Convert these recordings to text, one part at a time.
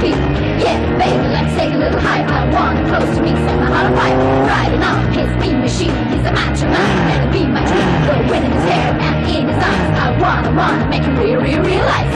feet. Yeah, baby, let's take a little higher. I want him close to me, set my heart on fire. Riding on his mean machine, he's a macho man, and it'll be my dream. The wind in his hair and in his eyes. I wanna make him realize.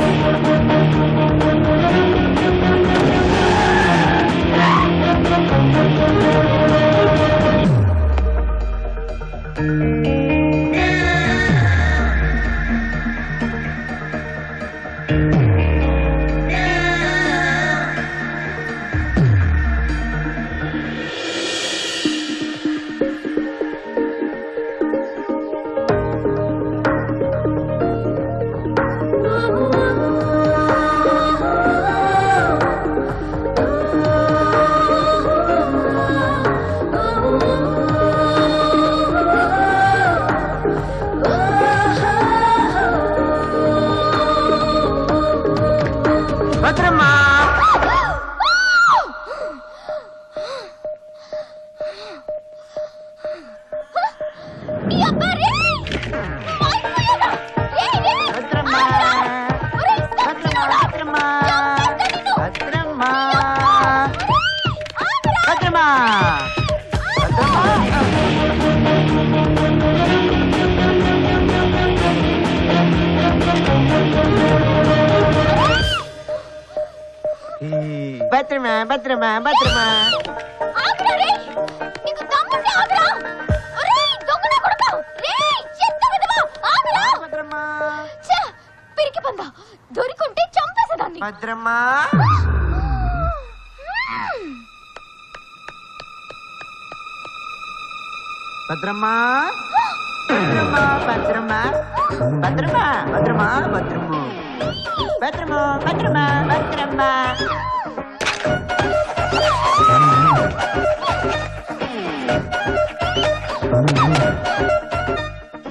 భద్రమా దొరికుంటే చంపేసేదాన్ని. భద్రమా భద్రమా భద్రమా భద్రమా భద్రమా భద్రమా భద్రము భద్రమా భద్రమా భద్రమా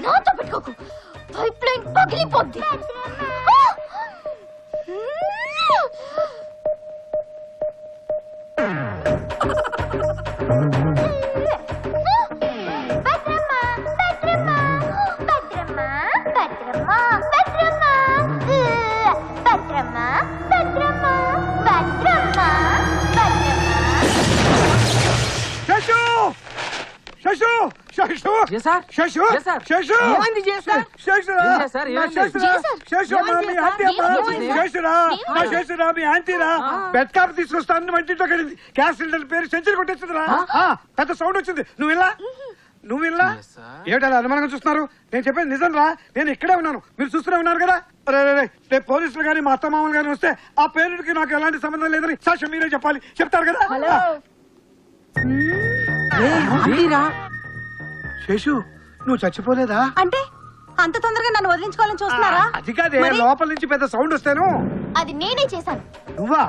నాతో పెట్టుకోకు, pipe line పగిలిపోద్ది. తీసుకొస్తాను మంటితో కలిగింది. Gas cylinder పేరు century కొట్టేస్తుందిరా. పెద్ద sound వచ్చింది. నువ్వు ఇలా ఏమిటలా అనుమానంగా చూస్తున్నారు? నేను చెప్పేది నిజం రా. నేను ఇక్కడే ఉన్నాను, మీరు చూస్తూనే ఉన్నారు కదా. రేపు పోలీసులు గానీ మా అత్త మామూలు గానీ వస్తే ఆ పేరుకి నాకు ఎలాంటి సంబంధం లేదని సాక్ష్యం మీరే చెప్పాలి. చెప్తారు కదా. శేషు, నువ్వు చచ్చిపోలేదా? అంటే అంత తొందరగా నన్ను వదిలించుకోవాలని చూస్తున్నారా? అది కాదే, లోపల నుంచి పెద్ద సౌండ్ వస్తేను. అది నేనే చేశాను. నువ్వా?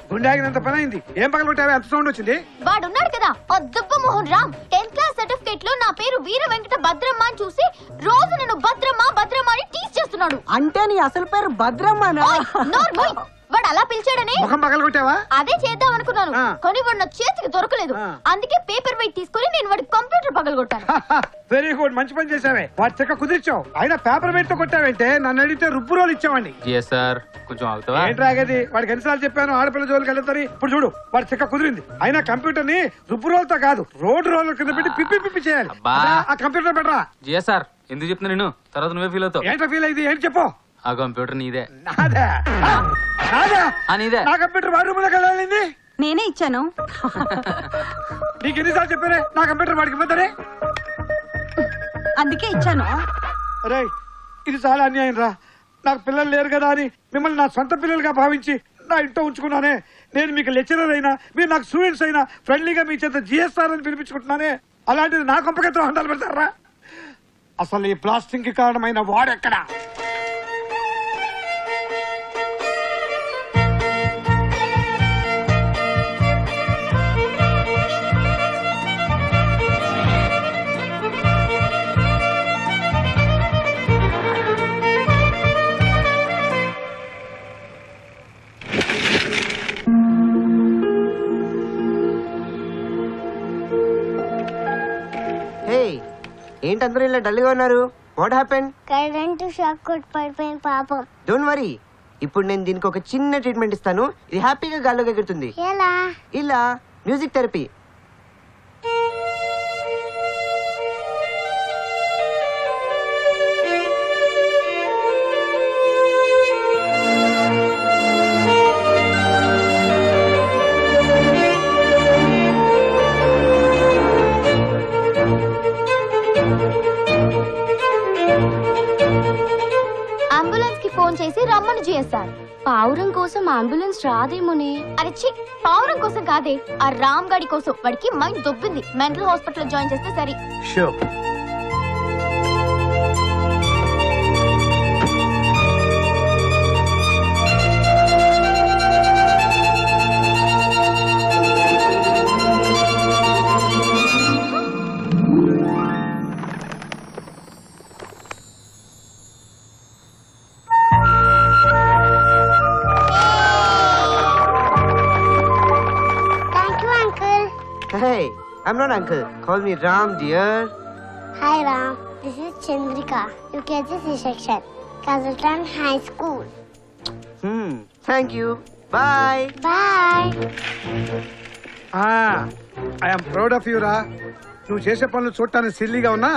గుండె ఆగినంత పని అయింది. ఏం పగలగొట్టావే అంత సౌండ్ వచ్చింది? వాడున్నాడు కదా ఆ దుబ్బ Mohan Ram, 10th class certificate లో నా పేరు వీర వెంకట భద్రమ్మ అని చూసి రోజు నన్ను భద్రమ్మ భద్రమ్మ అని టీచ్ చేస్తున్నాడు. అంటే నీ అసలు పేరు భద్రమ్మనా? వాడు అలా పిలిచాడని ముఖం పగలగొట్టావా? అదే చేద్దాం అనుకున్నాను, కానీ వాడు నా చేతికి దొరకలేదు. అందుకే పేపర్ వెయిట్ తీసుకుని నేను వాడి కంప్యూటర్ పగలగొట్టాను. వెరీ గుడ్, మంచి పని చేసావే. వాడి చెక్క కుదిర్చావు. అయినా పేపర్ వెయిట్ తో కొట్టావంటే నన్ను అడిగితే రుబ్బు రోలు ఇచ్చావండి. కొంచెం ఆగుతావా? ఏంట్రాగది? వాడికి ఎన్నిసార్లు చెప్పాను ఆడపిల్ల జోలికి వెళ్తారు. ఇప్పుడు చూడు, వాడి చెక్క కుదిరింది. అయినా కంప్యూటర్ ని రుబ్బు రోల్తో కాదు, రోడ్డు రోల్ కింద పెట్టి పిప్పి చేయాలి. ఆ కంప్యూటర్ పెట్టరా. సార్ ఎందుకు చెప్తున్నా నేను? తర్వాత నువ్వే ఫీల్ అవుతావు. ఏంటో ఫీల్ అయింది? ఏంటి చెప్పు. ఆ కంప్యూటర్ నీదే. నాదే? నీదే. నా కంప్యూటర్ వాడి రూమ్ లోకి వెళ్ళాలి. నేనే ఇచ్చాను. నీకు ఎన్నిసార్లు చెప్పానే నా కంప్యూటర్ వాడికి ఇవ్వద్దనే? అందుకే ఇచ్చాను. అరే, ఇది చాలా అన్యాయం రా. నాకు పిల్లలు లేరు కదా అని మిమ్మల్ని నా సొంత పిల్లలుగా భావించి నా ఇంట్లో ఉంచుకున్నానే. నేను మీకు లెక్చరర్ అయినా, మీరు నాకు స్టూడెంట్స్ అయినా ఫ్రెండ్లీగా మీ చేత జిఎస్ఆర్ అని పిలిపించుకుంటున్నానే. అలాంటిది నా కొంపకెత్తం హండాలు పెడతారా? అసలు ఈ ప్లాస్టింగ్ కి కారణమైన వాడెక్కడా? ఏంటందరూ ఇలా డల్ గా ఉన్నారు? What happened? కరెంట్ షాక్ కొట్టి పడిపోయింది పాపం. డోంట్ వరీ, ఇప్పుడు నేను దీనికి ఒక చిన్న ట్రీట్మెంట్ ఇస్తాను. ఇది హ్యాపీగా గాల్లోకి ఎగురుతుంది. ఎలా? ఇలా మ్యూజిక్ థెరపీ. అంబులెన్స్ కి ఫోన్ చేసి రమ్మని చేస్తారు. పావురం కోసం అంబులెన్స్ రాదేమోనే. అరే చి, పావురం కోసం కాదే, ఆ రామ్ గడి కోసం. వాడికి మైండ్ దొబ్బింది. మెంటల్ హాస్పిటల్ జాయిన్ చేస్తే సరి. So thank you uncle. Hey, I'm not uncle. Call me Ram, dear. Hi Ram, this is Chandrika, UKG C section, కజల్టన్ high school. Thank you. Bye. Bye. I'm proud of you రా. నువ్వు చేసే పనులు చూడటానికి సిల్లీగా ఉన్నా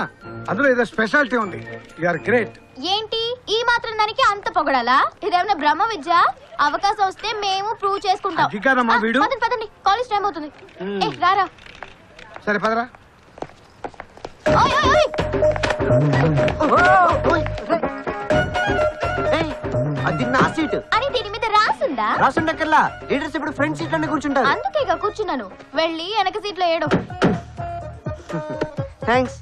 అందులో ఏదో స్పెషాలిటీ ఉంది. You are great. ఏంటి ఈ మాత్రం దానికి అంత పొగడాలా? ఇదేమైనా బ్రహ్మ విద్య? అవకాశం వస్తే మేము ప్రూవ్ చేసుకుంటాం. అది కాదమ్మా వీడు. పదండి పదండి, కాలేజ్ టైం అవుతుంది. ఏ రారా. సరే పదరా. ఓయ్ ఓయ్ ఓయ్. Hey, అది నా సీట్. అని దీని మీద రాసుందా? రాసుండక్కర్లా. లీడర్స్ ఇప్పుడు ఫ్రంట్ సీట్ లోనే కూర్చుంటారు. అందుకేగా కూర్చున్నాను. వెళ్ళి వెనక సీట్లో ఏడు. థ్యాంక్స్.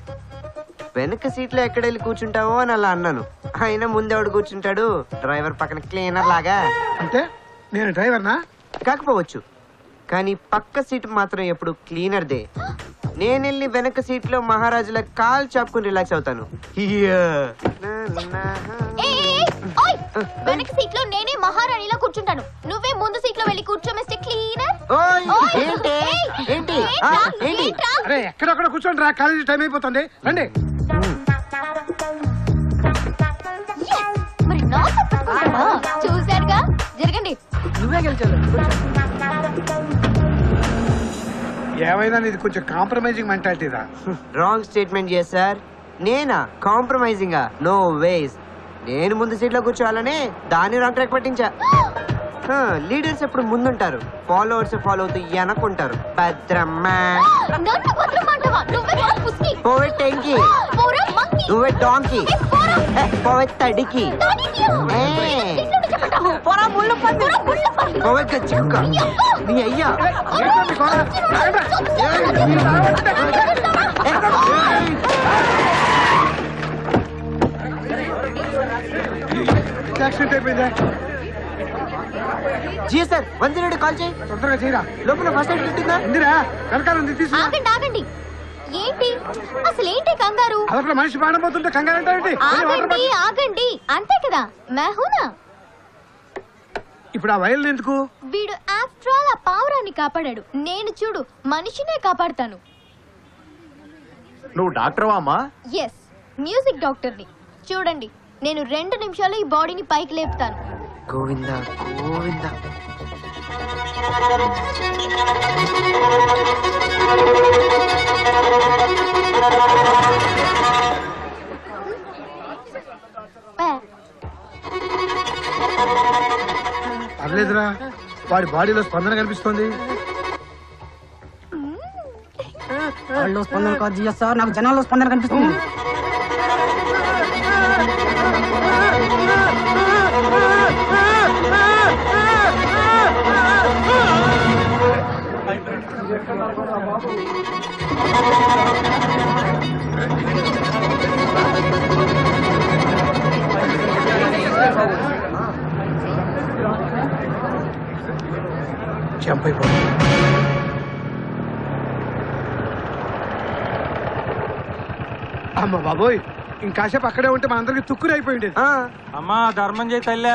వెనక సీట్ లో ఎక్కడ వెళ్ళి కూర్చుంటావో అని అలా అన్నాను. అయినా ముందెవడు కూర్చుంటాడు? డ్రైవర్ పక్కన క్లీనర్ లాగా. అంటే నేను డ్రైవర్నా? కాకపోవచ్చు, కానీ పక్క సీట్ మాత్రం ఎప్పుడు క్లీనర్ దే. నేను వెళ్ళి వెనక సీట్ లో మహారాజుల కాల్ చాపుకుని రిలాక్స్ అవుతాను. ఓయ్, వెనక సీట్ లో నేనే మహారాణిలా కూర్చుంటాను. నువ్వే ముందు సీట్ లో వెళ్ళి కూర్చో మిస్టర్ క్లీనర్. ఓయ్, ఓయ్, ఏంటి ఏయ్, ఏంటి ఏంట్రా? ఏంటి? ఏంట్రా? అరే ఎక్కడొక్కడ కూర్చోండి రా, కాలేజీ టైం అయిపోతుంది. రండి. Yes! మరి నా తప్పకుండా చూశారుగా. జరగండి. నువ్వే గెలిచావు. ఏమైనా ఇది కొంచెం కాంప్రమైజింగ్ మెంటాలిటీ రా. రాంగ్ స్టేట్మెంట్ చేశారు. నేనా కాంప్రమైజింగ్? నో వేస్. నేను ముందు సీట్ లో కూర్చోవాలని దాన్ని రాంగ్ ట్రాక్ పట్టించా. లీడర్స్ ఎప్పుడు ముందుంటారు, ఫాలోవర్స్ ఫాలో అవుతూ వెనకుంటారు. భద్రమ్మా. నన్ను భద్రమంటావా? నువ్వే మా పుస్కి. పోవే టెంకి. పోరా మంకీ. నువ్వే డాంకి. ఏ, పోరా. పోవే తడికి. దానికియా. ఏ. నిన్ను చెప్పంటావా? పోరా ముళ్ళ పంది. పోవే గచ్చిక్క. నీ అయ్యా. ఏంటండి గోల? యాక్సిడెంట్ అయిపోయిందా? జీ సార్ 108 కాల్ చేయి. తొందరగా చేయరా. లోపల ఫస్ట్ ఎయిడ్ కిట్ ఉందా? ఇందిరా వెనకాల ఉంది, తీసుకురా. ఆగండి ఆగండి. ఏంటి అసలు ఏంటి కంగారు? అదొక మనిషి ప్రాణం పోతుంటే కంగారు అంటే ఆగండి ఆగండి, అంతే కదా. మెహూనా ఇప్పుడు ఆ వైర్లు ఎందుకు? వీడు ఆఫ్టర్ ఆల్ ఆ పావురాన్ని కాపాడాడు. నేను చూడు మనిషినే కాపాడుతాను. నువ్వు డాక్టర్వా అమ్మా? ఎస్, మ్యూజిక్ డాక్టర్ని. చూడండి, నేను 2 నిమిషాల్లో ఈ బాడీని పైకి లేపుతాను. గోవిందా గోవిందా. పర్లేదురా, వాడి బాడీలో స్పందన కనిపిస్తోంది. వాళ్ళు స్పందన కాదు సార్, నాకు జనాల్లో స్పందన కనిపిస్తుంది. జంప్ అయిపోయింది. అమ్మ బాబోయ్, ఇంకాసేపు అక్కడే ఉంటే మనందరికి తుక్కురు అయిపోయింది. అమ్మా ధర్మం చేయి తల్లి.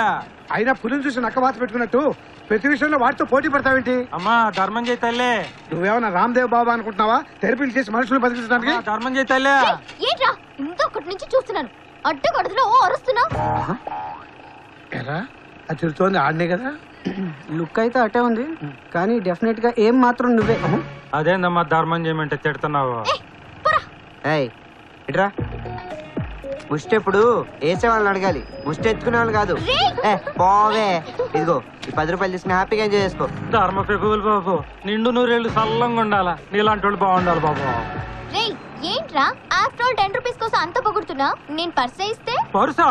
అయినా పులిని చూసి నక్క వాత పెట్టుకున్నట్టు ప్రతి విషయంలో వాటితో పోటీ పడతావేంటి? అమ్మా ధర్మం చేయి తల్లి. నువ్వేమన్నా రామ్దేవ్ బాబా అనుకుంటున్నావా? థెరపీలు చేసి మనుషులు బతికించడానికి? ధర్మం చేయి తల్లి. ఏంట్రా ఇంకొకటి నుంచి చూస్తున్నాను, అడ్డగడుతులో అరుస్తున్నా. ఎరా అది తిరుగుతోంది ఆడనే కదా. లుక్ అయితే అటే ఉంది కానీ డెఫినెట్ గా ఏం మాత్రం నువ్వే. అదేందమ్మా ధర్మం చేయమంటే తిడుతున్నావు? ఏయ్ ఇట్రా. ముష్టి ఎప్పుడు వేసే వాళ్ళని అడగాలి, ముష్టి ఎత్తుకునే వాళ్ళు కాదు. పోవే. ఇదిగో ఈ 10 రూపాయలు తీసుకుని హ్యాపీగా ఎంజాయ్ చేసుకో. ధర్మ పెగులు బాబు, నిండు నూరేళ్ళు సల్లంగా ఉండాలా, నీలాంటి వాళ్ళు బాగుండాలి బాబు. రే ఏంట్రా ఆఫ్టర్ ఆల్ 10 రూపీస్ కోసం అంత పొగుడుతున్నా? నేను పర్సే ఇస్తే పరుసా?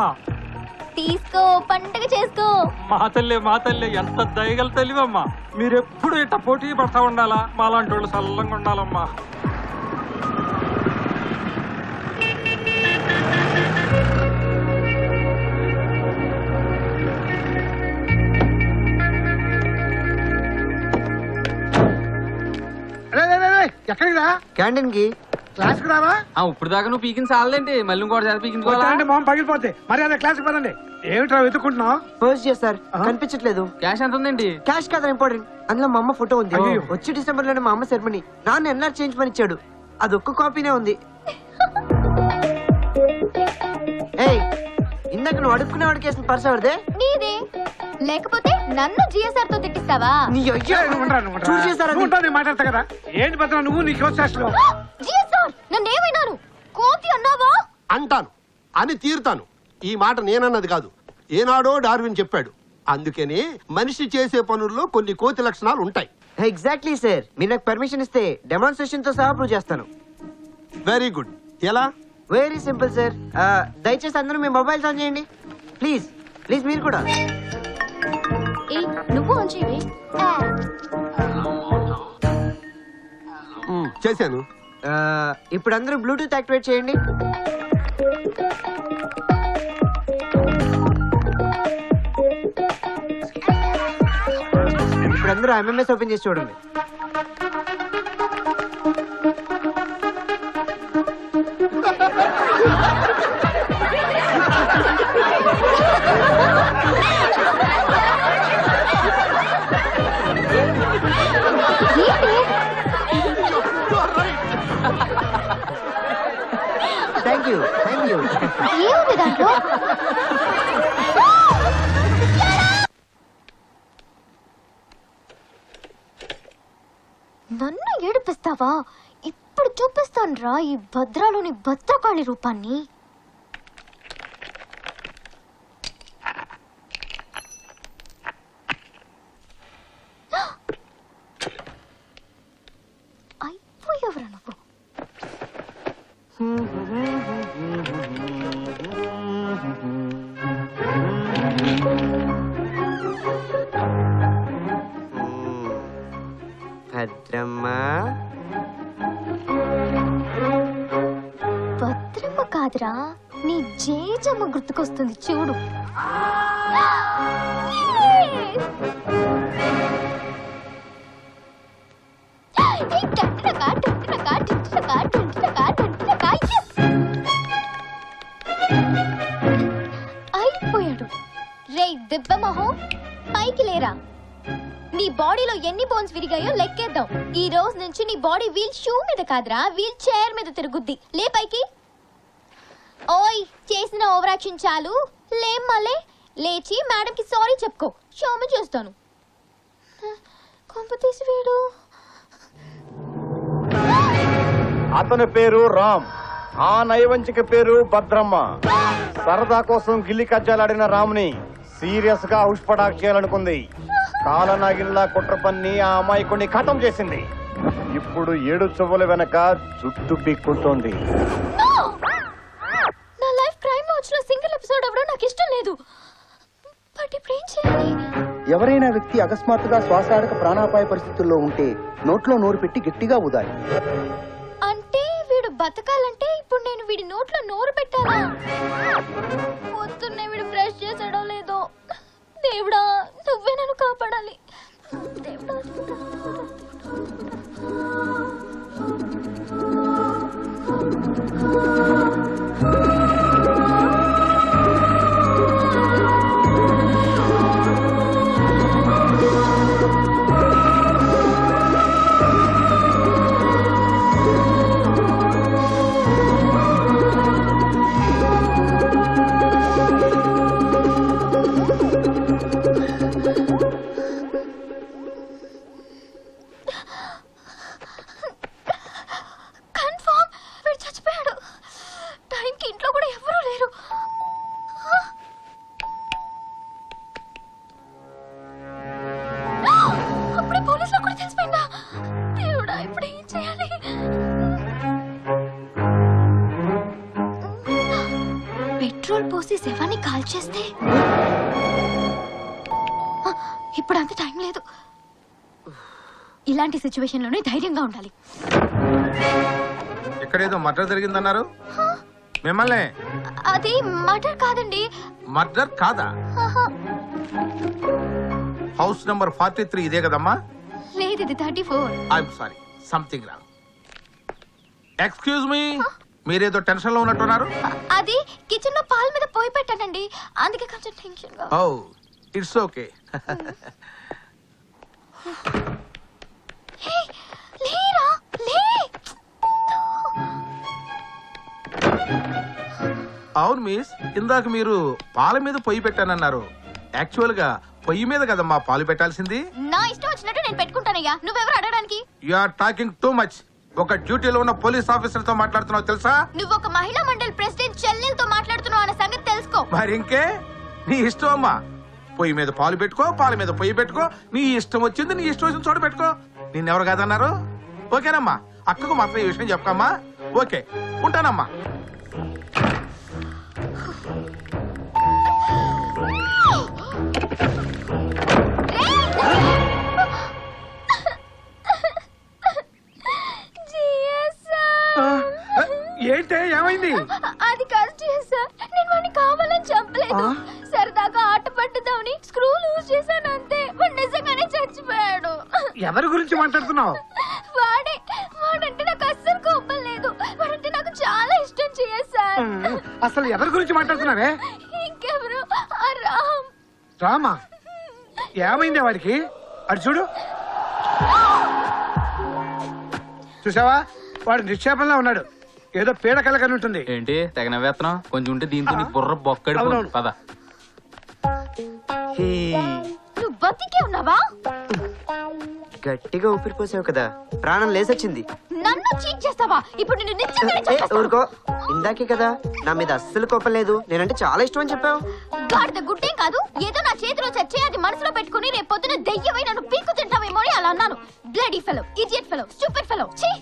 తీసుకో, పండగ చేసుకో. మా తల్లి ఎంత దయగల తెలివమ్మా. మీరెప్పుడు ఇట్ట పోటీ పడతా ఉండాలా, మాలాంటి వాళ్ళు సల్లంగా ఉండాలమ్మా. ఎక్కడికి రా? క్యాంటీన్ కి. క్లాస్ కి రావా? ఇప్పుడు దాకా నువ్వు పీకిన చాలదేంటి, మళ్ళీ ఇంకోటి పీకించుకోవాలా? కొట్టాలంటే మొహం పగిలిపోతే మరి అదే క్లాస్ కి పదండి. ఏమిట్రా వెతుకుంటున్నావు? పోస్ట్ చేస్తారు, కనిపించట్లేదు. క్యాష్ ఎంత ఉందండి? క్యాష్ కదా ఇంపార్టెంట్, అందులో మా అమ్మ ఫోటో ఉంది. అయ్యో. వచ్చి డిసెంబర్ లోనే మా అమ్మ సెరమనీ, నాన్న ఎన్ఆర్ చేంజ్ పని ఇచ్చాడు, అది ఒక్క కాపీనే ఉంది. ఏయ్ ఇందాక నువ్వు అడుక్కునే వాడికి వేసిన పర్స్ ఎవరిదే? నీదే. లేకపోతే నన్ను జిఎస్ఆర్ తో తిట్టిస్తావా? నీ అయ్యో. చూసి చేస్తారా? నేను మాట్లాడతా కదా. ఏంటి భద్ర నువ్వు నీకు వచ్చేస్తావు? జిఎస్ఆర్ నన్ను ఏమైనాను? కోతి అన్నావా? అంటాను అని తీరుతాను. ఈ మాట నేనన్నది కాదు, ఏనాడో డార్విన్ చెప్పాడు. అందుకని మనిషి చేసే పనుల్లో కొన్ని కోతి లక్షణాలు ఉంటాయి. ఎగ్జాక్ట్లీ సార్, మీరు నాకు పర్మిషన్ ఇస్తే డెమాన్స్ట్రేషన్ తో సహా ప్రూవ్ చేస్తాను. Very good. ఎలా? Very simple sir. దయచేసి అందరూ మీ మొబైల్స్ ఆన్ చేయండి ప్లీజ్. ప్లీజ్ మీరు కూడా. ఏ నువ్వు ఆన్ చేయవే. చేశాను. ఇప్పుడు అందరూ బ్లూటూత్ యాక్టివేట్ చేయండి. ఇప్పుడు అందరూ ఎంఎంఎస్ ఓపెన్ చేసి చూడండి. Thank you. ఏముంది దాంట్లో? నన్ను ఏడిపిస్తావా? ఇప్పుడు చూపిస్తాను రా ఈ భద్రాలోని భద్రకాళి రూపాన్ని. అయిపోయావురా నువ్వు. భద్రమ్మ. భద్రమ్మ కాదురా, నీ జేజమ్మ గుర్తుకొస్తుంది చూడు. అయిపోయాడు. రే దెబ్బ మొహం, పైకి లేరా. నీ బాడీలో ఎన్ని బోన్స్ విరిగాయో లెక్కేద్దాం. ఈ రోజు నుంచి నీ బాడీ వీల్ షూ మీద కాదురా, వీల్ చైర్ మీద తిరుగుద్ది. లే పైకి. ఓయ్ చేసిన ఓవర్ యాక్షన్ చాలు. లేమ్మలే. లేచి మేడం కి సారీ చెప్పుకో, క్షమ చేస్తాను. కొంప తీసి వీడు. అతని పేరు రామ్, ఆ నైవంచిక పేరు భద్రమ్మ. సరదా కోసం గిల్లి కజ్జాలాడిన రామ్ని సీరియస్ గా హుష్పటాక్ చేయాలనుకుంది. కాలనాగిల్లా కుట్ర పన్ని ఆ అమాయకుడిని ఖతం చేసింది. ఇప్పుడు 7 చువ్వల వెనక జుట్టు పీక్కుంటోంది. నా లైఫ్ క్రైమ్ లో వచ్చిన సింగిల్ ఎపిసోడ్ అవ్వడం నాకు ఇష్టం లేదు. బట్ ఇప్పుడు ఏం చేయాలి? ఎవరైనా వ్యక్తి అకస్మాత్తుగా శ్వాసాడక ప్రాణాపాయ పరిస్థితుల్లో ఉంటే నోట్లో నోరు పెట్టి గట్టిగా ఊదాలి. అంటే వీడు బతకాలంటే ఇప్పుడు నేను వీడి నోట్లో నోరు పెట్టాలా? పొద్దున్నే వీడు బ్రష్ చేసాడో లేదో. దేవుడా నువ్వే నన్ను కాపాడాలి. దేవుడా. చూసి శవాన్ని కాల్ చేస్తే ఇప్పుడు అంత టైం లేదు. ఇలాంటి సిచ్యువేషన్ లోనే ధైర్యంగా ఉండాలి. ఇక్కడేదో మర్డర్ జరిగిందన్నారు, మిమ్మల్ని? అది మర్డర్ కాదండి. మర్డర్ కాదా? హౌస్ నంబర్ 43 ఇదే కదమ్మా? లేదు, ఇది 34. I'm sorry, something wrong. Excuse me, మీరేదో టెన్షన్ లో ఉన్నట్టున్నారు. అది కిచెన్ లో పాల మీద పోయి పెట్టానండి, అందుకే కొంచెం టెన్షన్ గా. ఓ, ఇట్స్ ఓకే. లేరా లే. అవును మిస్, ఇందాక మీరు పాల మీద పొయ్యి పెట్టానన్నారు. యాక్చువల్ గా పొయ్యి మీద కదమ్మా పాలు పెట్టాల్సింది. నా ఇష్టం వచ్చినట్టు నేను పెట్టుకుంటానయ్యా, నువ్వెవరు అడగడానికి? You are talking too much. ఒక డ్యూటీలో ఉన్న పోలీస్ ఆఫీసర్ తో మాట్లాడుతున్నావు తెలుసా? నువ్వు ఒక మహిళా మండలి ప్రెసిడెంట్ చెల్లెలతో మాట్లాడుతున్నావు అనే సంగతి తెలుసుకో. మరి ఇంకే, నీ ఇష్టం అమ్మా. పొయ్యి మీద పాలు పెట్టుకో, పాల మీద పొయ్యి పెట్టుకో, నీ ఇష్టం వచ్చింది నీ ఇష్టం వచ్చిన చోట పెట్టుకో. నిన్నెవరు కాదన్నారు? ఓకేనమ్మా, అక్కకు మాత్రం ఈ విషయం చెప్పకమ్మా. ఓకే, ఉంటానమ్మా. ఏంటే, ఏమైంది? అది కాదు సార్, నేను వాడిని కావాలని చంపలేదు. సరదాగా ఆట పట్టుదామని స్క్రూ లూజ్ చేశాను అంతే. వాడు నిజంగానే చచ్చిపోయాడు. ఎవరి గురించి మాట్లాడుతున్నావు? వాడంటే నాకు అస్సలు కోపం లేదు. వాడంటే నాకు చాలా ఇష్టం సార్. అసలు ఎవరి గురించి మాట్లాడుతున్నావే? ఇంకెవరు, ఆ రామ్. రామా? ఏమైంది వాడికి? అటు చూడు. చూసావా, వాడు నిక్షేపంలో ఉన్నాడు. ఏదో పీడ కలగని ఉంటుంది. ఏంటి తెగ నవ్వేస్తున్నావు? కొంచెం ఉంటే దీంతో నీ బుర్ర బొక్కడి అవునవును. పద. నువ్వు బతికే ఉన్నావా? గట్టిగా ఊపిరి పోసావు కదా, ప్రాణం లేసొచ్చింది. నన్ను చీట్ చేస్తావా? ఇప్పుడు నిన్ను నిజంగానే ఏ, చంపేస్తా. ఊరుకో. ఇందాకే కదా నా మీద అస్సలు కోపం లేదు, నేనంటే చాలా ఇష్టం అని చెప్పావు. గాడిద గుడ్డేం కాదు, ఏదో నా చేతిలో చచ్చే అది మనసులో పెట్టుకుని రేపు పొద్దున దెయ్యమై నన్ను పీక్కు తింటావేమో అని అలా అన్నాను. Bloody fellow, idiot fellow, stupid fellow. ఛీ!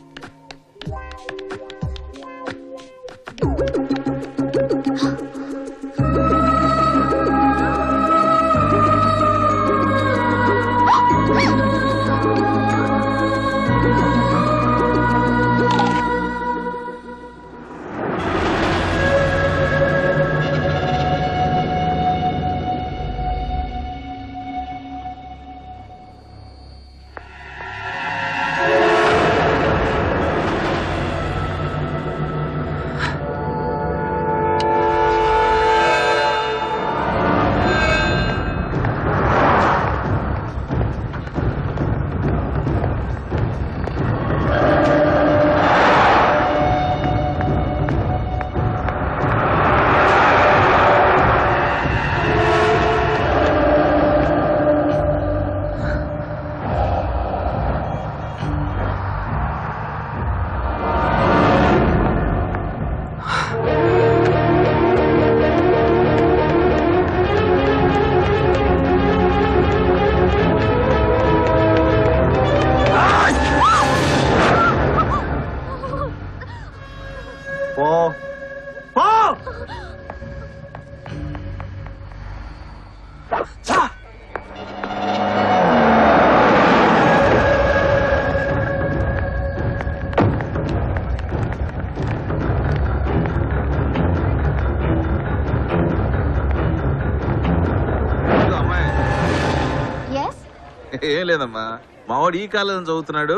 ఏం లేదమ్మా, మావాడు ఈ కాలేజీ చదువుతున్నాడు,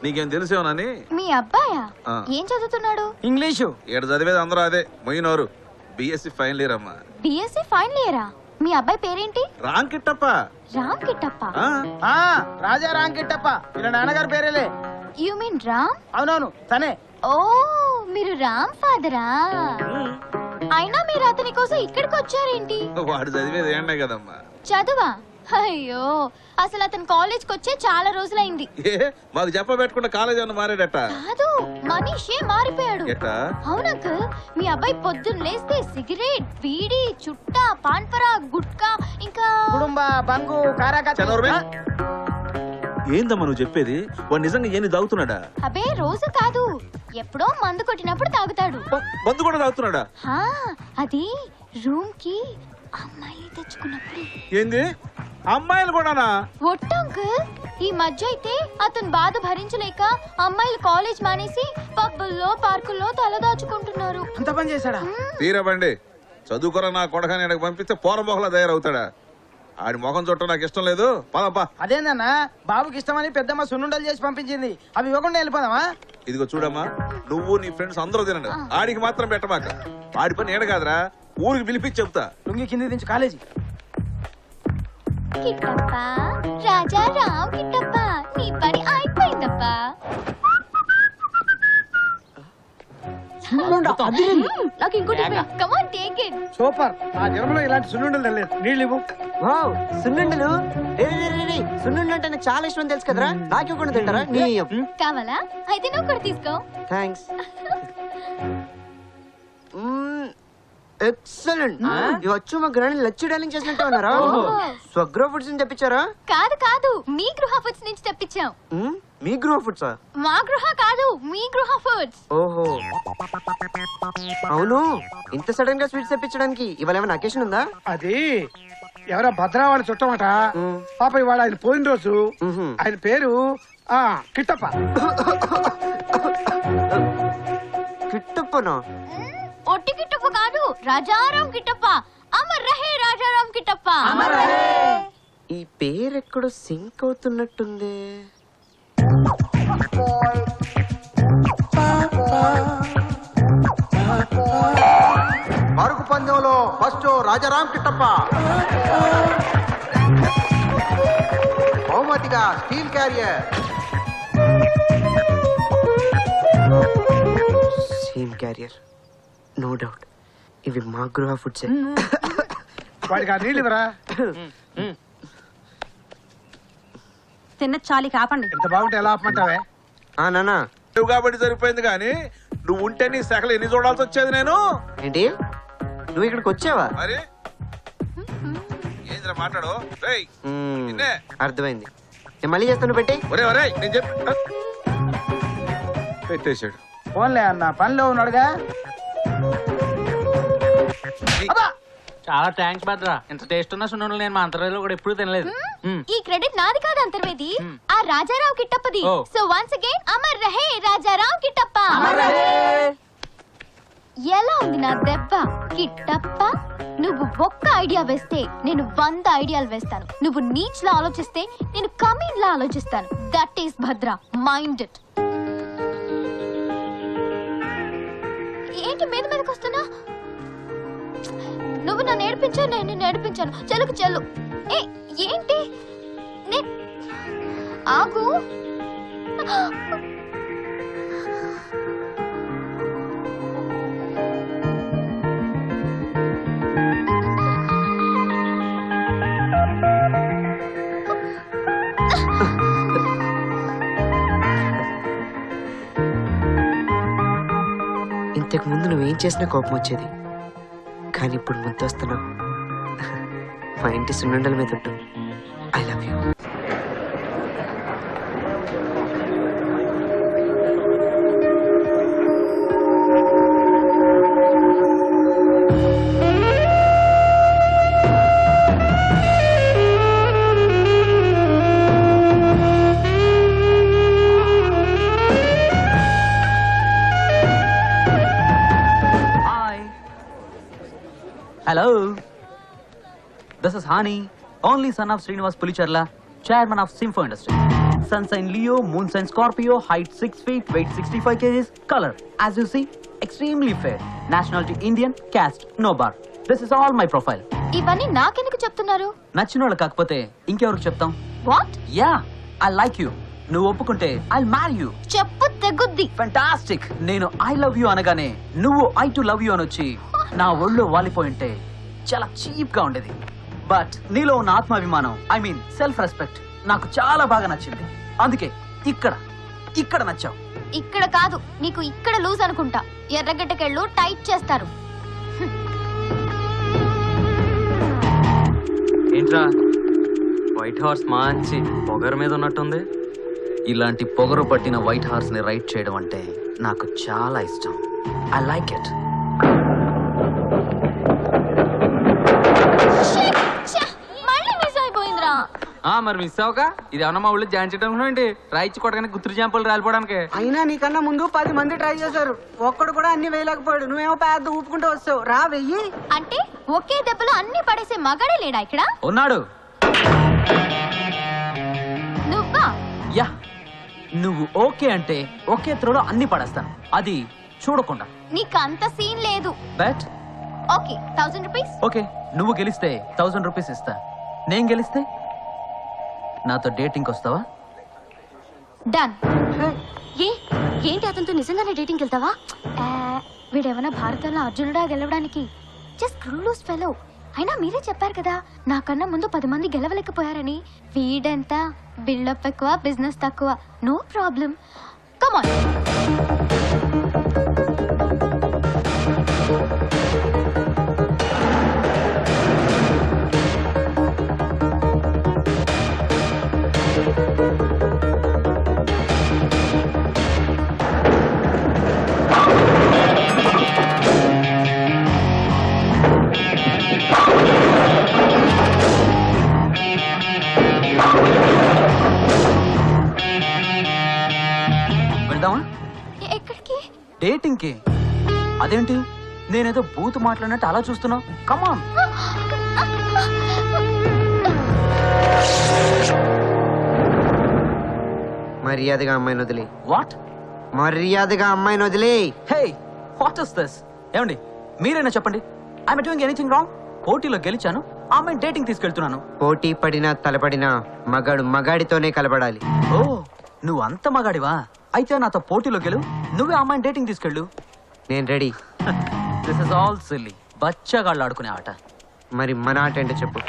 నీకేం తెలిసేవనని. మీ అబ్బాయా? ఆ. ఏం చదువుతున్నాడు? ఇంగ్లీషు. ఇక్కడ చదివేది అందరూ అదే, మొయినోరు. బిఎస్సి ఫైనల్ ఇయర్ అమ్మా. బిఎస్సీ ఫైనల్ ఇయరా? మీ అబ్బాయి పేరేంటి? రామ్ కిట్టప్ప. రామ్ కిట్టప్ప? రాజా రాంకిట్టప్ప, వీళ్ళ నాన్నగారి పేరేలే. You mean Ram? అవునవును, తనే. ఓ, మీరు రామ్ ఫాదరా? అయినా మీరు అతని కోసం ఇక్కడికి వచ్చారేంటి? వాడు చదివేది ఏండే కదమ్మా. చదువా? అయ్యో, అసలు అతను కాలేజ్ కి వచ్చే చాలా రోజులైంది. ఏ మాకు చెప్పబెట్టకుండా కాలేజ్ అన్న మారాడట. కాదు, మనీషే మారిపోయాడు. ఎట్టా? అవును అంకుల్, మీ అబ్బాయి పొద్దున్న లేస్తే సిగరెట్, బీడీ, చుట్టా, పాన్పరా, గుట్కా, ఇంకా కుటుంబ బంగు చదవరమే. ఏందమ్మా నువ్వు చెప్పేది? వాడు నిజంగా ఏమి తాగుతున్నాడా? అబే రోజు కాదు, ఎప్పుడో మందు కొట్టినప్పుడు తాగుతాడు. మందు కూడా తాగుతున్నాడా? హా, అది రూమ్ కి అమ్మాయిని తెచ్చుకున్నప్పుడు. ఏంది అమ్మాయిలు కూడానా? ఒట్టు అంకుల్, ఈ మధ్య అయితే అతను బాధ భరించలేక అమ్మాయిలు కాలేజ్ మానేసి పబ్బుల్లో పార్కుల్లో తలదాచుకుంటున్నారు. అంత పని చేశాడా? తీరబండి చదువుకున్న నా కొడకని ఇక్కడికి పంపిస్తే పోరమొహలా తయారవుతాడా? ఆడి మొఖం చుట్టం నాకు ఇష్టం లేదు. పదబ్బా. అదేందన్నా బాబుకి ఇష్టమని పెద్దమ్మ సున్నుండలు చేసి పంపించింది, అవి ఇవ్వకుండా వెళ్ళిపోదామా? ఇదిగో చూడమ్మా, నువ్వు నీ ఫ్రెండ్స్ అందరూ తినండి, ఆడికి మాత్రం పెట్టమాక. ఆడి పని ఏడ కాదురా, ఊరికి పిలిపించి చెప్తా. లుంగి కింది దించు కాలేజీ. కిట్టప్ప, రాజా రామ్ కిట్టప్ప, నీ పని అయిపోయిందప్పా. నాకు ఇంకోటి come on take it. Super. నా జన్మలో ఇలాంటి సున్నుండలు తెలియదు. నీళ్ళు ఇవ్వు. వావ్, సున్నుండలు. సున్నుండలు అంటే నాకు చాలా ఇష్టం తెలుసు కదరా, నాకు ఇవ్వకుండా తింటారా? నీ కావాలా? అయితే నువ్వు కూడా తీసుకో. థ్యాంక్స్. ఎక్సలెంట్. ఇవచ్చు మా గ్రాండ్ లచ్చి డార్లింగ్ చేసినట్టు ఉన్నారా? స్వగ్రో ఫుడ్స్ నుంచి తెప్పించారా? కాదు కాదు, మీ గృహ ఫుడ్స్ నుంచి తెప్పించాం. మీ గృహ ఫుడ్సా? మా గృహ కాదు, మీ గృహ ఫుడ్స్. ఓహో, అవును. ఇంత సడన్ గా స్వీట్స్ తెప్పించడానికి ఇవాళ ఏమైనా అకేషన్ ఉందా? అది ఎవరో భద్రా వాళ్ళ చుట్టమట. పాప ఇవాళ ఆయన పోయిన రోజు. ఆయన పేరు కిట్టప్ప. కిట్టప్పనా? ఒట్టి కిట్టప్ప కాదు, రాజారాం కిట్టప్ప. అమర్ రహే రాజారాం కిట్టప్ప. ఈ పేరెక్కడో సింక్ అవుతున్నట్టుంది. పరుగు పందెంలో ఫస్ట్ రాజారాం కిట్టప్ప, బహుమతిగా steel carrier. Same carrier, no doubt. ఇవి మా గృహ ఫుడ్స్. వాడికి ఆ నీళ్ళు ఇవ్వరా. తిన్న చాలి కాపండి. ఇంత బాగుంటే ఎలా ఆపమంటావే? నానా నువ్వు కాబట్టి సరిపోయింది, కానీ నువ్వు ఉంటే నీ సకలు ఎన్ని చూడాల్సి వచ్చేది నేను. ఏంటి, నువ్వు ఇక్కడికి వచ్చావా? మరి ఏంద్రా మాట్లాడు. రేయ్, నిన్నే. అర్థమైంది. నేను మళ్ళీ చేస్తాను. పెట్టి ఒరే ఒరే, నేను చెప్పి పెట్టేశాడు. ఫోన్లే అన్న, పనిలో ఉన్నాడుగా. చాలా థ్యాంక్స్ భద్రా. ఇంత టేస్ట్ ఉన్న సున్నుండలు నేను మా అంతర్వేదిలో కూడా ఎప్పుడు తినలేదు. ఈ క్రెడిట్ నాది కాదు అంతర్వేది, ఆ రాజారాం కిట్టప్పది. సో వన్స్ అగైన్ అమర్ రహే రాజారాం కిట్టప్ప. ఎలా ఉంది నా దెబ్బ కిట్టప్ప? నువ్వు ఒక్క ఐడియా వేస్తే నేను 100 ఐడియాలు వేస్తాను. నువ్వు నీచ్ లా ఆలోచిస్తే నేను కమీన్ లా ఆలోచిస్తాను. That is Bhadra, mind it. ఏంటి మీద మీదకి వస్తున్నా? నువ్వు నన్ను ఏడిపించావు, నేను నిన్ను ఏడిపించాను. చెలుకు చెల్లు. ఏ ఏంటి? ఆగు. ఇంతకు ముందు నువ్వేం చేసినా కోపం వచ్చేది, కానీ ఇప్పుడు ముద్దొస్తున్నావు. మా ఇంటి సున్నుండల మీద ఉంటూ I love you. Hello. This is Hani, only son of Srinivas Pulicherla, chairman of Simfo Industry. Sun sign Leo, moon sign Scorpio, height 6 feet, weight 65 kgs, color, as you see, extremely fair. Nationality Indian, caste, no bar. This is all my profile. ఇవన్నీ నాకెందుకు చెప్తున్నారు? నచ్చిన వాళ్ళు కాకపోతే ఇంకెవరికి చెప్తాం? What? Yeah, I like you. నువ్వు ఒప్పుకుంటే ఐ మ్యారీ యూ. చెప్పు తెగుద్ది. ఫెంటాస్టిక్. నేను ఐ లవ్ యూ అనగానే నువ్వు ఐ టు లవ్ యూ అని వచ్చి నా ఒళ్ళో వాలిపోయింటే చాలా చీప్ గా ఉండేది. బట్ నీలో ఉన్న ఆత్మాభిమానం, ఐ మీన్ సెల్ఫ్ రెస్పెక్ట్ నాకు చాలా బాగా నచ్చింది. అందుకే ఇక్కడ నచ్చావు. ఇక్కడ కాదు, నీకు ఇక్కడ లూజ్ అనుకుంటా. ఎర్రగడ్డకెళ్ళు టైట్ చేస్తారు. ఏంట్రా వైట్ హార్స్ మంచి పొగరు మీద ఉన్నట్టుంది. ఇలాంటి పొగరు పట్టిన వైట్ హార్స్ ని రైడ్ చేయడం అంటే నాకు చాలా ఇష్టం. I like it. మరి మిస్ అవక ఇది ఏమన్నా మా ఊళ్ళో జాయిన్ చేయడం ఏంటి రాయిచ్చి కొట్టగానే గుర్తు జాంపులు రాలిపోవడానికి. అయినా నీకన్నా ముందు 10 మంది ట్రై చేశారు, ఒక్కడు కూడా అన్ని వేయలేకపోయాడు. నువ్వేమో పెద్ద ఊపుకుంటూ వస్తావు. రా వెయ్యి. అంటే ఒకే దెబ్బలో అన్ని పడేసే మగాడే లేడా ఇక్కడ? ఉన్నాడు. నువ్వా? యా, నువ్వు ఓకే అంటే ఒకే త్రోలో అన్ని పడేస్తాను, అది చూడకుండా. నీకు అంత సీన్ లేదు. But okay, 1000 rupees. ఓకే, నువ్వు గెలిస్తే 1000 రూపీస్ ఇస్తా. నేను గెలిస్తే నాతో డేటింగ్ వస్తావా? డన్. ఏంటి అతనితో నిజంగానే డేటింగ్కి వెళ్తావా? వీడేమన్నా భారతంలో అర్జునుడా గెలవడానికి? Just clueless fellow. అయినా మీరే చెప్పారు కదా నాకన్నా ముందు 10 మంది గెలవలేకపోయారని. వీడంత బిల్డప్ ఎక్కువ, బిజినెస్ తక్కువ. No problem, come on. వెళ్దామా? ఎక్కడికి? డేటింగ్ కి. అదేంటి నేనేదో బూత్ మాట్లాడినట్టు అలా చూస్తున్నావు? కమాన్. మర్యాదగా అమ్మాయిని వదిలే. వాట్? మర్యాదగా అమ్మాయిని వదిలే. హే, వాట్ ఇస్ దిస్? ఏమండి మీరైనా చెప్పండి, ఐఎమ్ డూయింగ్ ఎనీథింగ్ రాంగ్? పోటీలో గెలిచాను, ఆ అమ్మాయిని డేటింగ్ తీసుకెళ్తున్నాను. పోటీ పడినా తలపడినా మగాడు మగాడితోనే కలబడాలి. ఓ, నువ్వు అంత మగాడివా? అయితే నాతో పోటీలో గెలు, నువ్వే ఆ అమ్మాయిని డేటింగ్ తీసుకెళ్ళు. నేను ready. This is all silly, బచ్చగాళ్ళు ఆడుకునే ఆట. మరి మన ఆట ఏంటో చెప్పు.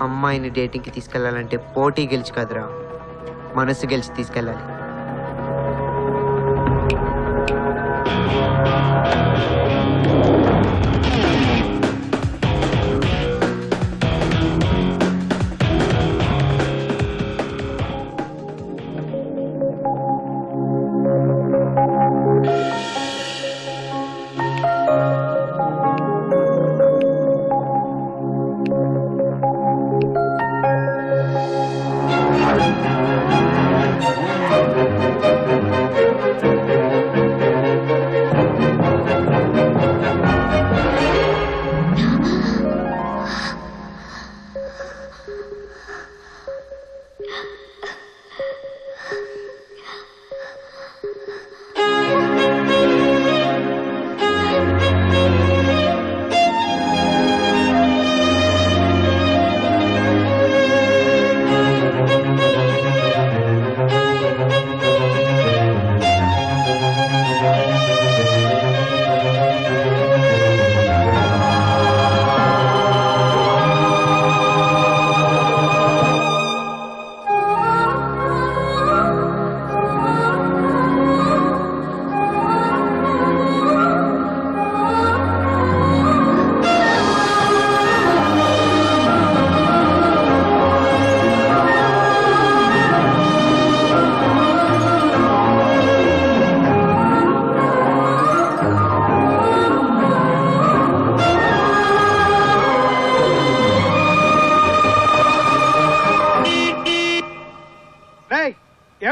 అమ్మాయిని డేటింగ్ కి తీసుకెళ్లాలంటే పోటీ గెలిచి కాదురా, మనసు గెలిచి తీసుకెళ్ళాలి.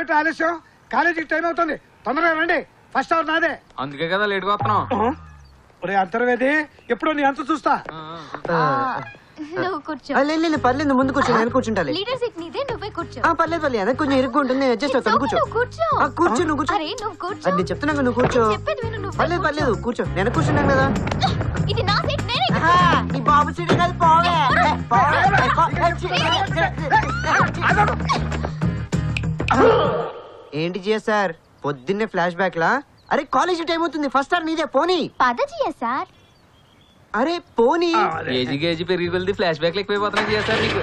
ఏమిటి ఆలస్యం? కాలేజీకి టైం అవుతుంది, తొందరగా రండి. ఫస్ట్ అవర్ నాదే. అందుకే కదా లేట్గా వస్తున్నాం. ఒరే అంతర్వేది, ఎప్పుడో నీ అంత చూస్తా. నువ్వు కూర్చో. లేదు పర్లేదు, ముందు కూర్చో, నేను కూర్చుంటాలి. లీడర్ సీట్ నీదే, నువ్వే కూర్చో. పర్లేదు పర్లేదు, అదే కొంచెం ఇరుగ్గా ఉంటుంది, నేను అడ్జస్ట్ అవుతాను. కూర్చో నువ్వు కూర్చో. కూర్చో, నువ్వు కూర్చో. అరే నువ్వు కూర్చో. అది నేను చెప్తున్నా కదా, నువ్వు కూర్చో. చెప్పేది విను, నువ్వు పర్లేదు పర్లేదు, కూర్చో, నేను కూర్చున్నాను కదా. ఇది నా సీట్, నేనే నీ బాబు సీటే కాదు, పోవే. ఏంటి చేశారు పొద్దున్నే ఫ్లాష్ బ్యాక్ లా? అరే కాలేజీ టైం అవుతుంది, ఫస్ట్ అవర్ నీదే, పోనీ. పదజీ సార్. అరే పోనీ. ఏజీ గేజీ పెరిగి వెళ్తే ఫ్లాష్ బ్యాక్ ఎక్కువైపోతున్నాయి చేస్తారు నీకు.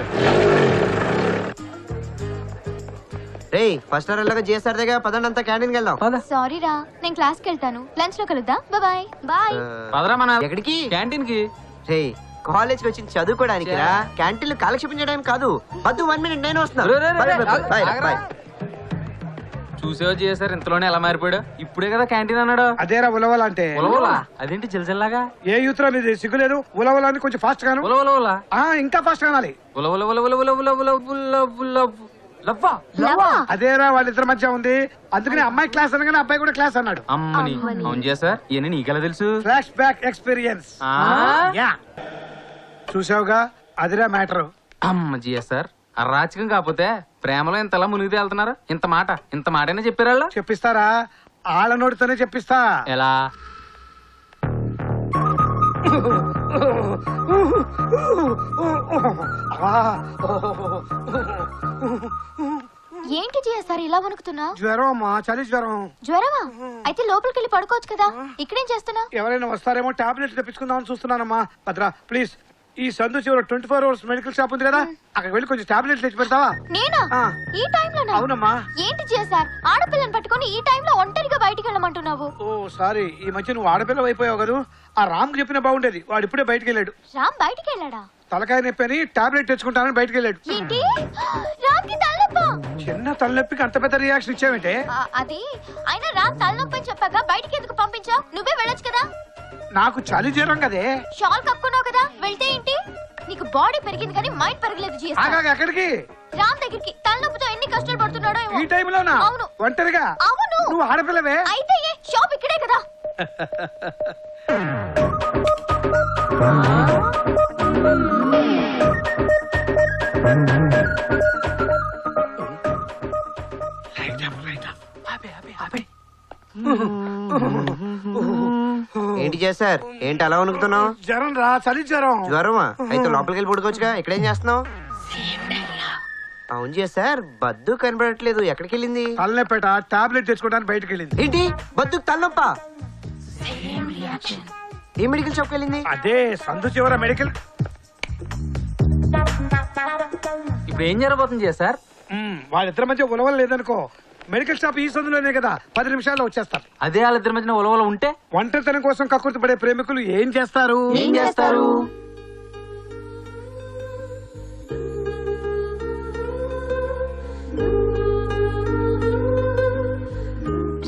రే ఫస్ట్ అవర్ వెళ్ళగా చేశారు దగ్గర పదండి, అంతా క్యాంటీన్కి వెళ్దాం. సారీ రా, నేను క్లాస్ కి వెళ్తాను. లంచ్ లో కలుద్దాం. Bye bye. పదరా మన ఎక్కడికి? క్యాంటీన్ కి. రే కాలేజ్ కి వచ్చి చదువుకోవడానికి రా, క్యాంటీన్ లో కాలక్షేపం చేయడానికి కాదు. వద్దు, 1 minute నేను వస్తున్నాను. Bye, bye. చూసేవా చేశారు ఇంతలోనే ఎలా మారిపోయాడు? ఇప్పుడే కదా క్యాంటీన్ అన్నాడు. అదేరా ఉలవల అంటే. ఉలవలా? అదేంటి జిల్జల్లాగా? ఏ యూత్ రా మీది? సిగ్గులేదు. ఉలవల అని కొంచెం ఫాస్ట్ గాను. ఉలవలా? ఇంకా ఫాస్ట్ కానాలి. లవ్వా? అదేరా వాళ్ళిద్దరి మధ్య ఉంది, అందుకని అమ్మాయి క్లాస్ అనగానే అబ్బాయి కూడా క్లాస్ అన్నాడు. అమ్మని అవును చేశారు. ఇవన్నీ నీకెలా తెలుసు? Flash back experience. చూసావుగా, అదిరా మ్యాటర్. అమ్మ జిఎస్ఆర్, అరాచకం కాకపోతే ప్రేమలో ఇంతలా మునిగితే వెళ్తున్నారు. ఇంత మాటనే చెప్పారు. చెప్పిస్తారా? ఆళ్ళ నోటితోనే చెప్పిస్తా. ఎలా? ఏంటి సార్ ఇలా వణుకుతున్నావు? జ్వరం అమ్మా, చలి జ్వరం. జ్వరమా? అయితే లోపలికి వెళ్ళి పడుకోవచ్చు కదా, ఇక్కడేం చేస్తున్నా? ఎవరైనా వస్తారేమో టాబ్లెట్స్ తెప్పించుకుందామని చూస్తున్నానమ్మా. భద్రా ప్లీజ్, ఈ సందు చివర 24 hours మెడికల్ షాప్ ఉంది కదా, అక్కడికి వెళ్ళి కొంచెం టాబ్లెట్స్ తెచ్చి పెడతావా? నేనా? ఈ టైంలో? అవునమ్మా. ఏంటి చేశారు? ఆడపిల్లని పట్టుకొని ఈ టైంలో ఒంటరిగా బయటికి వెళ్ళమంటున్నావు? ఓ సారీ, ఈ మధ్య నువ్వు ఆడపిల్ల అయిపోయావు కదా. ఆ రామ్ చెప్పిన బాగుండేది, వాడు ఇప్పుడే బయటికి వెళ్ళాడు. రామ్ బయటికి వెళ్ళాడా? తలకాయ నొప్పి అని టాబ్లెట్ తెచ్చుకుంటానని బయటికి వెళ్ళాడు. ఏంటి? రామ్కి తలనొప్పా? చిన్న తలనొప్పికి అంత పెద్ద రియాక్షన్ ఇచ్చావేంటే? అది అయినా రామ్ తలనొప్పి అని చెప్పాక బయటికి ఎందుకు పంపించావు? నువ్వే వెళ్ళొచ్చు కదా. నాకు చలి జ్వరం కదే. షాల్ కప్పుకున్నావు కదా, వెళ్తే ఏంటి? నీకు బాడీ పెరిగింది కానీ మైండ్ పెరగలేదు. ఎక్కడికి? రామ్ దగ్గరికి. తలనొప్పితో ఎన్ని కష్టాలు పడుతున్నాడో ఈ టైంలోనా? అవును. ఒంటరిగా? అవును. నువ్వు ఆడపిల్లవే అయితే షాప్ ఇక్కడే కదా. ఏంటి చేశారు? ఏంటి అలా వణుకుతున్నావు? జ్వరం రా, చలి జ్వరం. జ్వరమా? అయితే లోపలికి వెళ్ళి పడుకోవచ్చుగా, ఇక్కడేం చేస్తున్నావు? అవును చేశారు, బద్దు కనబడట్లేదు, ఎక్కడికి వెళ్ళింది? తలనొప్పేట టాబ్లెట్ తెచ్చుకోవడానికి బయటకు వెళ్ళింది. ఏంటి బద్దుకు తలనొప్ప? ఏ మెడికల్ షాప్కి వెళ్ళింది? అదే సందు చివర మెడికల్. ఇప్పుడు ఏం జరగబోతుంది చేశారు? వాళ్ళిద్దరి మధ్య ఉలవలు లేదనుకో, మెడికల్ షాప్ ఈ సందులోనే కదా, 10 నిమిషాల్లో వచ్చేస్తారు. అదే వాళ్ళిద్దరి మధ్యన ఉలవల ఉంటే ఒంటరితనం కోసం కక్కుర్తి పడే ప్రేమికులు ఏం చేస్తారు?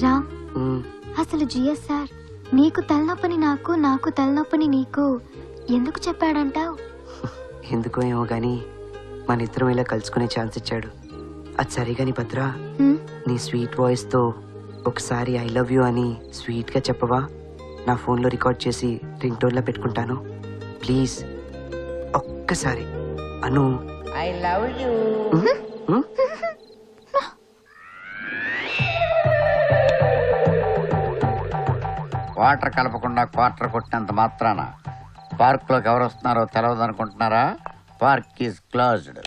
రామ్, అసలు జిఎస్ఆర్ నీకు తలనొప్పని నాకు, నాకు తలనొప్పని నీకు ఎందుకు చెప్పాడంటావు? ఎందుకో ఏమో గాని మన ఇద్దరం ఇలా కలుసుకునే ఛాన్స్ ఇచ్చాడు. అది సరిగాని భద్రా, నీ స్వీట్ వాయిస్ తో ఒకసారి ఐ లవ్ యూ అని స్వీట్ గా చెప్పవా? నా ఫోన్ లో రికార్డ్ చేసి రింగ్ టోన్ లో పెట్టుకుంటాను. ప్లీజ్ ఒక్కసారి అను. I love you. వాటర్ కలపకుండా క్వార్టర్ కొట్టినంత మాత్రాన పార్క్ లోకి ఎవరు వస్తున్నారో తెలియదు అనుకుంటున్నారా? Park is closed.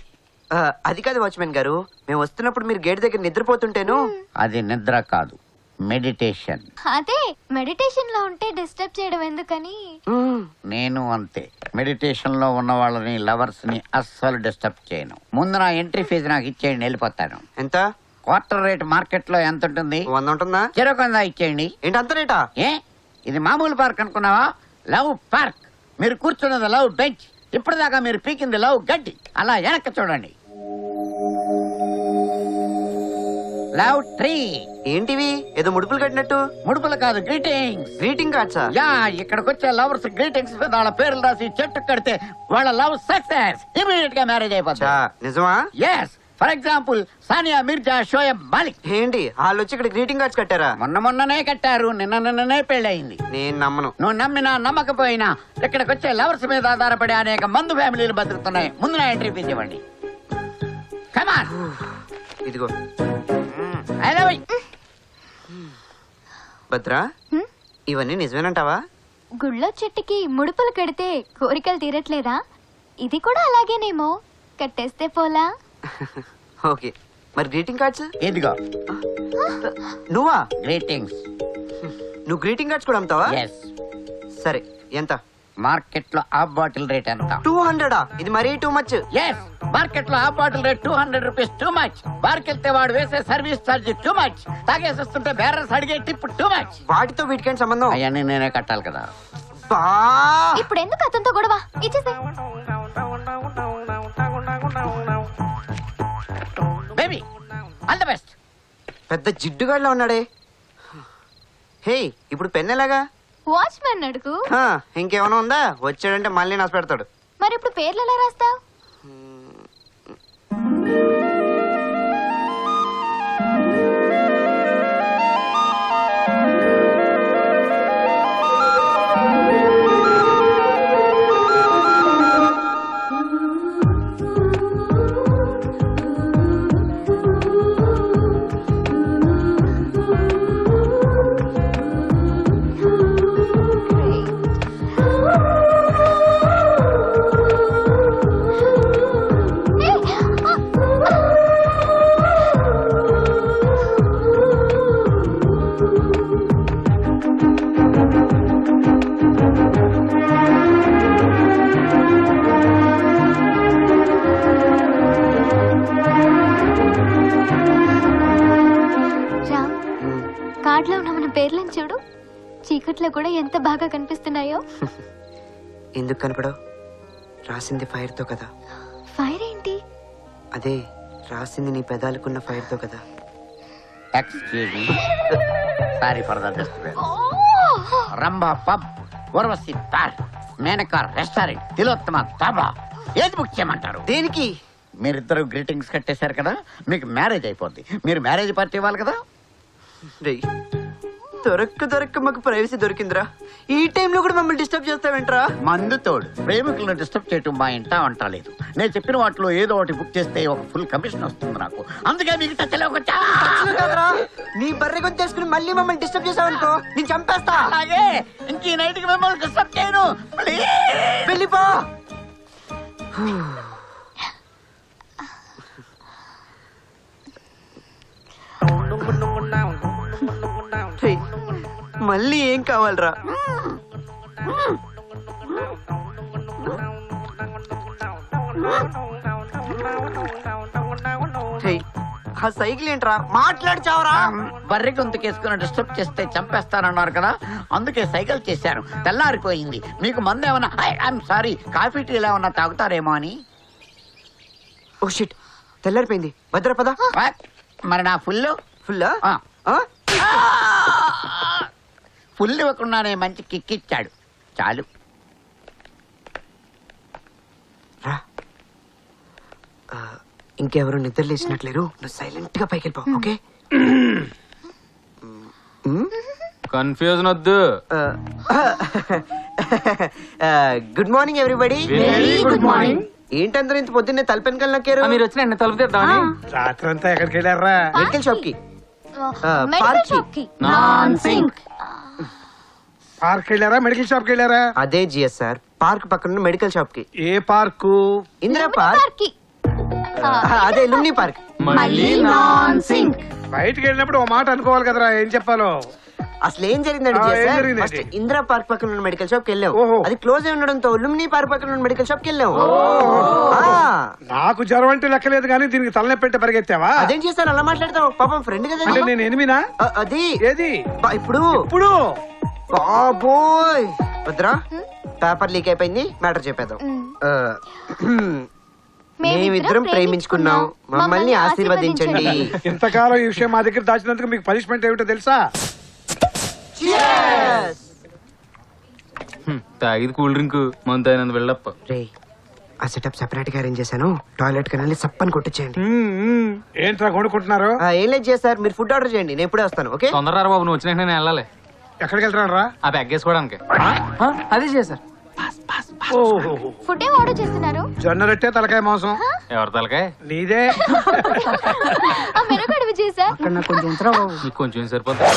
అది కాదు వాచ్మెన్ గారు, మేము వస్తున్నప్పుడు మీరు గేట్ దగ్గర నిద్రపోతుంటేను. అది నిద్ర కాదు, మెడిటేషన్. అదే మెడిటేషన్ లో ఉంటే డిస్టర్బ్ చేయడం ఎందుకని. నేను అంతే, మెడిటేషన్ లో ఉన్న వాళ్ళని, లవర్స్ ని అస్సలు డిస్టర్బ్ చేయను. ముందు నా ఎంట్రీ ఫీజు నాకు ఇచ్చేయండి, వెళ్ళిపోతాను. ఎంత? క్వార్టర్ రేట్ మార్కెట్ లో ఎంత ఉంటుంది? 100 ఉంటుందా? చెరొకందా ఇచ్చేయండి. ఏంటి అంత రేటా? ఏ ఇది మామూలు పార్క్ అనుకున్నావా? Love park. మీరు కూర్చున్నది లవ్ బెంచ్, ఇప్పటిదాకా మీరు పీకింది లవ్ గడ్డి. అలా వెనక్కి చూడండి. Love tree. ఏంటివి ఏదో ముడుపులు కట్టినట్టు? ముడుపులు కాదు, గ్రీటింగ్స్. గ్రీటింగ్ కార్డ్సా? యా, ఇక్కడికి వచ్చే లవర్స్ గ్రీటింగ్స్ మీద వాళ్ళ పేర్లు రాసి చెట్టు కడితే వాళ్ళ లవ్ సక్సెస్. ఇమీడియట్ గా మ్యారేజ్ అయిపోతుంది. నిజమా? Yes, for example Sania Mirza, Shoaib Malik. ఏంటి వాళ్ళు వచ్చి ఇక్కడ గ్రీటింగ్ కార్డ్స్ కట్టారా? మొన్ననే కట్టారు, నిన్ననే పెళ్ళయింది. నేను నమ్మను. నువ్వు నమ్మినా నమ్మకపోయినా ఇక్కడికి వచ్చే లవర్స్ మీద ఆధారపడి అనేక మందు ఫ్యామిలీలు బతుకుతున్నాయి. ముందు నా ఎంట్రీ ఫీజు ఇవ్వండి. కమాన్. ఇదిగో హలో. భద్రా, ఇవన్నీ నిజమేనంటావా? గుళ్ళో చెట్టుకి ముడుపులు కడితే కోరికలు తీరట్లేదా? ఇది కూడా అలాగేనేమో, కట్టేస్తే పోలా. ఓకే, మరి గ్రీటింగ్ కార్డ్స్? ఇదిగో నువ్వా? గ్రీటింగ్స్. నువ్వు గ్రీటింగ్ కార్డ్స్ కూడా అమ్ముతావా? ఎస్. సరే, ఎంత? మార్కెట్ లో హాఫ్ బాటిల్ రేట్ ఎంత? 200. ఇది మరీ టూ మచ్. ఎస్, మార్కెట్ లో half bottle rate 200 rupees too much. బార్కెళ్తే వాడు వేసే సర్వీస్ ఛార్జ్ టూ మచ్. తాగేసి వస్తుంటే బేరర్స్ అడిగే టిప్ టూ మచ్. వాటితో వీటికేంటి సంబంధం? అవన్నీ నేనే కట్టాలి కదా. ఇప్పుడు ఎందుకు అతనితో గొడవ? ఇచ్చేసే. Baby all the best. పెద్ద జిడ్డుగాడిలా ఉన్నాడే. హే, ఇప్పుడు పెన్ ఎలాగా? వాచ్మెన్ అడుగు. ఇంకేమైనా ఉందా? వచ్చాడంటే మళ్ళీ నాశ పెడతాడు. మరి ఇప్పుడు పేర్లు ఎలా రాస్తావు? కార్డులో ఉన్న మన పేర్లను చూడు, చీకట్లో కూడా ఎంత బాగా కనిపిస్తున్నాయో. ఎందుకు కనపడవు? రాసింది ఫైర్ తో కదా. ఫైర్ ఏంటి? అదే రాసింది నీ పెదాలకున్న ఫైర్ తో కదా. Excuse me, sorry for the disturbance. Rambha pub, Urvashi bar, Menaka restaurant, Tilottama dhaba, ఏది బుక్ చేయమంటారు? దేనికి? మీరిద్దరు గ్రీటింగ్స్ కట్టేశారు కదా, మీకు మ్యారేజ్ అయిపోద్ది. మీరు మ్యారేజ్ పార్టీ ఇవ్వాలి కదా. దొరక్క మాకు ప్రైవసీ దొరికిందిరా. ఈ టైంలో కూడా మమ్మల్ని డిస్టర్బ్ చేస్తావేంట్రా? మందు తోడు ప్రేమికులను డిస్టర్బ్ చేయటం మా ఇంట వంటలేదు. నేను చెప్పిన వాటిలో ఏదో ఒకటి బుక్ చేస్తే ఒక ఫుల్ కమిషన్ వస్తుంది నాకు. అందుకే మీకు టచ్లోకి వచ్చా. నీ బర్రె కొంచెం చేసుకుని మళ్ళీ మమ్మల్ని డిస్టర్బ్ చేసావనుకో, నేను చంపేస్తా. అలాగే ఇంక ఈ నైట్ కి మిమ్మల్ని డిస్టర్బ్ చేయను. వెళ్ళిపో. మళ్ళీ ఏం కావాలరా? ఆ సైకిల్ ఏంట్రా? మాట్లాడి చావరా. బర్రె గొంతుకేసుకుని డిస్టర్బ్ చేస్తే చంపేస్తానన్నారు కదా, అందుకే సైకిల్ చేశాను. తెల్లారిపోయింది. మీకు మందు ఏమన్నా, ఐఎమ్ సారీ, కాఫీ టీ ఏమన్నా తాగుతారేమో అని. Oh shit, తెల్లారిపోయింది. భద్ర పద. మరి నా ఫుల్ ఫుల్ ఇవ్వకుండానే మంచి కిక్ ఇచ్చాడు. చాలు రా. ఇంకెవరు నిద్ర లేచినట్లేరు. నువ్వు సైలెంట్ గా పైకి వెళ్ళిపో. ఓకే? కన్ఫ్యూజన్ వద్దు. Good morning everybody. Good morning. ఏంటందరూ ఇంత పొద్దున్నే తలపెనకల్ నక్కారు? మీరు వచ్చిన తలుపు తీద్దామని. రాత్రి అంతా ఎక్కడికి వెళ్ళారా? మెడికల్ షాప్ కి. మెడికల్ షాప్ కి. పార్క్ వెళ్ళారా? మెడికల్ షాప్ కి వెళ్ళారా? అదే జిఎస్ఆర్ పార్క్ పక్కన మెడికల్ షాప్ కి. ఏ పార్కు? ఇందిరా పార్క్. అదే లుమ్ని పార్క్. బయటికి వెళ్ళినప్పుడు ఓ మాట అనుకోవాలి కదరా, ఏం చెప్పాలో. అసలు ఏం జరిగిందండి ఫస్ట్ ఇందిరా పార్క్ పక్కన ఉన్న మెడికల్ షాప్ కి వెళ్ళాం. అది క్లోజ్ అయి ఉండడంతో లుమ్ని పార్క్ పక్కన ఉన్న మెడికల్ షాప్ కి వెళ్ళాం. నాకు జ్వరం అంటే లెక్కలేదు కానీ దీనికి తలనొప్పి పరిగెత్తావా? అదేం చేస్తాను అలా మాట్లాడతావు? పాపం ఫ్రెండ్ కదా. అంటే నేను ఎనిమినా? అది ఏది ఇప్పుడు ఇప్పుడు బాబోయ్. భద్రా, పేపర్ లీక్ అయిపోయింది, మ్యాటర్ చెప్పేద్దాం. మేమిద్దరం ప్రేమించుకున్నాం, మమ్మల్ని ఆశీర్వదించండి. ఇంతకాలం ఈ విషయం మా దగ్గర దాచినందుకు మీకు పనిష్మెంట్ ఏమిటో తెలుసా? తాగిది కూల్ డ్రింక్ మంత్ అయినందు వెళ్ళప్ప. రే, ఆ సెటప్ సెపరేట్ గా అరేంజ్ చేశాను. టాయిలెట్ కి వెళ్ళి సప్పని కొట్టించేయండి. ఏంట్రా కొనుక్కుంటున్నారు? ఏం లేదు చేస్తారు, మీరు ఫుడ్ ఆర్డర్ చేయండి, నేను ఇప్పుడే వస్తాను. ఓకే తొందరరా బాబు, నువ్వు వచ్చిన నేను వెళ్ళాలి. ఎక్కడికి వెళ్తున్నారా? ఆ బ్యాగ్ వేసుకోవడానికి. అదే చేశారు. ఫుడ్ ఏం ఆర్డర్ చేస్తున్నారు? జొన్న రొట్టె తలకాయ మాంసం. ఎవరి తలకాయ? నీదే. ఆ మెనూ కడివి చేసా. అక్కడ నాకు కొంచెం ఉంచరా బాబు. నీకు కొంచెం సరిపోతుంది.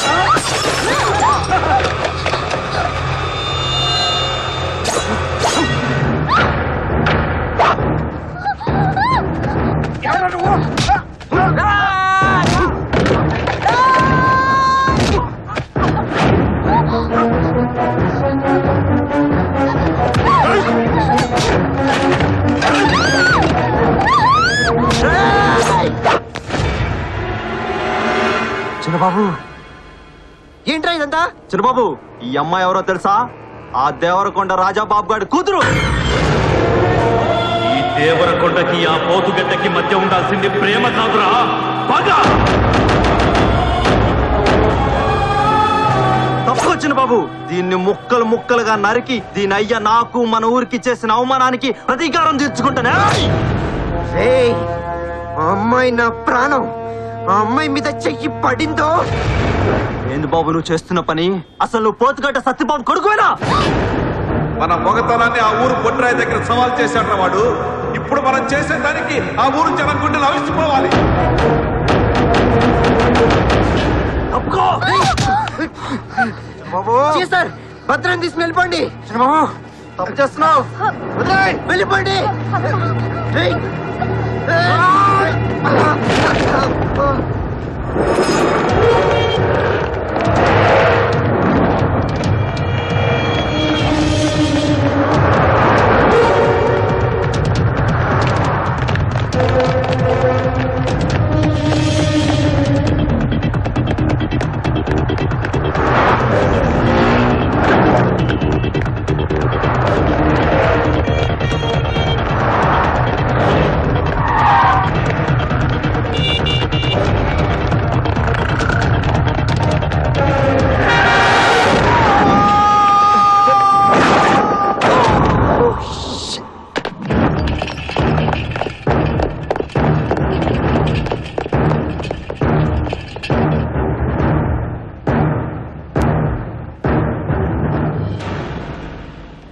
ఎవరు నువ్వు? చిన్నబాబు ఏంట్రా ఇదంతా? చిన్నబాబు, ఈ అమ్మాయి ఎవరో తెలుసా? ఆ దేవరకొండ రాజాబాబు గారి కూతురు. ఈ దేవరకొండకి ఆ పోతుగడ్డకి మధ్య ఉండాల్సింది ప్రేమ కాదురా, పగ. తప్పు చిన్నబాబు, దీన్ని ముక్కలు ముక్కలుగా నరికి దీని అయ్య నాకు మన ఊరికి చేసిన అవమానానికి ప్రతీకారం తీర్చుకుంటానే. రేయ్, ఆ అమ్మాయి నా ప్రాణం. ఆ అమ్మాయి మీద చెయ్యి పడిందో. ఏంది బాబు నువ్వు చేస్తున్న పని? అసలు నువ్వు పోతుగడ్డ సత్యబాబు కొడుకువేనా? మన మొగతనాన్ని ఆ ఊరు బొడ్రాయి దగ్గర సవాల్ చేశాడు వాడు. ఇప్పుడు మనం చేసేదానికి ఆ ఊరు జనం గుండెలు అవిసిపోవాలి. సార్, భద్రం తీసుకుని వెళ్ళిపోండి. తప్పు చేస్తున్నావు. వెళ్ళిపోండి.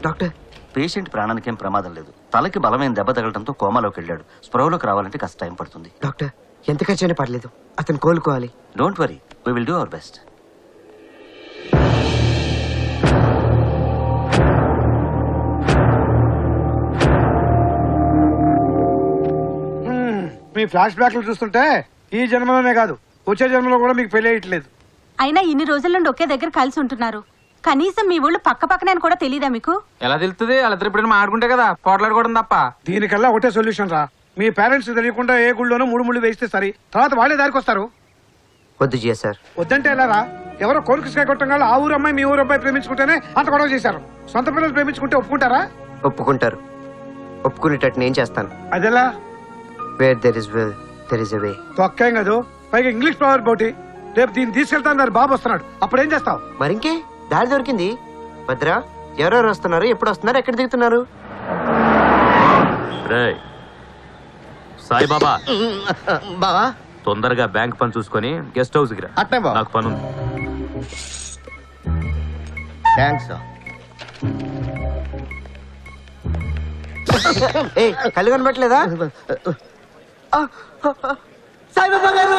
డాక్టర్, పేషెంట్ ప్రాణానికి ఏం ప్రమాదం లేదు. తలకి బలమైన దెబ్బ తగలడంతో కోమాలోకి వెళ్ళాడు. స్పృహలోకి రావాలంటే కాస్త టైం పడుతుంది. డాక్టర్, ఎంత ఖర్చైనా పర్లేదు, అతను కోలుకోవాలి. Don't worry, we will do our best. మీ ఫ్లాష్ బ్యాక్లు చూస్తుంటే ఈ జన్మలోనే కాదు వచ్చే జన్మలో కూడా మీకు పెళ్లి అయ్యట్లేదు. అయినా ఇన్ని రోజుల నుండి ఒకే దగ్గర కలిసి ఉంటున్నారు. కనీసం మీ ఊళ్ళు పక్క పక్కనే కూడా తెలియదా మీకు? ఎలా తెలుస్తుంది? వాళ్ళిద్దరు ఇప్పుడు మాట్లాడుకుంటే కదా పోట్లాడుకోవడం తప్ప. దీనికల్లా ఒకటే సొల్యూషన్ రా. మీ పేరెంట్స్ తెలియకుండా ఏ గుళ్ళోనో మూడు ముళ్ళు వేస్తే సరి, తర్వాత వాళ్ళే దారికి వస్తారు. వద్దు జియా సార్. వద్దంటే ఎలా రా? ఎవరో కోరికగా కొట్టం ఆ ఊరు అమ్మాయి మీ ఊరు అబ్బాయి ప్రేమించుకుంటేనే అంత గొడవ చేశారు. సొంత పిల్లలు ప్రేమించుకుంటే ఒప్పుకుంటారా? ఒప్పుకుంటారు. ఒప్పుకునేటట్టు నేను చేస్తాను. అదెలా? Where there is will there is a way. తొక్కేం కాదు, పైగా ఇంగ్లీష్ పవర్ బోటి. రేపు దీన్ని తీసుకెళ్తాను, దాని బాబు వస్తున్నాడు, అప్పుడేం చేస్తావు? మరింకే దారి దొరికింది. భద్రా, ఎవరెవరు వస్తున్నారు, ఎప్పుడు వస్తున్నారు, ఎక్కడ దిగుతున్నారు? సాయిబాబా బావా, తొందరగా బ్యాంక్ పని చూసుకొని గెస్ట్ హౌస్ కి రా. అట్నే బావ. నాకు పని ఉంది. థ్యాంక్స్. ఏ కళ్ళు కనబట్టలేదా? సాయిబాబా గారు!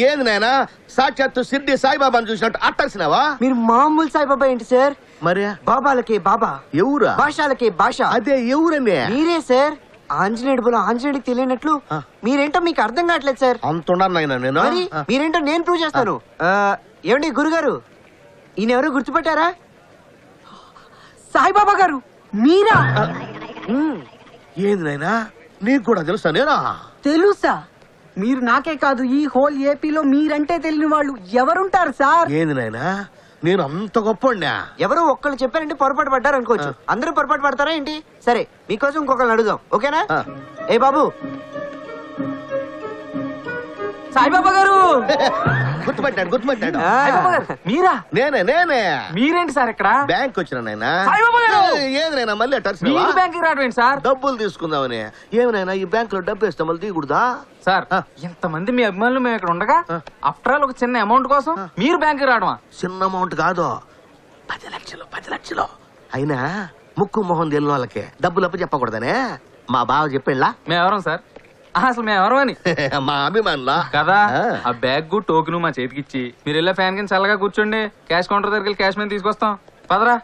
ఏంది నాయనా, సాక్షాత్తు సిర్డి సాయిబాబాను చూసినట్టు అట్టేసినావా? మీరు మామూలు సాయిబాబా ఏంటి సార్? మరి బాబాలకి బాబా, ఎవరా? భాషలకి భాష. అదే ఎవరనే? మీరే సార్. ఆంజనేయుడు బోలో ఆంజనేయుడికి తెలియనట్లు మీరేంటో మీకు అర్థం కావట్లేదు సార్. అంటున్నాను నేను. మరి మీరేంటో నేను ప్రూవ్ చేస్తాను. ఏమండి గురుగారు, ఈయన ఎవరో గుర్తుపట్టారా? సాయిబాబా గారు మీరా? ఏంది నాయనా, నీకు కూడా తెలుసా? నేనా? తెలుసా? మీరు నాకే కాదు, ఈ హోల్ ఏపీలో మీరంటే తెలియని వాళ్ళు ఎవరుంటారు సార్? ఏంది నాయనా, నేను అంత గొప్ప? ఎవరో ఒక్కళ్ళు చెప్పారంటే పొరపాటు పడ్డారు అనుకోవచ్చు. అందరూ పొరపాటు పడతారా ఏంటి? సరే, మీకోసం ఇంకొకరిని అడుగుదాం, ఓకేనా? ఏ బాబు, సాయిబాబా గారు గుర్తుపట్టాడు సాయిబాబా గారు మీరా? నేనే మీరేంటి సార్ ఇక్కడ? బ్యాంక్ వచ్చిన నాయనా. సాయిబాబా గారు! ఏది నాయనా మళ్ళీ మీరు బ్యాంక్ రావడం సార్? డబ్బులు తీసుకుందామని. ఏమైనా ఈ బ్యాంక్ లో డబ్బు వేస్తే మళ్ళీ తీయకూడదా సార్? ఇంతమంది మీ అభిమానులు మేము ఇక్కడ ఉండగా ఆఫ్టర్ ఆల్ ఒక చిన్న అమౌంట్ కోసం మీరు బ్యాంక్ రావడమా? చిన్న అమౌంట్ కాదు, 10 లక్షలు. అయినా ముక్కు మొహం తెలియని వాళ్ళకి డబ్బులు అప్పు చెప్పకూడదనే మా బావ చెప్పేళ్ళా. మేమెవరం సార్? అసలు మేమెవరం అని మా అభిమానులా కదా. ఆ బ్యాగ్ టోకెన్ మా చేతికి ఇచ్చి మీరు వెళ్ళే ఫ్యాన్ కింద చల్లగా కూర్చోండి, క్యాష్ కౌంటర్ దగ్గరికి వెళ్ళి క్యాష్ మీద తీసుకొస్తాం. పదరా.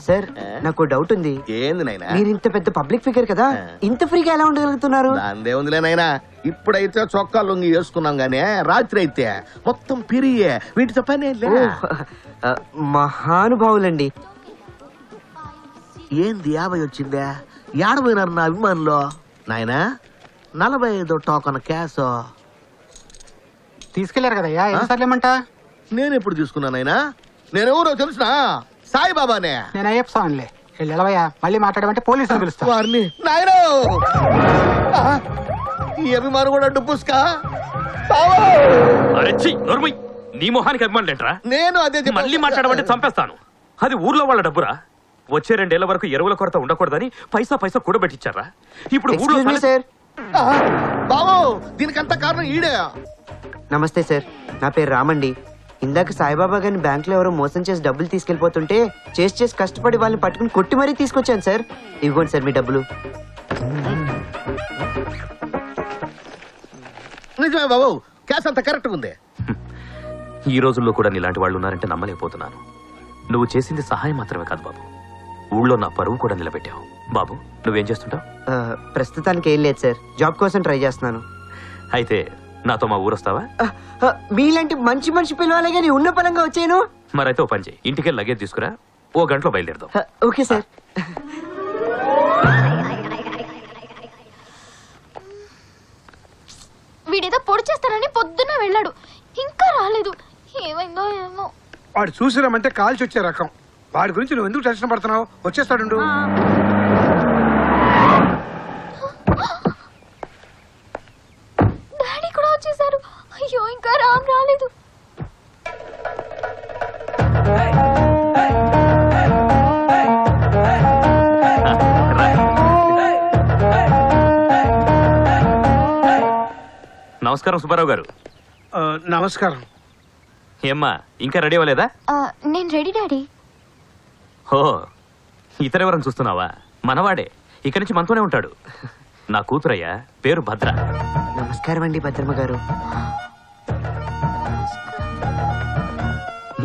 సార్ నాకు డౌట్ ఉంది. ఏంది నాయనా? మీరు ఇంత పెద్ద పబ్లిక్ ఫిగర్ కదా, ఇంత ఫ్రీగా ఎలా ఉండగలుగుతున్నారు? దాందేముందిలే నాయనా, ఇప్పుడైతే చొక్కా లొంగి వేసుకున్నాం గానీ రాత్రి అయితే మొత్తం పిరియే, వీటితో పని మహానుభావులండి. ఏంది 50 వచ్చిందే? ఏడపోయినారు నా అభిమానులు. నాయనా 45 టోకన్ క్యాష్ తీసుకెళ్లారు కదయ్యా, ఎన్నిసార్లేమంట? నేను ఎప్పుడు తీసుకున్నానైనా? నేనెవరో తెలుసునా? సాయిబాబానే. నేను అయ్యప్ప స్వామిలే. వెళ్ళవయ్యా, మళ్ళీ మాట్లాడమంటే పోలీసులు పిలుస్తా. వారిని నాయనో ఈ అభిమానం కూడా డుబ్బుస్కా. నీ మొహానికి అభిమానులు ఏంట్రా? నేను అదే మళ్ళీ మాట్లాడమంటే చంపేస్తాను. అది ఊర్లో వాళ్ళ డబ్బురా. వచ్చే 2 ఏళ్ల వరకు ఎరువుల కొరత ఉండకూడదని పైసా కూడబెట్టించారా? ఇప్పుడు ఊర్లో సార్. బాబు దీనికంతా కారణం ఈడే. నమస్తే సార్, నా పేరు రామండి. ఇందాక సాయిబాబా గారిని బ్యాంక్ లో ఎవరో మోసం చేసి డబ్బులు తీసుకెళ్లిపోతుంటే చేసి కష్టపడి వాళ్ళని పట్టుకుని కొట్టి మరీ తీసుకొచ్చాను సార్. ఇవ్వండి సార్ మీ డబ్బులు. నిజమే బాబు, క్యాష్ అంతా కరెక్ట్ ఉంది. ఈ రోజుల్లో కూడా నీలాంటి వాళ్ళు ఉన్నారంటే నమ్మలేకపోతున్నాను. నువ్వు చేసింది సహాయం మాత్రమే కాదు బాబు, ఊళ్ళో నా పరువు కూడా నిలబెట్టావు. బాబు నువ్వేం చేస్తుంటావు? ప్రస్తుతానికి ఏం లేదు సార్, జాబ్ కోసం ట్రై చేస్తున్నాను. అయితే నాతో మా ఊరొస్తావా? మీలాంటి మంచి మనిషి పిలవాలి కానీ ఉన్న పరంగా వచ్చాను. మరైతే ఓ పని చేయి, ఇంటికి లగేజ్ తీసుకురా, 1 గంటలో బయలుదేరదాం. Okay sir. వీడేదో పొడి చేస్తానని పొద్దున్న వెళ్ళాడు, ఇంకా రాలేదు. ఏమైందో ఏమో. వాడు చూసిరామంటే కాల్చి వచ్చే రకం. వాడి గురించి నువ్వు ఎందుకు టెన్షన్ పడుతున్నావు? వచ్చేస్తాడు. డాడీ కూడా వచ్చేసారు. అయ్యో ఇంకా రామ్ రాలేదు. నమస్కారం సుబ్బారావు గారు. నమస్కారం. ఏమ్మా ఇంకా రెడీ అవ్వలేదా? నేను రెడీ డాడీ. ఓ ఇతరెవరని చూస్తున్నావా? మనవాడే, ఇక్కడి నుంచి మనతోనే ఉంటాడు. నా కూతురయ్యా, పేరు భద్ర. నమస్కారం అండి భద్రమ్మ గారు.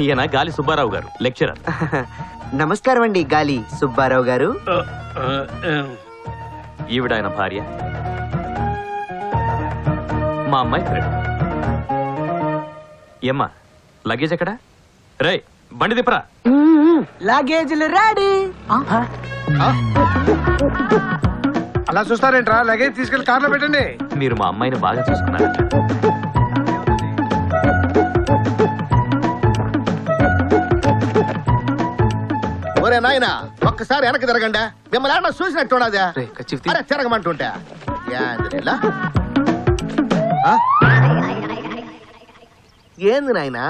ఈయన గాలి సుబ్బారావు గారు, లెక్చరర్. నమస్కారం అండి గాలి సుబ్బారావు గారు. ఈవిడ ఆయన భార్య, మా అమ్మాయి ఫ్రెండ్. ఏమ్మా లగేజ్ ఎక్కడా? రే బండి దిప్పరా. లగేజ్లు రెడీ. అలా చూస్తారేంట్రా? లగేజ్ తీసుకెళ్లి కార్లో పెట్టండి. మీరు మా అమ్మాయిని బాగా చూసుకున్నారు. ఒరే నాయనా ఒక్కసారి వెనక్కి తిరగండి. మిమ్మల్ని ఏమన్నా చూసినట్టున్నదే? అరే తిరగమంటుంటే ఏంది నాయనా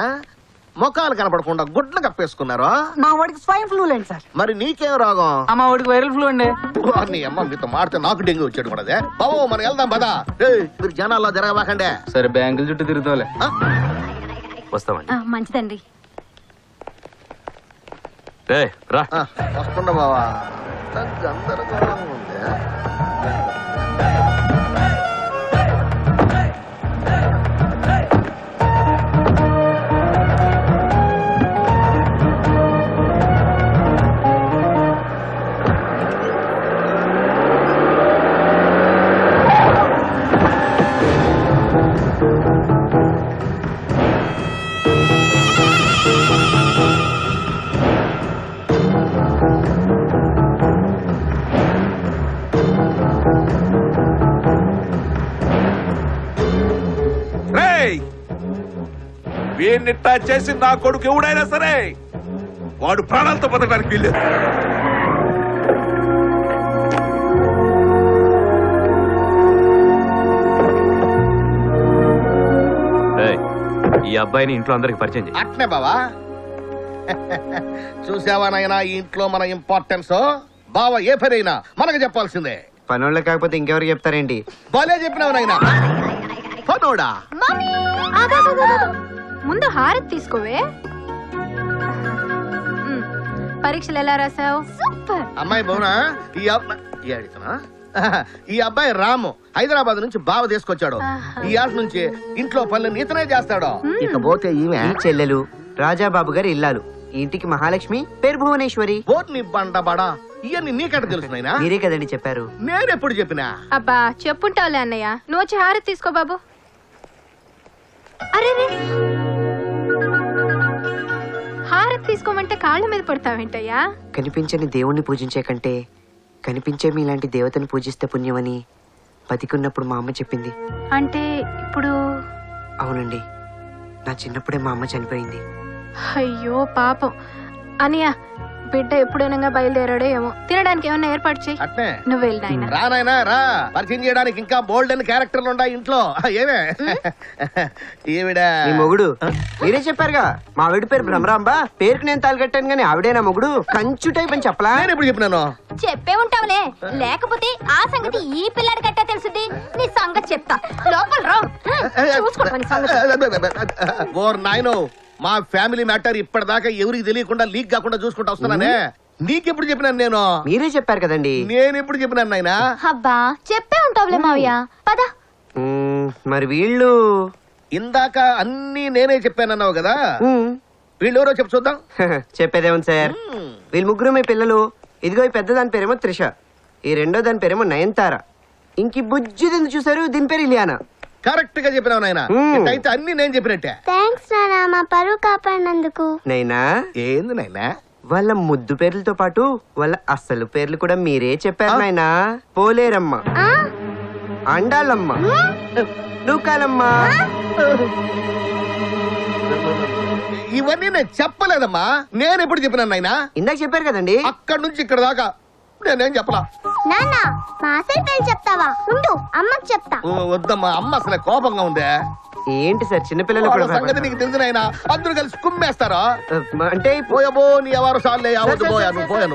ముఖాలు కనపడకుండా గుడ్లు కప్పేసుకున్నారు? మా వాడికి స్వైన్ ఫ్లూ లేండి సార్. మరి నీకేం రోగం? మా వాడికి వైరల్ ఫ్లూ అండి. నీ అమ్మ మీతో మాడితే నాకు డెంగ్యూ వచ్చాడు కూడా. బాబు మనం వెళ్దాం పదా. మీరు జనాల్లో జరగబాకండే. సరే బ్యాంకుల చుట్టూ తిరుగుతావులే. వస్తామండి. మంచిదండి. రా వస్తుండ బావా. గందరగోళంగా ఉంది. వీడినిట్టా చేసి నా కొడుకు ఎవడైనా సరే వాడు ప్రాణాలతో బతకడానికి వీల్లేదు. అబ్బాయిని ఇంట్లో అందరికి పరిచయం చేయి. అట్నే బావా. చూసావా నాయనా ఈ ఇంట్లో మన ఇంపార్టెన్స్. బావ ఏ పనైనా మనకు చెప్పాల్సిందే. పనోళ్ళకి కాకపోతే ఇంకెవరికి చెప్తారేంటి? భలే చెప్పినావు నాయనా. పనోడా ముందు హారతి తీసుకోవే. పరీక్షలు ఎలా రాసావు? సూపర్. అమ్మాయి బౌనా ఈ ఈ అబ్బాయి రాము హైదరాబాద్ నుంచి బావ తీసుకొచ్చాడు. ఈ ఆట నుంచి ఇంట్లో పనులు ఇతనే చేస్తాడు. ఇకపోతే ఈమె ఈ చెల్లెలు రాజాబాబు గారి ఇల్లాలు. ఈ ఇంటికి మహాలక్ష్మి, పేరు భువనేశ్వరి. నీ బండబడా ఇవన్నీ నీకెట తెలుసు నాయనా? మీరే కదండి చెప్పారు. నేనెప్పుడు చెప్పినా? అబ్బా చెప్పుంటావులే అన్నయ్య. నువ్వు వచ్చి హారతి తీసుకో బాబు. అరే హారతి తీసుకోమంటే కాళ్ళ మీద పడతావేంటయ్యా? కనిపించని దేవుణ్ణి పూజించే కంటే కనిపించే మీలాంటి దేవతను పూజిస్తే పుణ్యమని బతికున్నప్పుడు మా అమ్మ చెప్పింది. అంటే ఇప్పుడు? అవునండి, నా చిన్నప్పుడే మా అమ్మ చనిపోయింది. అయ్యో పాపం. అనియా బిడ్డ ఎప్పుడైనా బయలుదేరాడో ఏమో. తినడానికి ఏమన్నా ఏర్పాటు చేయి. అట్నే నువ్వు వెళ్ళి నాయనా. రా నాయనా రా. పరిచయం చేయడానికి ఇంకా బోల్డ్ అని క్యారెక్టర్లు ఉన్నాయి ఇంట్లో. ఏమే ఈవిడ మీ మొగుడు. మీరే చెప్పారుగా మా ఆవిడ పేరు భ్రమరాంబ. పేరుకి నేను తాలికట్టాను కానీ ఆవిడేనా మొగుడు? కంచు టైప్ అని చెప్పలా? నేను ఎప్పుడు చెప్పినాను? చెప్పే ఉంటావులే, లేకపోతే ఆ సంగతి ఈ పిల్లాడి కట్టా తెలుసుది. నీ సంగతి చెప్తా. లోపల రా చూసుకోవడం సంగతి. ఓర్ నాయనో, మా ఫ్యామిలీ మ్యాటర్ ఇప్పటిదాకా ఎవరికి తెలియకుండా లీక్ కాకుండా చూసుకుంటా వస్తున్నానే. నీకెప్పుడు చెప్పినాను నేను? మీరే చెప్పారు కదండి. నేను ఎప్పుడు చెప్పినాను నాయనా? అబ్బా చెప్పే ఉంటావులే మావయ్య. పద. మరి వీళ్ళు ఇందాక అన్ని నేనే చెప్పానన్నావు కదా. వీళ్ళు ఎవరో చెప్పు చూద్దాం. చెప్పేదేమో సార్, వీళ్ళు ముగ్గురు మీ పిల్లలు. ఇదిగో ఈ పెద్ద దాని పేరేమో త్రిష, ఈ రెండో దాని పేరేమో నయనతార, ఇంక బుజ్జి దీన్ని చూసారు దీని పేరు ఇలియానా. కరెక్ట్ గా చెప్పినావు నాయనా. అయితే అన్ని నేను చెప్పినట్టే. థాంక్స్ నాన్న, మా పరువు కాపాడినందుకు. నైనా ఏంది నైనా? వాళ్ళ ముద్దు పేర్లతో పాటు వాళ్ళ అసలు పేర్లు కూడా మీరే చెప్పారు నాయనా. పోలేరమ్మ, అండాలమ్మ, నూకాలమ్మ. ఇవన్నీ నేను చెప్పలేదమ్మా. నేను ఎప్పుడు చెప్పినాను నాయనా? ఇందాక చెప్పారు కదండి. అక్కడి నుంచి ఇక్కడ దాకా నేనేం చెప్పలా. నాన్న మా అసలు పేరు చెప్తావా? ఉండు అమ్మకి చెప్తా. వద్దమ్మా, అమ్మ అసలు కోపంగా ఉందే. ఏంటి సార్ చిన్నపిల్లలు వాళ్ళ సంగతి నీకు తెలిసిన నాయనా. అందరూ కలిసి కుమ్మేస్తారా అంటే? పోయబో నీ ఎవరు సార్లే అవద్దు పోయా. నువ్వు పోయా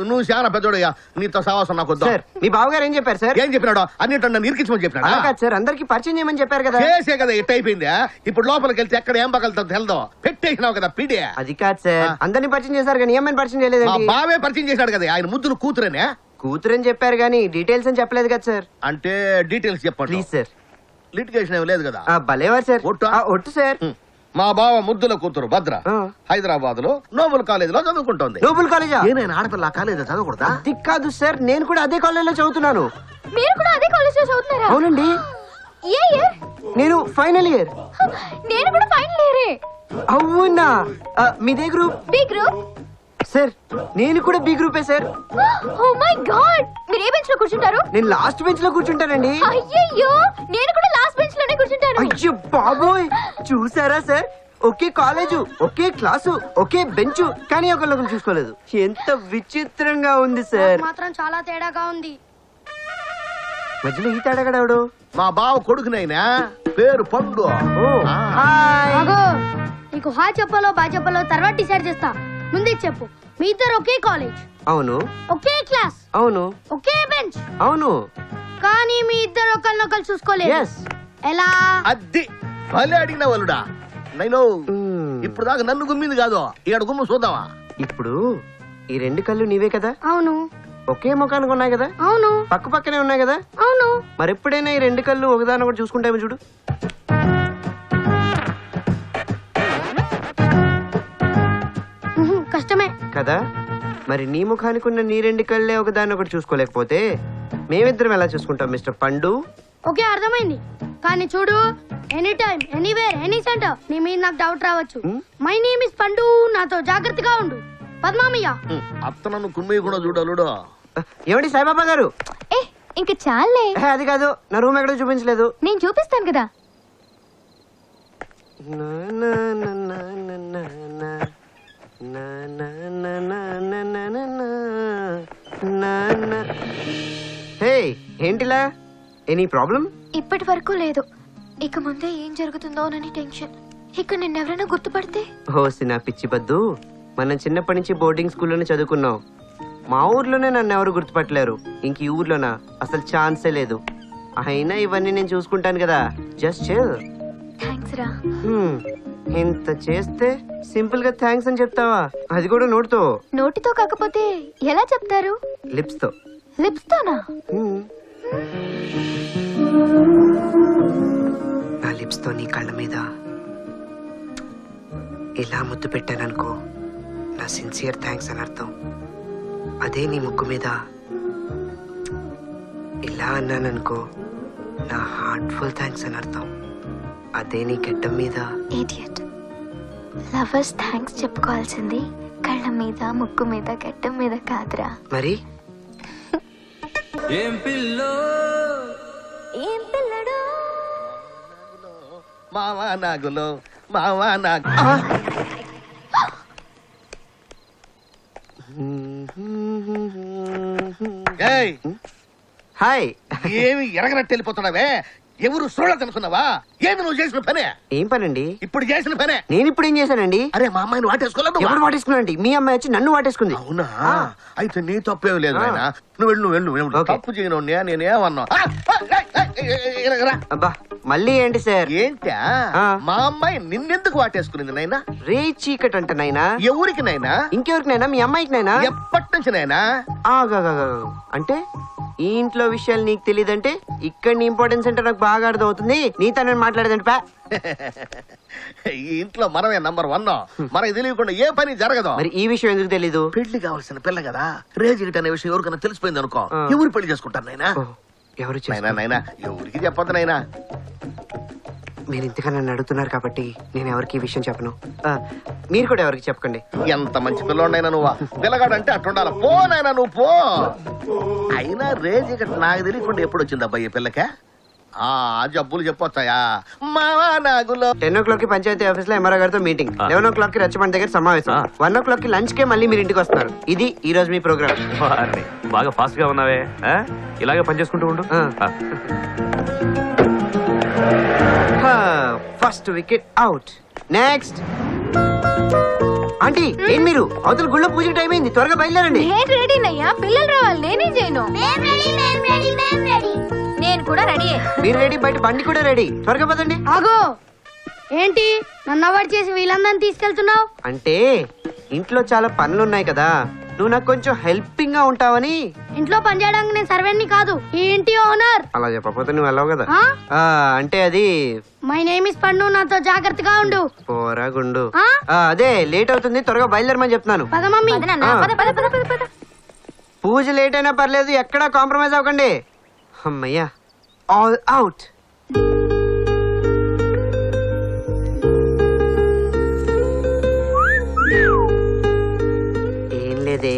నువ్వు చాలా పెద్దోడయ్యా. నీతో సావాసం నాకు వద్దు. మీ బావగారు ఏం చెప్పారు సార్? ఏం చెప్పినాడు? అన్నింటి నన్ను ఇరికించమని చెప్పినాడు కాదు సార్, అందరికి పరిచయం చేయమని చెప్పారు కదా. చేసే కదా ఇట్ అయిపోయిందా? ఇప్పుడు లోపలికి వెళ్తే ఎక్కడ ఏం పగలుతుందో తెలదో. పెట్టేసినావు కదా పిడి. అది కాదు సార్, అందరిని పరిచయం చేశారు కానీ ఏమని పరిచయం చేయలేదండి. బావే పరిచయం చేశాడు కదా. ఆయన ముద్దును కూతురేనే. కూతురని చెప్పారు కానీ డీటెయిల్స్ అని చెప్పలేదు కదా సార్. అంటే డీటెయిల్స్ చెప్పండి ప్లీజ్ సార్. లిటిగేషన్ ఏమి లేదు కదా? భలేవారు సార్. ఒట్టు సార్. మా బావ ముద్దుల కూతురు భద్ర హైదరాబాద్ లో నోబుల్ కాలేజ్ లో చదువుకుంటోంది. నోబుల్ కాలేజా? నేను ఆడపిల్ల కాలేజ్ చదవకూడదా? అది కాదు సార్, నేను కూడా అదే కాలేజ్ లో చదువుతున్నాను. మీరు కూడా అదే కాలేజ్ లో చదువుతున్నారా? అవునండి. ఏ ఇయర్? నేను ఫైనల్ ఇయర్. నేను కూడా ఫైనల్ ఇయరే. అవునా? మీదే గ్రూప్? B group sir. నేను కూడా బి గ్రూపే సార్. ఓ మై గాడ్, మీరు ఏ బెంచ్ లో కూర్చుంటారు? నేను లాస్ట్ బెంచ్ లో కూర్చుంటానండి. అయ్యయ్యో, నేను కూడా లాస్ట్ బెంచ్ లోనే కూర్చుంటాను. అయ్యో బాబోయ్, చూసారా సార్, ఒకే కాలేజు, ఒకే క్లాసు, ఒకే బెంచ్, కానీ ఒకళ్ళొకరు చూసుకోలేదు. ఎంత విచిత్రంగా ఉంది సార్. మాత్రం చాలా తేడాగా ఉంది. మధ్యలో ఈ తేడాగాడు మా బావ కొడుకునైనా పేరు పండు. నీకు హాయ్ చెప్పాలో బాయ్ చెప్పాలో తర్వాత డిసైడ్ చేస్తా. ముందే చెప్పు, మీ ఇద్దరు ఒకే కాలేజ్? అవును. ఒకే క్లాస్? అవును. ఒకే బెంచ్? అవును. కానీ మీ ఇద్దరు ఒకరినొకరు చూసుకోలేదు. ఎలా? అది భలే అడిగిన వాళ్ళుడా. నైనో ఇప్పుడు దాకా నన్ను గుమ్మింది కాదు, ఇక్కడ గుమ్ము చూద్దామా? ఇప్పుడు ఈ రెండు కళ్ళు నీవే కదా? అవును. ఒకే ముఖానికి ఉన్నాయి కదా? అవును. పక్క పక్కనే ఉన్నాయి కదా? అవును. మరి ఎప్పుడైనా ఈ రెండు కళ్ళు ఒకదాని ఒకటి చూసుకుంటామో చూడు. కష్టమే కదా? మరి నీ ముఖానికి ఉన్న నీ రెండు కళ్ళే ఒకదాన్ని ఒకటి చూసుకోలేకపోతే మేమిద్దరం ఎలా చూసుకుంటాం మిస్టర్ పండు? ఓకే అర్థమైంది. కానీ చూడు, any time anywhere any centre నీ మీద నాకు డౌట్ రావచ్చు. మై నేమ్ ఇస్ పండు, నాతో జాగ్రత్తగా ఉండు. పద్మామయ్య అత్త నన్ను కుమ్మయ్య కూడా చూడాలుడు. ఏమండి సాయిబాబా గారు? ఇంక చాలే. అది కాదు, నా రూమ్ ఎక్కడో చూపించలేదు. నేను చూపిస్తాను కదా. హే ఏంటిలా? Any problem? ఇప్పటి వరకు లేదు, ఇక ముందే ఏం జరుగుతుందోనని టెన్షన్. ఇక నిన్నెవరైనా గుర్తుపడితే? నా పిచ్చి బద్దు, మనం చిన్నప్పటి నుంచి బోర్డింగ్ స్కూల్లోనే చదువుకున్నాం. మా ఊర్లోనే నన్ను ఎవరు గుర్తుపట్టలేరు, ఇంక ఈ ఊర్లోనా అసలు ఛాన్సే లేదు. అయినా ఇవన్నీ నేను చూసుకుంటాను కదా, జస్ట్ చిల్. థ్యాంక్స్ రా. ఇంత చేస్తే సింపుల్ గా థ్యాంక్స్ అని చెప్తావా? అది కూడా నోటితో? నోటితో కాకపోతే ఎలా చెప్తారు? లిప్స్ తో. లిప్స్ తోనా? నా లిప్స్ తో నీ కళ్ళ మీద ఇలా ముద్దు పెట్టాననుకో, నా సిన్సియర్ థ్యాంక్స్ అని అర్థం. అదే నీ ముక్కు మీద ఇలా అన్నాననుకో, నా హార్ట్ఫుల్ థ్యాంక్స్ అని అర్థం. అదే నీ గడ్డం మీద. ఇడియట్. లవర్స్ థ్యాంక్స్ చెప్పుకోవాల్సింది కళ్ళ మీద, ముక్కు మీద, గడ్డం మీద కాదురా. మరి ఏం పిల్లో, ఏం పిల్లడో. మావా నాగులో, మావా నాగు. హాయ్. ఏమి ఎరగనట్టు వెళ్ళిపోతున్నావే? ఎవరు చూడదనుకున్నావా? ఏమి నువ్వు చేసిన పనే? ఏం పనండి? ఇప్పుడు చేసిన పనే. నేను ఇప్పుడు ఏం చేశానండి? అరే మా అమ్మాయిని వాటేసుకోలేదు. ఎవరు వాటేసుకున్నాండి? మీ అమ్మాయి వచ్చి నన్ను వాటేసుకుంది. అవునా? అయితే నీ తప్పేం లేదు నాయనా. నువ్వు వెళ్ళు. తప్పు చేయను నేనేమన్నా. అబ్బా మళ్ళీ ఏంటి సార్? ఏంటా? మా అమ్మాయి నిన్నెందుకు వాటేసుకునింది నాయనా? రే చీకట్ అంట నాయనా. ఎవరికి నాయనా? ఇంకెవరికి నాయనా? మీ అమ్మాయికి నాయనా. ఎప్పటి నుంచి నాయనా? అంటే ఈ ఇంట్లో విషయాలు నీకు తెలియదంటే ఇక్కడ నీ ఇంపార్టెన్స్ అంటే నాకు బాగా అర్థం అవుతుంది. నీతో నేను మాట్లాడేదంటే పా. ఈ ఇంట్లో మనమే నంబర్ 1. మనకి తెలియకుండా ఏ పని జరగదు. మరి ఈ విషయం ఎందుకు తెలీదు? పెళ్లి కావాల్సిన పిల్ల కదా, రేజిగిట్ అనే విషయం ఎవరికైనా తెలిసిపోయింది అనుకో, ఎవరు పెళ్లి చేసుకుంటారు నాయనా? ఎవరు నాయనా ఎవరికి చెప్పొద్దు నాయనా. మీరు ఇంతగా నన్ను అడుగుతున్నారు కాబట్టి నేను ఎవరికి ఈ విషయం చెప్పను. మీరు కూడా ఎవరికి చెప్పకండి. ఎంత మంచి పిల్లోడైనా నువ్వా? పిల్లగాడంటే అట్టుండాల. పో నాయనా నువ్వు పో. అయినా రేజిగిట్ నాకు తెలియకుండా ఎప్పుడు వచ్చింది అబ్బాయి పిల్లకే? జబ్బులు చెప్పొచ్చాయా? మావా నాగులో 10 o'clock కి పంచాయతీ ఆఫీస్ లో ఎంఆర్ఓ గారితో మీటింగ్, 11 o'clock కి రచ్చబండ దగ్గర సమావేశం, 1 o'clock కి లంచ్ కే మళ్ళీ మీరు ఇంటికి వస్తున్నారు. ఇది ఈ రోజు మీ ప్రోగ్రామ్. బాగా ఫాస్ట్ గా ఉన్నావే, ఇలాగే పనిచేసుకుంటూ ఉండు. First wicket out. Next aunty, ఏం మీరు అవతల గుళ్ళో పూజకి టైం అయింది, త్వరగా బయలుదేరండి. నేను రెడీనయ్యా, పిల్లలు రావాలి, నేనేం చేయను. నేను కూడా రెడీ. మీరు రెడీ, బయట బండి కూడా రెడీ, త్వరగా పదండి. ఆగో, ఏంటి నన్ను అవాయిడ్ చేసి వీళ్ళందరినీ తీసుకెళ్తున్నావు? అంటే ఇంట్లో చాలా పనులున్నాయి కదా, నువ్వు నాకు కొంచెం హెల్పింగ్ గా ఉంటావని. ఇంట్లో పని చేయడానికి నేను సర్వెంట్ని కాదు, ఈ ఇంటి ఓనర్. అలా చెప్పకపోతే నువ్వు వెళ్ళవు కదా. అంటే అది మై నేమ్ ఇస్ పండు, నాతో జాగ్రత్తగా ఉండు. పోరా గుండు. అదే లేట్ అవుతుంది, త్వరగా బయలుదేరమని చెప్తున్నాను. పద మమ్మీ. పూజ లేట్ అయినా పర్లేదు, ఎక్కడా కాంప్రమైజ్ అవ్వకండి. అమ్మయ్యా, ఆల్ అవుట్. ఏం లేదే,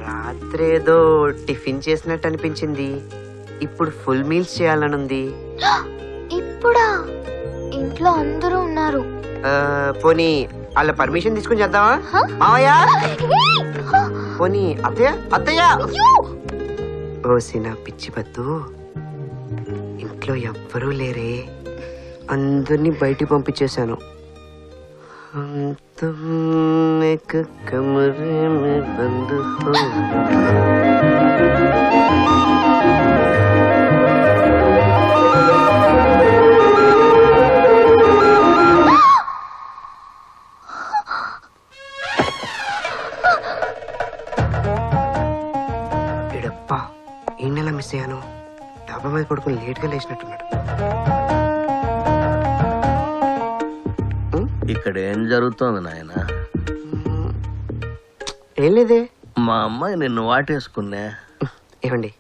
రాత్రేదో టిఫిన్ చేసినట్టు అనిపించింది, ఇప్పుడు ఫుల్ మీల్స్ చేయాలనుంది. ఇప్పుడా? ఇంట్లో అందరూ ఉన్నారు. పోనీ వాళ్ళ పర్మిషన్ తీసుకుని చేద్దామా? మావయ్య, పోనీ అత్తయ్య, అత్తయ్య. ఓసిన పిచ్చి బద్దు, ఇంట్లో ఎవ్వరూ లేరే, అందరినీ బయటికి పంపించేశాను. కమరే మే బంద్ హో. ఎడప్పా, ఈ నెల మిస్ అయ్యాను. డాబా మీద పడుకుని లేట్ గా లేచినట్టున్నాడు. ఇక్కడ ఏం జరుగుతోంది నాయన? ఏం లేదే, మా అమ్మాయి నిన్ను వాటేసుకున్నా. ఏమండి,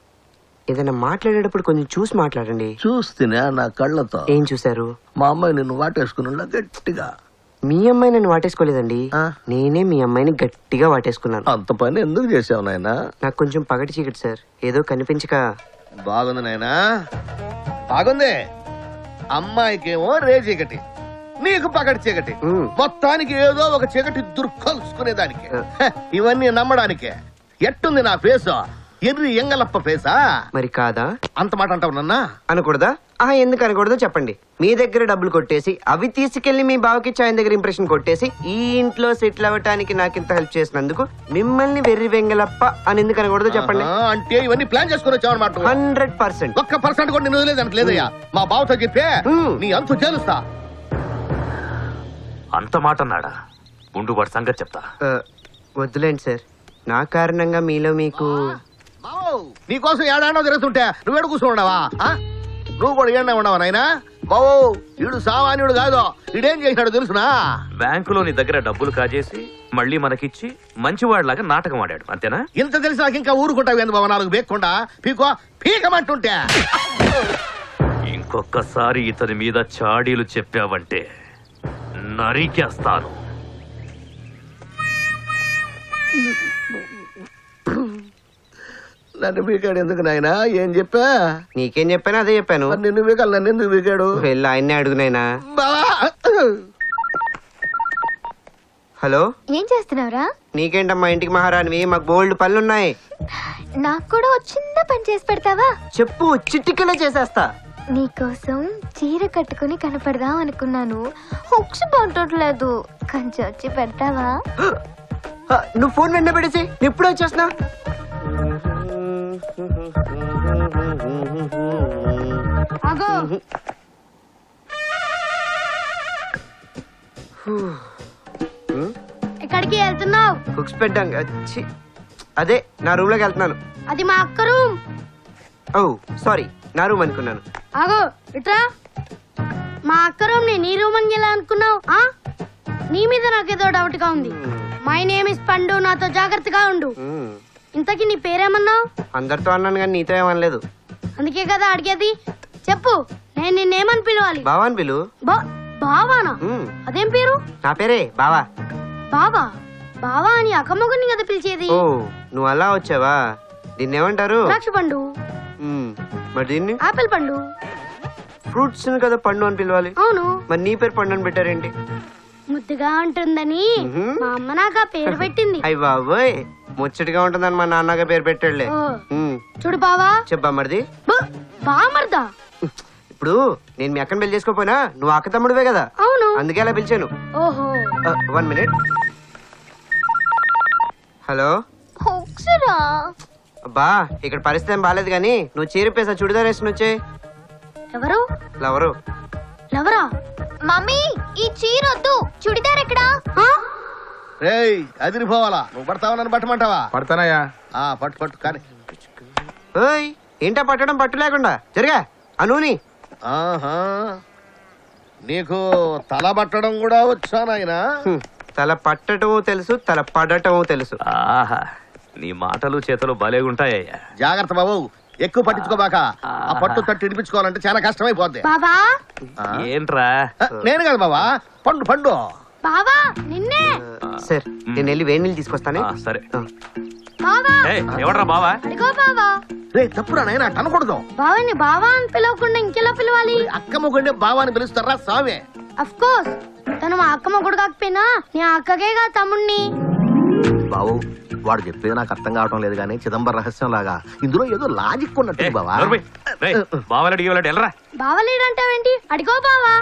ఏదైనా మాట్లాడేటప్పుడు కొంచెం చూసి మాట్లాడండి. చూస్తేనే నా కళ్ళతో. ఏం చూసారు? మా అమ్మాయి నిన్ను వాటేసుకున్నా గట్టిగా. మీ అమ్మాయి నన్ను వాటేసుకోలేదండి, నేనే మీ అమ్మాయిని గట్టిగా వాటేసుకున్నాను. అంత పని ఎందుకు చేసావు నాయనా? నాకు కొంచెం పగటి చీకటి సార్, ఏదో కనిపించక. బాగుంది నాయనా, బాగుంది. అమ్మాయికేమో రే చీకటి, నీకు పగటి చీకటి, మొత్తానికి ఏదో ఒక చీకటి దుర్కలుసుకునేదానికి. ఇవన్నీ నమ్మడానికే. ఎట్టుంది నా ఫేసు? ఎర్రి ఎంగలప్ప ఫేసా? మరి కాదా? అంత మాట అంటావు నన్నా? అనకూడదా? ఎందుకు అనకూడదో చెప్పండి. మీ దగ్గర డబ్బులు కొట్టేసి అవి తీసుకెళ్లి మీ బావకి ఆయన దగ్గర ఇంప్రెషన్ కొట్టేసి ఈ ఇంట్లో సెటిల్ అవ్వటానికి నాకింత హెల్ప్ చేసినందుకు మిమ్మల్ని వెర్రి వెంగలప్ప అని ఎందుకు అనకూడదో చెప్పండి. అంటే ఇవన్నీ ప్లాన్ చేసుకుని వచ్చావన్నమాట. 100%. 1% కూడా నేను వదిలేదనట్లేదయ్యా. మా బావతో చెప్పే నీ అంతు చేలుస్తా. అంత మాట అన్నాడా? ఉండు వాడి సంగతి చెప్తా. వద్దులేండి సార్, నా కారణంగా మీలో మీకు నీకోసం ఏడాడో జరుగుతుంటే నువ్వేడు కూర్చున్నావా? నువ్వు కూడా ఏడా ఉండవా నాయనా? బావో వీడు సామాన్యుడు కాదు. వీడేం చేసినాడు తెలుసునా? బ్యాంకులో నీ దగ్గర డబ్బులు కాజేసి మళ్ళీ మనకిచ్చి మంచివాడిలాగా నాటకం ఆడాడు, అంతేనా? ఇంత తెలిసి నాకు ఇంకా ఊరుకుంటావు ఏంది బావ? 4 బేక్కుండా పీకమంటుంటే. ఇంకొకసారి ఇతని మీద చాడీలు చెప్పావంటే నరికేస్తాను. నన్ను పీకాడు ఎందుకు నాయనా? ఏం చెప్పా? నీకేం చెప్పాను అదే చెప్పాను. నిన్ను పీకాలి, నన్ను ఎందుకు పీకాడు? వెళ్ళి ఆయన్నే అడుగునైనా. హలో, ఏం చేస్తున్నావురా? నీకేంటమ్మా ఇంటికి మహారాణివి, మాకు బోల్డ్ పనులున్నాయి. నాకు కూడా ఒక చిన్న పని చేసి పెడతావా? చెప్పు, చిటికలో చేసేస్తా. నీకోసం చీర కట్టుకుని కనపడదాం అనుకున్నాను. హుక్స్ బాగుంటలేదు, కొంచెం వచ్చి పెడతావా? నువ్వు ఫోన్ వెంట పెడేసి ఇప్పుడే వచ్చేస్తున్నా. ఎక్కడికి వెళ్తున్నావు? హుక్స్ పెట్టాం. అదే నా రూమ్ లోకి వెళ్తున్నాను. అది మా అక్క రూమ్. ఓ సారీ, నా రూమ్ అనుకున్నాను. ఆగో ఇట్రా. మా అక్క రూమ్ ని నీ రూమ్ అని ఎలా అనుకున్నావు? నీ మీద నాకేదో డౌట్ గా ఉంది. మై నేమ్ ఇస్ పండు, నాతో జాగ్రత్తగా ఉండు. ఇంతకీ నీ పేరేమన్నావు? అందరితో అన్నాను కానీ నీతో ఏమనలేదు. అందుకే కదా అడిగేది. చెప్పు, నేను నిన్నేమని పిలవాలి? బావాని పిలు. బావానా? అదేం పేరు? నా పేరే బావా. బావా? బావా అని అక్కమ్మగుని కదా పిలిచేది. ఓ నువ్వు అలా వచ్చావా? దీన్ని ఏమంటారు? ద్రాక్ష పండు. మరి దీన్ని ఆపిల్ పండు. ఫ్రూట్స్ కదా పండు అని పిలవాలి. అవును. మరి నీ పేరు పండు అని పెట్టారేంటి? ముద్దుగా ఉంటుందని మా అమ్మ నాకు ఆ పేరు పెట్టింది. అయ్య బాబోయ్, ముచ్చటిగా ఉంటుందని మా నాన్నగా పేరు పెట్టాడులే. చూడు బావా. చెప్పా మరిది. బామర్దా? ఇప్పుడు నేను మీ అక్కని పెళ్లి చేసుకోపోయినా నువ్వు అక్క తమ్ముడువే కదా. అవును. అందుకే అలా పిలిచాను. ఓహో. 1 మినిట్. హలో. అబ్బా ఇక్కడ పరిస్థితి ఏం బాలేదు కానీ నువ్వు చీరిపేసా చుడిదార్ వేసుకుని వచ్చే. ఎవరు? లవరు. లవరా? మమ్మీ ఈ చీర వద్దు, చుడిదార్ ఎక్కడా? రేయ్ అదిరిపోవాలా? నువ్వు పడతావా నన్ను పట్టమంటావా? పడతానయ్యా. పట్టు పట్టు కానీ. ఓయ్ ఏంటా పట్టడం? పట్టు లేకుండా జరిగా అనూని. ఆహా, నీకు తల పట్టడం కూడా వచ్చా నాయనా? తల పట్టటము తెలుసు, తల పడటము తెలుసు. ఆహా, నీ మాటలు చేతలు భలేగుంటాయ్యా. జాగ్రత్త బాబు, ఎక్కువ పట్టించుకోబాక. ఆ పట్టు తట్టు ఇడిపించుకోవాలంటే చాలా కష్టమైపోద్ది. బాబా. ఏంట్రా? నేను కదా బాబా, పండు పండు. బావా నిన్నే. సార్ నేను వెళ్ళి వేడి నీళ్ళు తీసుకొస్తానే. సరే. బావా. ఎవడ్రా బావా? అడిగో బావా. రే తప్పురా నాయన, అనకూడదు. బావని బావా అని పిలవకుండా ఇంకెలా పిలవాలి? అక్క మొగుండే బావా అని పిలుస్తారా స్వామి? అఫ్ కోర్స్, తను మా అక్క మొగుడు కాకపోయినా నీ అక్కకేగా తమ్ముణ్ణి. బావు వాడు చెప్పేది నాకు అర్థం కావటం లేదు కానీ చిదంబర రహస్యం లాగా ఇందులో ఏదో లాజిక్ ఉన్నట్టు బావా. బావలేడంటావేంటి? అడిగో బావా.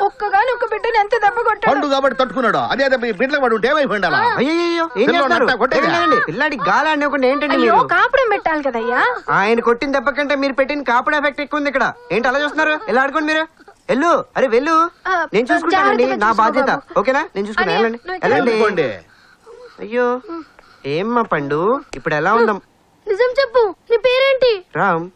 ఒక్కగాని ఒక్క బిడ్డని ఎంత దెబ్బ కొట్టాడు. పండు కాబట్టి తట్టుకున్నాడు. అదే బిడ్డలు పడి ఉంటే ఏమైపోయింది? అయ్యో పిల్లాడి గాలి అనుకోండి. ఏంటండి అయ్యో మీరు? కాపురం పెట్టాలి కదయ్యా. ఆయన కొట్టిన దెబ్బ కంటే మీరు పెట్టిన కాపుడు ఎఫెక్ట్ ఎక్కువ ఉంది ఇక్కడ. ఏంటి అలా చూస్తున్నారు? ఎలా ఆడుకోండి మీరు. వెళ్ళు. అరే వెళ్ళు, నేను చూసుకుంటానండి, నా బాధ్యత. ఓకేనా? నేను చూసుకున్నా. వెళ్ళండి. అయ్యో ఏమ్మా పండు, ఇప్పుడు ఎలా ఉందాం? నిజం చెప్పు, నీ పేరేంటి? రామ్.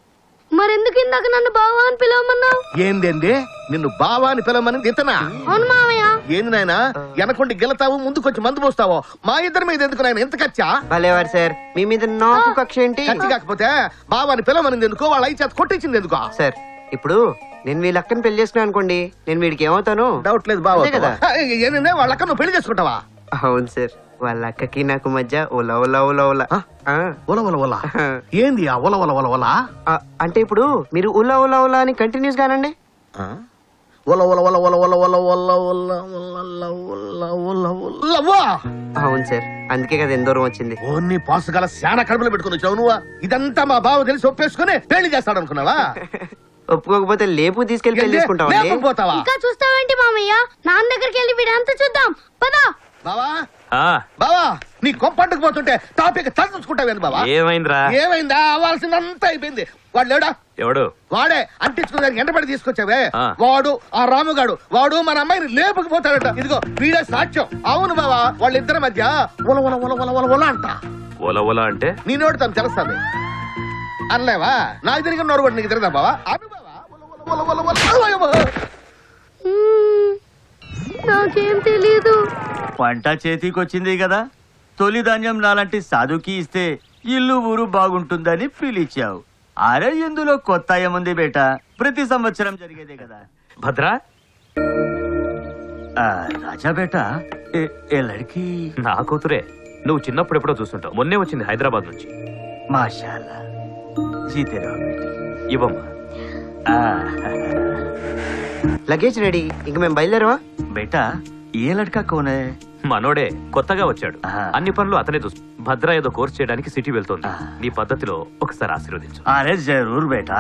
మరెందుకు ఇందాక నన్ను బావా అని పిలవమన్నావు? ఏందేంది నిన్ను బావా అని పిలవమని ఇతనా? అవును మామయ్య. ఏంది నాయన వెనకొండి గెలతావు, ముందుకొచ్చి మందు పోస్తావో? మా ఇద్దరి మీద ఎందుకు నాయన ఎంత కచ్చా? భలేవారు సార్, మీ మీద నాకు కక్ష ఏంటి? కచ్చి కాకపోతే బావాని పిలవమనింది ఎందుకో, వాళ్ళ ఐ చేత కొట్టించింది ఎందుకో? సార్ ఇప్పుడు నేను వీళ్ళ అక్కని పెళ్లి చేసుకున్నా అనుకోండి, నేను వీడికి ఏమవుతాను? డౌట్ లేదు బావ కదా. ఏంటంటే వాళ్ళ అక్క నువ్వు పెళ్లి చేసుకుంటావా? అవును సార్, వాళ్ళ అక్కకి నాకు మధ్య ఓలా ఓలా ఓలా ఓలా. ఓలా ఓలా ఓలా ఏంది? ఓలా ఓలా ఓలా ఓలా అంటే ఇప్పుడు మీరు ఉలా ఉలా ఉలా అని కంటిన్యూస్ గానండి. ఒల ఒల ఒల ఒల ఒల ఒల ఒల ఒల ఒల ఒల ఒల ఒల. అవును సార్, అందుకే కదా ఎంత దూరం వచ్చింది. ఓన్ని పాసు గల శాన కడుపులో పెట్టుకుని వచ్చావు నువ్వా? ఇదంతా మా బావ తెలిసి ఒప్పేసుకుని పెళ్లి చేస్తాడు అనుకున్నావా? ఒప్పుకోకపోతే లేపు తీసుకెళ్లి పెళ్లి చేసుకుంటావా? పోతావా? ఇంకా చూస్తావేంటి మామయ్య? నాన్న దగ్గరికి వెళ్ళి వీడంతా చూద్దాం పదా. బావా బావా, నీ కొంపంటుకు పోతుంటే టాపిక్ తలుచుకుంటావేంది బావా? ఏమైందిరా? ఏమైందా? అవ్వాల్సిందంతా అయిపోయింది. వాడు లేడా? ఎవడు? వాడే అంటించుకునేదానికి ఎంటబడి తీసుకొచ్చావే వాడు, ఆ రాముగాడు. వాడు మన అమ్మాయిని లేపుకుపోతాడట. ఇదిగో వీడే సాక్ష్యం. అవును బావా, వాళ్ళిద్దరి మధ్య ఒల ఒల ఒల ఒల ఒల ఒల అంట. ఒల ఒల అంటే నీ నోటి తను తెలుస్తాది అనలేవా? నాకు తిరిగి నోరు కూడా నీకు తిరగదా బావా? అవి బావా ఒల ఒల ఒల ఒల. నాకేం తెలీదు. పంట చేతికొచ్చింది కదా, తొలి ధాన్యం నాలాంటి సాధుకి ఇస్తే ఇల్లు ఊరు బాగుంటుందని పిలిచావు. అరే ఇందులో కొత్త ఏముంది బేటా, ప్రతి సంవత్సరం జరిగేదే కదా. భద్రా, రాజా బేటా ఏ లడ్కి నా కూతురే. నువ్వు చిన్నప్పుడు ఎప్పుడో చూస్తుంటావు. మొన్నే వచ్చింది హైదరాబాద్ నుంచి. మాషాల్లా, జీతేరా ఇవ్వమ్మా. లగేజ్ రెడీ, ఇంక మేము బయలుదేరవా? బేటా ఏ లడ్కా కోనే? మనోడే, కొత్తగా వచ్చాడు. అన్ని పనులు అతనే చూసు. భద్ర ఏదో కోర్స్ చేయడానికి సిటీ వెళ్తోంది. నీ పద్ధతిలో ఒకసారి ఆశీర్వదించు. అరే జరూర్ బేటా.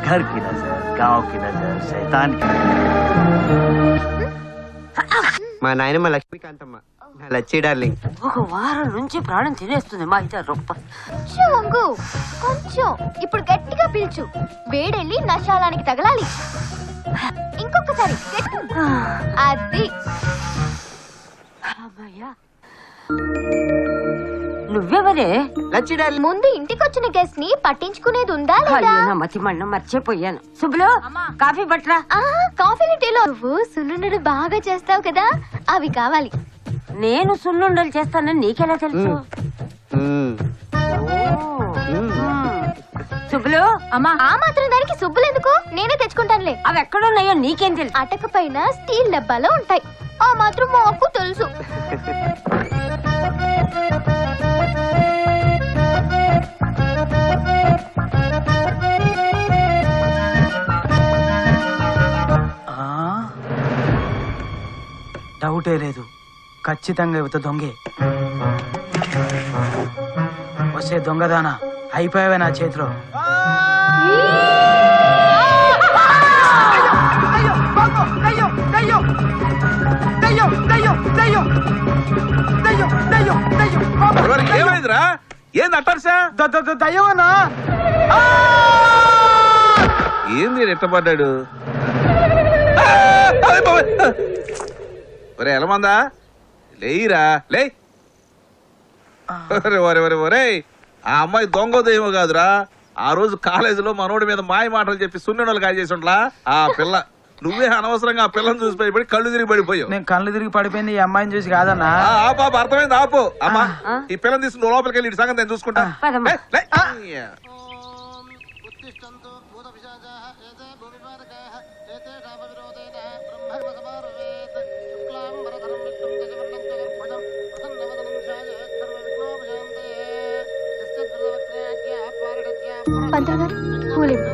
घर की नजर, गांव की नजर, शैतान की. మా నాయనమ్మ లక్ష్మీకాంతమ్మ, నా లచ్చి డార్లింగ్. ఒక వారం నుంచి ప్రాణం తినేస్తుంది మా ఇద్దరు రొప్ప. కొంచెం వంగు, కొంచెం. ఇప్పుడు గట్టిగా పిలుచు. వేడెళ్ళి నశాలానికి తగలాలి. ఇంకొకసారి అది. నువ్వెవరే? లచ్చి డార్లింగ్. ముందు ఇంటికి వచ్చిన గెస్ట్ ని పట్టించుకునేది ఉందా లేదా? మతి మన్న మర్చిపోయాను. సుబ్బులు, కాఫీ పట్రా. కాఫీలు టీలో నువ్వు సున్నుండలు బాగా చేస్తావు కదా, అవి కావాలి. నేను సున్నుండలు చేస్తానని నీకెలా తెలుసు? సుబ్బులు, అమ్మా, ఆ మాత్రం దానికి సుబ్బులు ఎందుకు? నేనే తెచ్చుకుంటానులే. అవి ఎక్కడున్నాయో నీకేం తెలుసు? అటక పైన స్టీల్ డబ్బాలో ఉంటాయి. ఆ మాత్రం మాకు తెలుసు. డౌటే లేదు, ఖచ్చితంగా యువత దొంగే. వస్తే దొంగదానా అయిపోయావే నా చేతిలో. ఏమైందిరా? ఏంది అట్టర్సా? దయ్యమన్నా? ఏంది ఎట్టబడ్డాడు? ఒరే ఎలమందా, లేయిరా లే. ఒరే ఆ అమ్మాయి దొంగోదేమో కాదురా. ఆ రోజు కాలేజీలో మనోడి మీద మాయ మాటలు చెప్పి సున్నెడలు కాయ చేసి ఉంటలా ఆ పిల్ల. నువ్వే అనవసరంగా ఆ పిల్లని చూసి పడిపోయి కళ్ళు తిరిగి పడిపోయావు. నేను కళ్ళు తిరిగి పడిపోయింది ఈ అమ్మాయిని చూసి కాదన్నా. పాప అర్థమైంది, ఆపు. అమ్మా ఈ పిల్లని తీసుకుని నువ్వు లోపలికి వెళ్ళి సంగతి నేను చూసుకుంటా. పంతులు గారు, పూలివ్వు.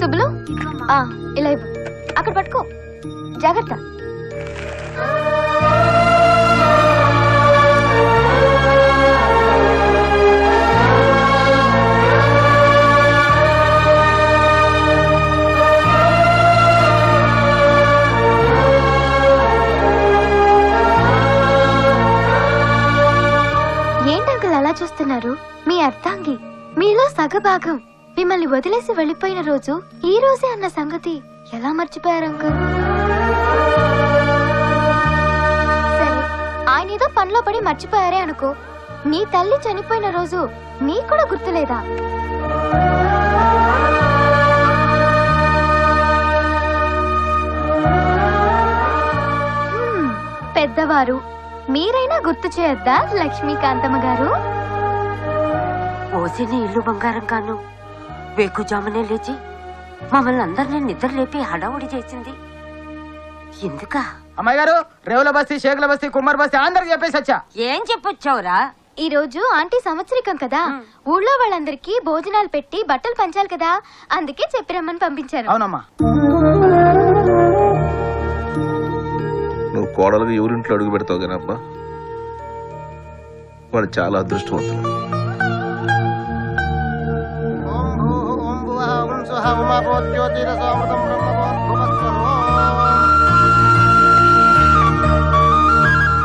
సుబ్బులు, ఇలా ఇవ్వు. అక్కడ పట్టుకో, జాగ్రత్త. ఏంటంకుల్ అలా చూస్తున్నారు? మీ అర్థాంగి, మీలో సగభాగం మిమ్మల్ని వదిలేసి వెళ్ళిపోయిన రోజు ఈ రోజే అన్న సంగతి ఎలా మర్చిపోయారు అంకుల్? సరే, ఆయన ఏదో పనిలో పడి మర్చిపోయారే అనుకో. నీ తల్లి చనిపోయిన రోజు నీకు కూడా గుర్తులేదా? పెద్దవారు మీరైనా గుర్తు చేయొద్దా లక్ష్మీకాంతమ్మ గారు? ఓసిన ఇల్లు బంగారం కాను వేకుజామునే లేచి మమ్మల్ని అందరినీ నిద్ర లేపి హడావుడి చేసింది ఎందుక? అమ్మాయి గారు, రేవుల బస్తీ, షేకుల బస్తీ, కుమ్మర్ బస్తీ అందరికి చెప్పేసి వచ్చా. ఏం చెప్పొచ్చావురా? ఈ రోజు ఆంటీ సంవత్సరికం కదా, ఊళ్ళో వాళ్ళందరికీ భోజనాలు పెట్టి బట్టలు పంచాలి కదా, అందుకే చెప్పి రమ్మని పంపించారు. అవునమ్మా. నువ్వు కోడలుగా ఎవరింట్లో అడుగు పెడతావు కానీ అబ్బా, వాడు చాలా అదృష్టవంతుడు.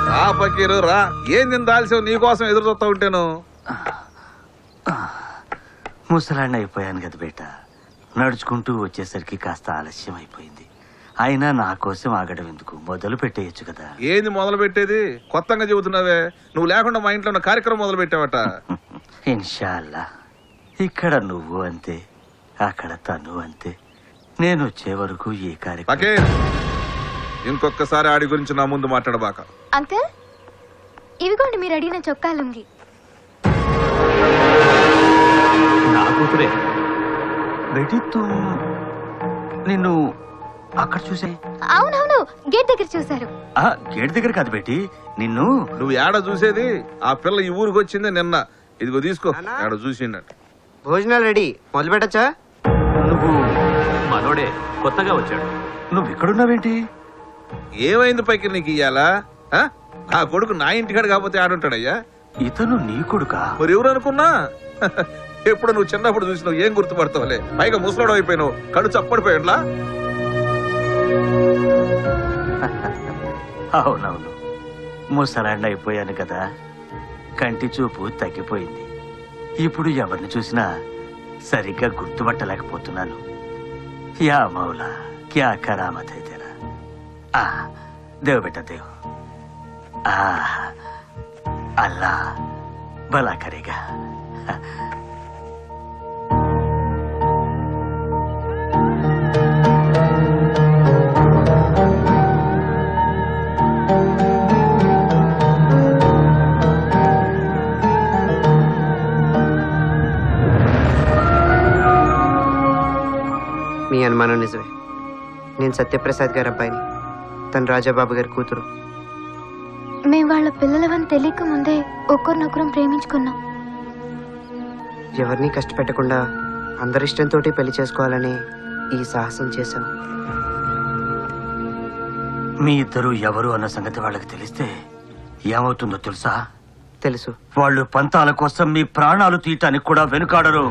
రా పకీరు రా, ఏం నిన్ను దాల్సావు, నీకోసం ఎదురు చూస్తా ఉంటాను. ముసలాండి అయిపోయాను కదా బేట, నడుచుకుంటూ వచ్చేసరికి కాస్త ఆలస్యం అయిపోయింది. అయినా నా కోసం ఆగడం ఎందుకు, మొదలు పెట్టేయచ్చు కదా. ఏంది మొదలు పెట్టేది, కొత్తగా చెబుతున్నావే, నువ్వు లేకుండా మా ఇంట్లో ఉన్న కార్యక్రమం మొదలు పెట్టావట. ఇన్షాల్లా. ఇక్కడ నువ్వు అంతే, అక్కడ తను అంతే. నేను వచ్చే వరకు ఈ కార్యక్రమం. పకీర్, ఇంకొకసారి ఆడి గురించి నా ముందు మాట్లాడబాక. అంకుల్, ఇవిగోండి మీరు అడిగిన చొక్కా లుంగి. నా కూతురే. బేటీ నిన్ను అక్కడ చూసే. అవునవును, గేట్ దగ్గర చూశారు. గేట్ దగ్గర కాదు బేటీ, నిన్ను. నువ్వు ఏడ చూసేది, ఆ పిల్ల ఈ ఊరికి వచ్చింది నిన్న. ఇదిగో తీసుకో, ఏడ చూసిండట. భోజనాలు రెడీ, మొదలు పెట్టచ్చా? నువ్వు మనోడే, కొత్తగా వచ్చాడు. నువ్వు ఇక్కడున్నావేంటి? ఏమైంది పైకి నీకు ఇయ్యాలా? ఆ కొడుకు నా ఇంటికాడ కాకపోతే ఆడుంటాడయ్యా. ఇతను నీ కొడుకా? మరి ఎవరు అనుకున్నా? ఎప్పుడు నువ్వు చిన్నప్పుడు చూసినావు, ఏం గుర్తుపడతావులే. పైగా ముసలాడు అయిపోయినావు, కడు చప్పడిపోయాడులా. అవునవును, ముసలాండి అయిపోయాను కదా, కంటి చూపు తగ్గిపోయింది. ఇప్పుడు ఎవరిని చూసినా సరిగ్గా గుర్తుపట్టలేకపోతున్నాను. యా మౌలా, క్యా కరామత్ హై తెరా. దేవ్ బేటా దేవ్. అల్లా భలా కరేగా. మీ అనుమానం నిజమే. నేను సత్యప్రసాద్ గారి అబ్బాయిని, తను రాజాబాబు గారి కూతురు. మేము వాళ్ళ పిల్లలవని తెలియక ముందే ఒకరినొకరం ప్రేమించుకున్నాం. ఎవరిని కష్టపెట్టకుండా అందరిష్టంతో పెళ్లి చేసుకోవాలని ఈ సాహసం చేశాం. మీ ఇద్దరు ఎవరు అన్న సంగతి వాళ్ళకి తెలిస్తే ఏమవుతుందో తెలుసా? తెలుసు. వాళ్ళు పంతాల కోసం మీ ప్రాణాలు తీయటానికి కూడా వెనుకాడరు.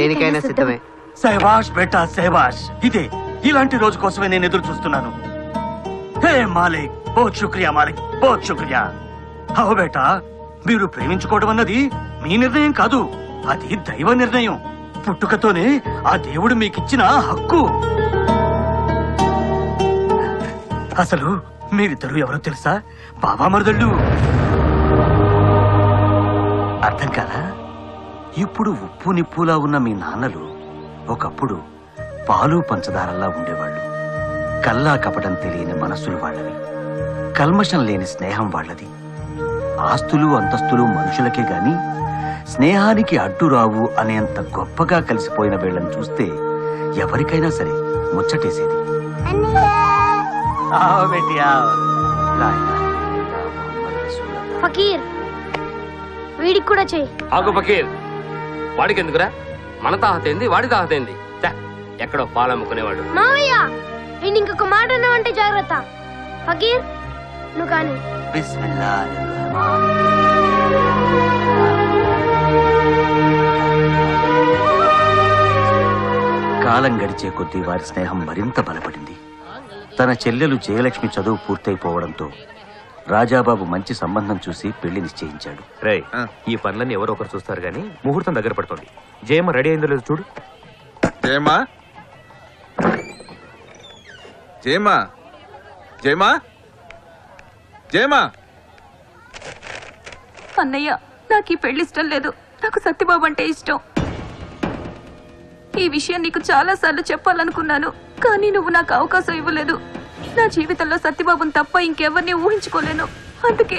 దేనికైనా సిద్ధమే. శహబాష్ బేటా శహబాష్. ఇలాంటి రోజు కోసమే నేను ఎదురు చూస్తున్నాను. హే మాలిక్, బహుత్ శుక్రియా మాలిక్, బహుత్ శుక్రియా. హో బేటా, మీరు ప్రేమించుకోవడం అన్నది మీ నిర్ణయం కాదు, అది దైవ నిర్ణయం. పుట్టుకతోనే ఆ దేవుడు మీకిచ్చిన హక్కు. అసలు మీరిద్దరు ఎవరో తెలుసా? బాబా మరుదళ్ళు. అర్థం కాదా? ఇప్పుడు ఉప్పు నిప్పులా ఉన్న మీ నాన్నలు ఒకప్పుడు పాలు పంచదారల్లా ఉండేవాళ్ళు. కల్లా కపటం తెలియని మనస్సులు వాళ్ళవి, కల్మషం లేని స్నేహం వాళ్ళది. ఆస్తులు అంతస్తులు మనుషులకే గాని స్నేహానికి అడ్డు రావు అనేంత గొప్పగా కలిసిపోయిన వీళ్ళని చూస్తే ఎవరికైనా సరే ముచ్చటేసేది. ఫకీర్, వీడికి కూడా చెయ్యి. ఆగు ఫకీర్, వాడికి ఎందుకురా? మన తాహతేంది, వాడి తాహతేంది? ఎక్కడో పాలమ్ముకునేవాడు. మావయ్య, నేను ఇంకొక మాట అన్నావంటే జాగ్రత్త. ఫకీర్, నువ్వు కానీ. కాలం గడిచే కొద్దీ వారి స్నేహం మరింత బలపడింది. తన చెల్లెలు జయలక్ష్మి చదువు పూర్తయిపోవడంతో రాజాబాబు మంచి సంబంధం చూసి పెళ్లి నిశ్చయించాడు. రేయ్, ఈ పనులన్నీ ఎవరో ఒకరు చూస్తారు గానీ ముహూర్తం దగ్గర పడుతుంది. జయమ్మ రెడీ అయిందో లేదు చూడు. జయమ్మా, జయమ్మా, జయమ్మా, జయమ్మా. అన్నయ్య, నాకు ఈ పెళ్లి ఇష్టం లేదు. నాకు సత్యబాబు అంటే ఇష్టం. ఈ విషయం నీకు చాలా సార్లు చెప్పాలనుకున్నాను, కానీ నువ్వు నాకు అవకాశం ఇవ్వలేదు. నా జీవితంలో సత్యబాబుని తప్ప ఇంకెవరిని ఊహించుకోలేను. అందుకే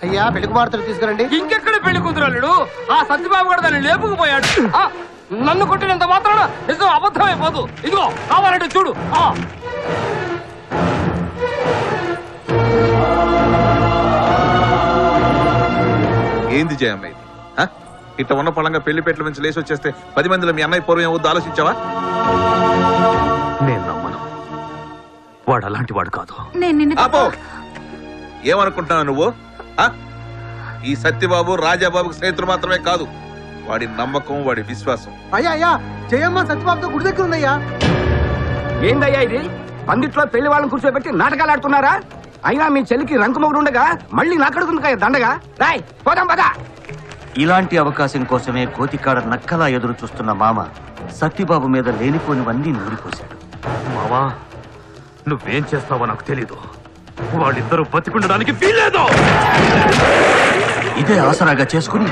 అయ్యా, పెళ్లి కుమార్తెలు తీసుకురండి. ఇంకెక్కడ పెళ్లి కూతురాడు? ఆ సత్యబాబు కూడా దాన్ని లేపుకుపోయాడు. నన్ను కొట్టినంత మాత్రాన నిజం అబద్ధమైపోదు. ఇదిగో కావాలంటే చూడు. ఏంది జయమ్మ ఇది? ఇట్లా ఉన్న పళంగా పెళ్లి పెట్ల నుంచి లేచి వచ్చేస్తే 10 మందిలో మీ అన్నయ్య పూర్వం ఏమవుద్దు ఆలోచించావా? నేను నమ్మను. వాడు అలాంటి వాడు కాదు. ఏమనుకుంటున్నావు నువ్వు? ఈ సత్యబాబు రాజాబాబుకి స్నేహితులు మాత్రమే కాదు, వాడి నమ్మకం, వాడి విశ్వాసం. అయ్యా జయమ్మ సత్యబాబుతో గుడి దగ్గర ఉందయ్యా. ఏందయ్యా ఇది? పందిట్లో పెళ్లి వాళ్ళని కూర్చోబెట్టి నాటకాలు ఆడుతున్నారా? అయినా మీ చెల్లికి రంకుమొగుడు ఉండగా మళ్ళీ నాకడుతుంది కదా దండగా. రాయ్ పోదాం పదా. ఇలాంటి అవకాశం కోసమే కోతికాడ నక్కలా ఎదురు చూస్తున్న మామ సత్యబాబు మీద లేనిపోనివన్నీ నూరిపోశాడు. మావా, నువ్వేం చేస్తావో నాకు తెలీదు. వాళ్ళిద్దరూ బతికుండడానికి వీల్లేదు. ఇదే ఆసరాగా చేసుకుని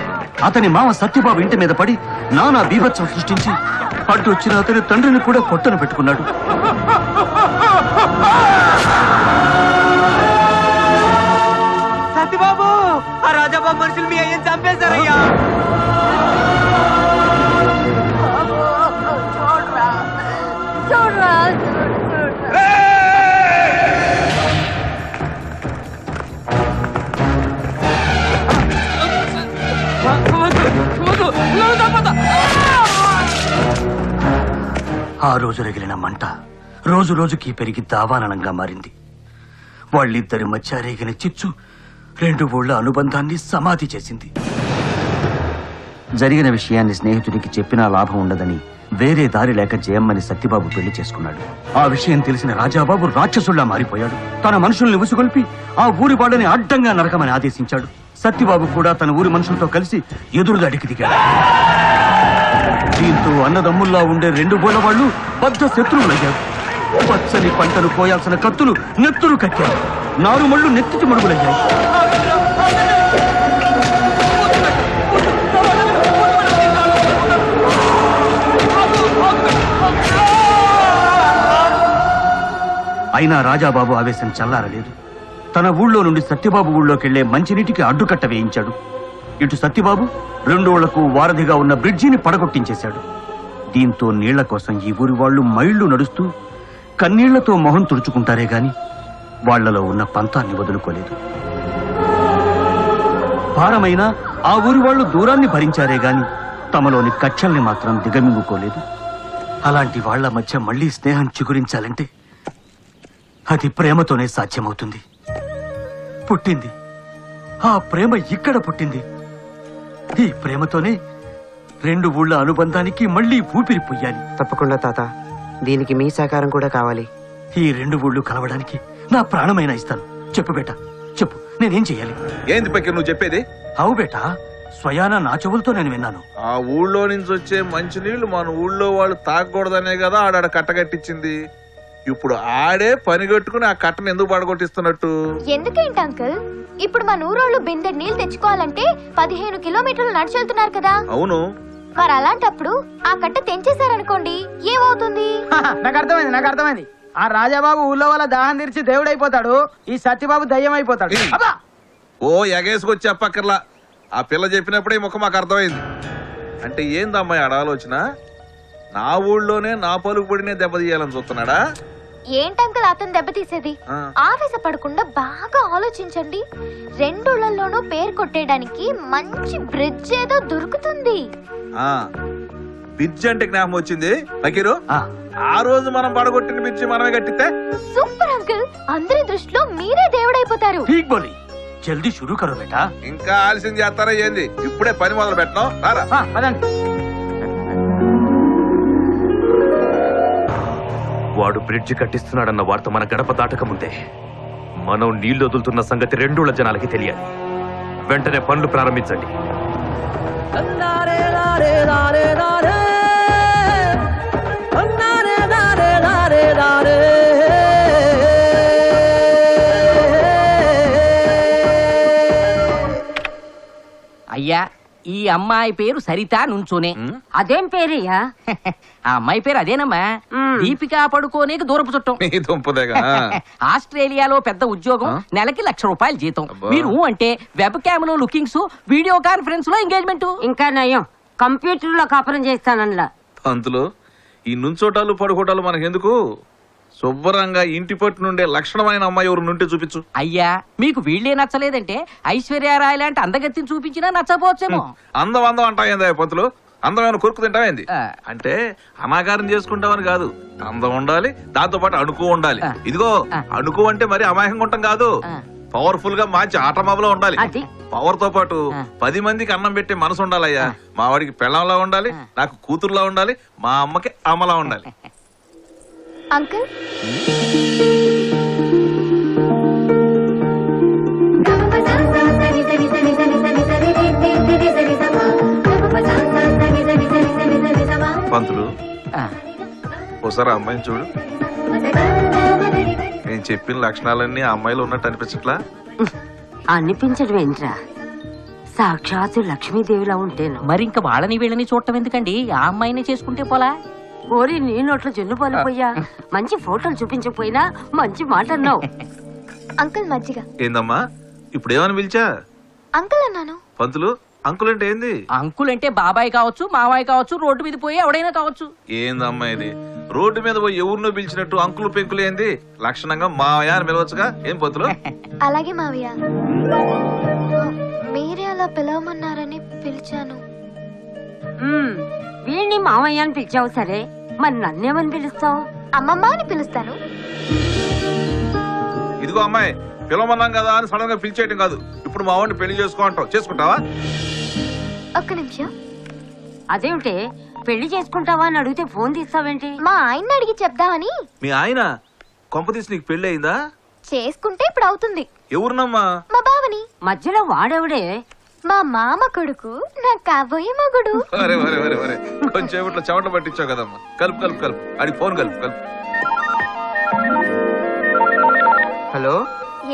అతని మామ సత్యబాబు ఇంటి మీద పడి నానా బీభత్సం సృష్టించి అడ్డు వచ్చిన అతని తండ్రిని కూడా పొట్టను పెట్టుకున్నాడు. సత్యబాబు, ఆ రాజాబాబు మనుషులు మీ అయ్యని చంపేశారయ్యా. ఆ రోజు రగిలిన మంట రోజు రోజుకి పెరిగి దావాననంగా మారింది. వాళ్ళిద్దరి మధ్య రేగిన చిచ్చు 2 ఊళ్ళ అనుబంధాన్ని సమాధి చేసింది. జరిగిన విషయాన్ని స్నేహితుడికి చెప్పినా లాభం ఉండదని వేరే దారి లేక జయమ్మని సత్యబాబు పెళ్లి చేసుకున్నాడు. ఆ విషయం తెలిసిన రాజాబాబు రాక్షసుల్లా మారిపోయాడు. తన మనుషుల్ని ఉసుగొల్పి ఆ ఊరి వాళ్ళని అడ్డంగా నరకమని ఆదేశించాడు. సత్యబాబు కూడా తన ఊరి మనుషులతో కలిసి ఎదురుదాడికి దిగాడు. దీంతో అన్నదమ్ముల్లా ఉండే 2 ఊళ్ళ వాళ్ళు బద్ధ శత్రువులయ్యారు. పచ్చని పంటను కోయాల్సిన కత్తులు నెత్తురు కట్టారు. నారుమళ్ళు నెత్తిటి మడుగులయ్యాయి. అయినా రాజాబాబు ఆవేశం చల్లారలేదు. తన ఊళ్ళో నుండి సత్యబాబు ఊళ్ళోకెళ్లే మంచినీటికి అడ్డుకట్ట వేయించాడు. ఇటు సత్యబాబు 2 ఊళ్లకు వారధిగా ఉన్న బ్రిడ్జిని పడగొట్టించేశాడు. దీంతో నీళ్ల కోసం ఈ ఊరి వాళ్లు మైళ్లు నడుస్తూ కన్నీళ్లతో మొహం తుడుచుకుంటారే గాని వాళ్లలో ఉన్న పంతాన్ని వదులుకోలేదు. భారమైన ఆ ఊరి వాళ్లు దూరాన్ని భరించారే గాని తమలోని కక్షల్ని మాత్రం దిగమింగుకోలేదు. అలాంటి వాళ్ల మధ్య మళ్లీ స్నేహం చిగురించాలంటే అది ప్రేమతోనే సాధ్యమవుతుంది. పుట్టింది ఆ ప్రేమ ఇక్కడ పుట్టింది. ఈ ప్రేమతోనే 2 ఊళ్ళ అనుబంధానికి మళ్లీ ఊపిరి పొయ్యాలి. తప్పకుండా తాత, దీనికి మీ సహకారం కూడా కావాలి. ఈ 2 ఊళ్ళు కలవడానికి నా ప్రాణమైనా ఇస్తాను. చెప్పు బేటా, చెప్పు, నేనేం చెయ్యాలి? ఏంది పక్కన నువ్వు చెప్పేది? అవు బేటా, స్వయానా నా చెవులతో నేను విన్నాను. ఆ ఊళ్ళో నుంచి వచ్చే మంచినీళ్లు మన ఊళ్ళో వాళ్ళు తాగకూడదనే కదా ఆడ కట్టగట్టించింది. ఇప్పుడు ఆడే పని కట్టుకుని ఆ కట్టను ఎందుకు పడగొట్టిస్తున్నట్టు? ఎందుకేంటి అంకుల్? ఇప్పుడు మన ఊరోళ్ళు బిందె నీళ్లు తెచ్చుకోవాలంటే 15 కిలోమీటర్లు నడిచెళ్తున్నారు కదా. అవును, మరి అలాంటప్పుడు ఆ కట్ట తెంచేశారనుకోండి, ఏమవుతుంది? నాకు అర్థమైంది. ఆ రాజాబాబు ఊళ్ళో వాళ్ళ దాహం తీర్చి దేవుడైపోతాడు, ఈ సత్యబాబు దయ్యం అయిపోతాడు. ఓ ఎగేసుకొచ్చి చెప్పక్కర్లా. ఆ పిల్ల చెప్పినప్పుడే ఈ ముఖం మాకు అర్థమైంది. అంటే ఏందమ్మాయి ఆడ ఆలోచన? నా ఊళ్ళోనే నా పలుకుబడినే దెబ్బతీయాలని చూస్తున్నాడా? ఏంటంకుల్ అతను దెబ్బతీసేది? ఆవేశపడకుండా బాగా ఆలోచించండి. 2 ఊళ్ళల్లోనూ పేరు కొట్టేయడానికి మంచి బ్రిడ్జ్ ఏదో దొరుకుతుంది. బ్రిడ్జ్ అంటే జ్ఞాపకం వచ్చింది ఫకీరు. ఆ రోజు మనం పడగొట్టిన బ్రిడ్జ్ మనమే కట్టితే సూపర్ అంకుల్, అందరి దృష్టిలో మీరే దేవుడైపోతారు. జల్దీ షురూ కరో బేటా. ఇంకా ఆలస్యం చేస్తారా ఏంది? ఇప్పుడే పని మొదలు పెట్టడం. వాడు బ్రిడ్జి కట్టిస్తున్నాడన్న వార్త మన గడప దాటక ముందే మనం నీళ్లు వదులుతున్న సంగతి 2 ఊళ్ళ జనాలకి తెలియాలి. వెంటనే పనులు ప్రారంభించండి. అయ్యా, ఈ అమ్మాయి పేరు సరిత నుంచోనే. అదేం పేరయ్యా? ఆ అమ్మాయి పేరు అదేనమ్మా, దీపికా పడుకోనేకి దూరపు చుట్టం. ఆస్ట్రేలియాలో పెద్ద ఉద్యోగం, నెలకి ₹1,00,000 జీతం. మీరు అంటే వెబ్ క్యామ్ లో లుకింగ్స్, వీడియో కాన్ఫరెన్స్ లో ఎంగేజ్మెంట్. ఇంకా నయం, కంప్యూటర్ లో కాపురం చేస్తానల్లా. పంతులు ఈ నుంచోటాలు పడుకోటాలు మనకెందుకు? శుభ్రంగా ఇంటి పట్టు నుండే లక్షణమైన అమ్మాయి ఎవరు నుండి చూపించు. అయ్యా మీకు వీళ్ళే నచ్చలేదంటే ఐశ్వర్యరాయ్ లాంటి అందగత్తిని చూపించినా నచ్చపోవచ్చేమో. అందం అందం అంటాయిందా పంతులు? అందమైన కొరుకు తింటావేంది? అంటే అనాకారం చేసుకుంటామని కాదు, అందం ఉండాలి, దాంతో పాటు అణుకు ఉండాలి. ఇదిగో అణుకు అంటే మరి అమాయకంగా ఉంటాం కాదు, పవర్ఫుల్ గా మంచి ఆటమాబలో ఉండాలి. పవర్ తో పాటు 10 మందికి అన్నం పెట్టే మనసు ఉండాలయ్యా. మా వాడికి పెళ్ళంలా ఉండాలి, నాకు కూతురులా ఉండాలి, మా అమ్మకి అమ్మలా ఉండాలి. అంకుల్ పంతులు ఒకసారి ఆ అమ్మాయిని చూడు. నేను చెప్పిన లక్షణాలన్నీ ఆ అమ్మాయిలో ఉన్నట్టు అనిపించట్లా? అనిపించడం ఏంట్రా, సాక్షాత్తు లక్ష్మీదేవిలా ఉంటేను. మరి ఇంకా వాళ్ళని వీళ్ళని చూడటం ఎందుకండి, ఆ అమ్మాయిని చేసుకుంటే పోలా? ఓరి నీ నోట్లో జున్ను పాలిపోయా. మంచి ఫోటోలు చూపించకపోయినా మంచి మాట అన్నావు. అంకుల్ మజ్జిగ. ఏందమ్మా ఇప్పుడు ఏమని పిలిచా? అంకుల్ అన్నాను. పంతులు అంకుల్ అంటే ఏంది? అంకుల్ అంటే బాబాయ్ కావచ్చు, మావాయ్ కావచ్చు, రోడ్డు మీద పోయి ఎవడైనా కావచ్చు. ఏందమ్మా ఇది? రోడ్డు మీద పోయి ఎవరినో పిలిచినట్టు అంకులు పెంకులు ఏంది? లక్షణంగా మావయ్య అని పిలవచ్చుగా. ఏం పంతులు? అలాగే మావయ్య. మీరే అలా పిలవమన్నారని పిలిచాను. వీడిని మామయ్య అని పిలిచావు సరే, మరి నన్నేమని పిలుస్తావు? అమ్మమ్మ అని పిలుస్తాను. ఇదిగో అమ్మాయి, పిలవమన్నాం కదా అని సడన్ గా పిలిచేయటం కాదు. ఇప్పుడు మా వాడిని పెళ్లి చేసుకో అంటావు, చేసుకుంటావా? ఒక్క నిమిషం. అదేమిటి పెళ్లి చేసుకుంటావా అని అడిగితే ఫోన్ తీస్తావేంటి? మా ఆయన్ని అడిగి చెప్దామని. మీ ఆయన కొంపతీసి నీకు పెళ్లి అయిందా? చేసుకుంటే ఇప్పుడు అవుతుంది. ఎవరినమ్మా? మా బావని. మధ్యలో వాడెవడే? మా మామ కొడుకు, నా కాబోయే మగుడు. అరే వరే వరే వరే, కొంచెం ఇట్లా చెమట పట్టించావు కదమ్మా. కలుపు కలుపు కలుపు, అడిగి ఫోన్ కలుపు కలుపు. హలో,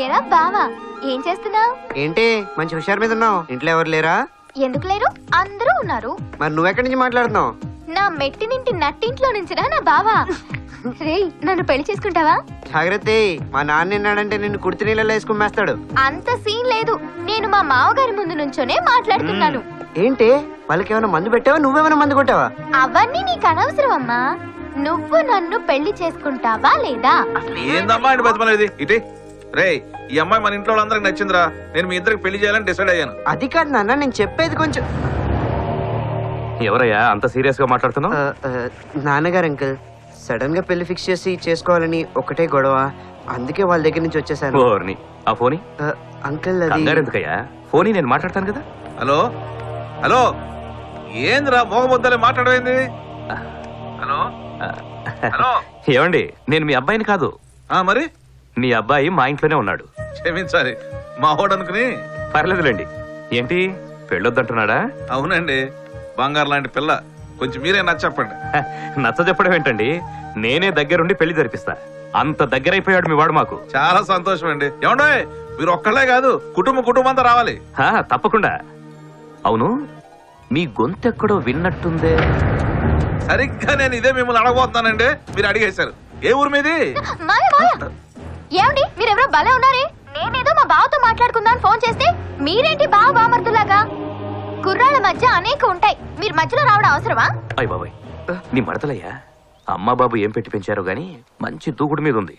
ఏరా బావా, ఏం చేస్తున్నావు? ఏంటి మంచి హుషారు మీద ఉన్నావు? ఇంట్లో ఎవరు లేరా? ఎందుకు లేరు, అందరూ ఉన్నారు. మరి నువ్వెక్కడి నుంచి మాట్లాడుతున్నావు? నా మెట్టినింటి నట్టింట్లో నుంచిరా నా బావా. రేయ్, నన్ను పెళ్లి చేసుకుంటావా? జాగ్రత్త, మా నాన్న విన్నాడంటే నిన్ను కుడితి నీళ్ళలో వేసుకుమ్మేస్తాడు. అంత సీన్ లేదు, నేను మా మావగారి ముందు నుంచోనే మాట్లాడుతున్నాను. ఏంటి వాళ్ళకి ఏమైనా మందు పెట్టావా? నువ్వేమైనా మందు కొట్టావా? అవన్నీ నీకు అనవసరం అమ్మా. నువ్వు నన్ను పెళ్లి చేసుకుంటావా లేదా? ఏందమ్మా అని బతిమలేదు ఇటే. రే, ఈ అమ్మాయి మన ఇంట్లో వాళ్ళందరికి నచ్చిందిరా. నేను మీ ఇద్దరికి పెళ్లి చేయాలని డిసైడ్ అయ్యాను. అది కాదు నాన్న, నేను చెప్పేది కొంచెం. ఎవరయ్యా అంత సీరియస్ గా మాట్లాడుతున్నావు? నాన్నగారు అంకుల్ సడన్ గా పెళ్లి ఫిక్స్ చేసి చేసుకోవాలని ఒకటే గొడవ, అందుకే వాళ్ళ దగ్గర నుంచి వచ్చేసాను. ఆ ఫోని అంకుల్ అది ఎందుకయ్యా? ఫోని నేను మాట్లాడతాను కదా. హలో హలో, ఏందిరా మోగబొద్దలే మాట్లాడమైంది? హలో హలో, ఏమండి, నేను మీ అబ్బాయిని కాదు. మరి మీ అబ్బాయి మా ఇంట్లోనే ఉన్నాడు. క్షమించాలి, మా వాడు అనుకుని. పర్లేదులేండి. ఏంటి పెళ్ళొద్దంటున్నాడా? అవునండి, బంగారు లాంటి పిల్ల. కొంచెం మీరే నచ్చ చెప్పండి. నచ్చ చెప్పడం ఏంటండి, నేనే దగ్గరుండి పెళ్లి జరిపిస్తా. అంత దగ్గరైపోయాడు మీ వాడు మాకు. చాలా సంతోషం అండి. ఏమండో మీరు ఒక్కళ్ళే కాదు, కుటుంబం అంతా రావాలి. తప్పకుండా. అవును, మీ గొంతెక్కడో విన్నట్టుందే. సరిగ్గా నేను ఇదే మిమ్మల్ని అడగబోతున్నానండి, మీరు అడిగేశారు. ఏ ఊరు మీది? ఏమండి, మీరెవరో భలే ఉన్నారే. నేనేదో మా బావతో మాట్లాడుకుందాం ఫోన్ చేస్తే మీరేంటి బావ బామర్దులాగా? కుర్రాళ్ళ మధ్య అనేక ఉంటాయి, మీరు మధ్యలో రావడం అవసరమా? అయ్య బాబాయ్, నీ మడతలయ్యా. అమ్మా బాబు ఏం పెట్టి పెంచారో గాని మంచి దూకుడు మీద ఉంది.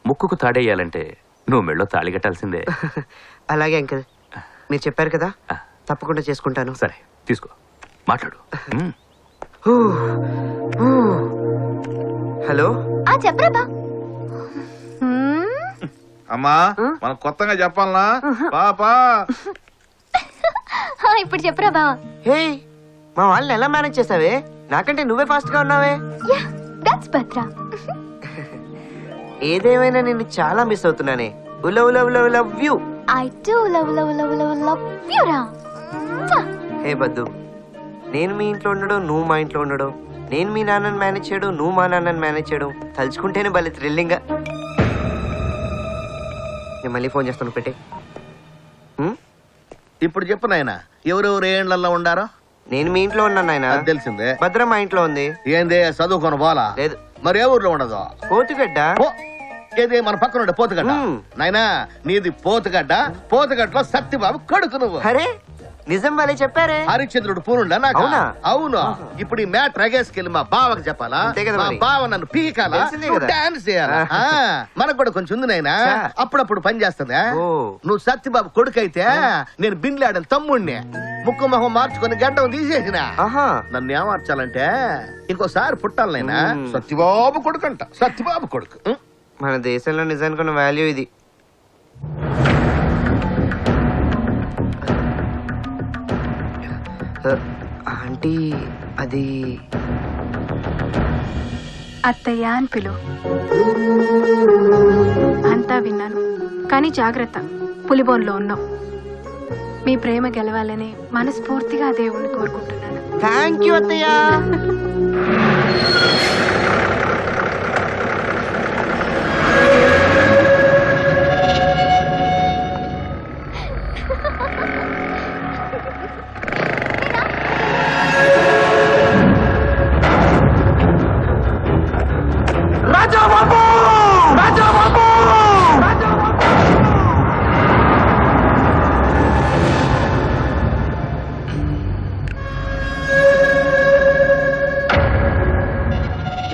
ముక్కుకు తాడేయాలంటే నువ్వు మెళ్ళో తాళి కట్టాల్సిందే. అలాగే అంకుల్, మీరు చెప్పారు కదా, తప్పకుండా చేసుకుంటాను. సరే తీసుకో, మాట్లాడు. హలో, చెప్పరా బా. అమ్మా, మనం కొత్తగా చెప్పాలనా పాపా? ఇప్పుడు చెప్పరా బా. హే, మా వాళ్ళని ఎలా మేనేజ్ చేసావే? నాకంటే నువ్వే ఫాస్ట్ గా ఉన్నావే. దట్స్ భద్రా. ఏదేమైనా నిన్ను చాలా మిస్ అవుతున్నానే. Love love love love you. I do love love love love love you రా. హే బద్దు, నేను మీ ఇంట్లో ఉండడం, నువ్వు మా ఇంట్లో ఉండడం, నేను మీ నాన్నని మేనేజ్ చేయడం, నువ్వు మా నాన్నని మేనేజ్ చేయడం తలుచుకుంటేనే భలే థ్రిల్లింగ్ గా. నేను మళ్ళీ ఫోన్ చేస్తాను, పెట్టే. ఇప్పుడు చెప్పు నాయన, ఎవరెవరు ఏండ్లలో ఉండారో? నేను మీ ఇంట్లో ఉన్నాను నాయన. తెలిసిందే. భద్ర మా ఇంట్లో ఉంది. ఏంది చదువుకొని పోలా? లేదు. మరి ఏ ఊర్లో ఉండదు? పోతుగడ్డ. ఏది మన పక్కన ఉండే పోతుగడ్డ? నాయనా, నీది పోతుగడ్డ. పోతుగడ్డలో సత్యబాబు కొడుకు నువ్వు. అరే, నిజం వాళ్ళే చెప్పారే. హరిశ్చంద్రుడు పూనుండా నాకు? అవునా? అవును. ఇప్పుడు ఈ మ్యాట్ రగేసుకెళ్ళి మా బావకి చెప్పాలా? అంతే కదా మా మరి. బావ నన్ను పీకాలా? తెలిసిందే కదా. డాన్స్ చేయాలా? మనకు కూడా కొంచెం ఉంది నాయనా. అప్పుడప్పుడు పని చేస్తుందా? నువ్వు సత్యబాబు కొడుకైతే నేను బిన్లాడని తమ్ముడిని. ముక్కు మొహం మార్చుకొని గడ్డం తీసేసిన. నన్ను ఏమార్చాలంటే ఇంకోసారి పుట్టాలనైనా. సత్యబాబు కొడుకు అంట. సత్యబాబు కొడుకు. మన దేశంలో నిజానికి ఉన్న వాల్యూ ఇది. ఆంటీ అది అత్తయ్య అని పిలు. అంతా విన్నాను, కానీ జాగ్రత్త, పులిబోన్లో ఉన్నాం. మీ ప్రేమ గెలవాలని మనస్ఫూర్తిగా ఆ దేవుణ్ణి కోరుకుంటున్నాను. థ్యాంక్ యూ అత్తయ్య.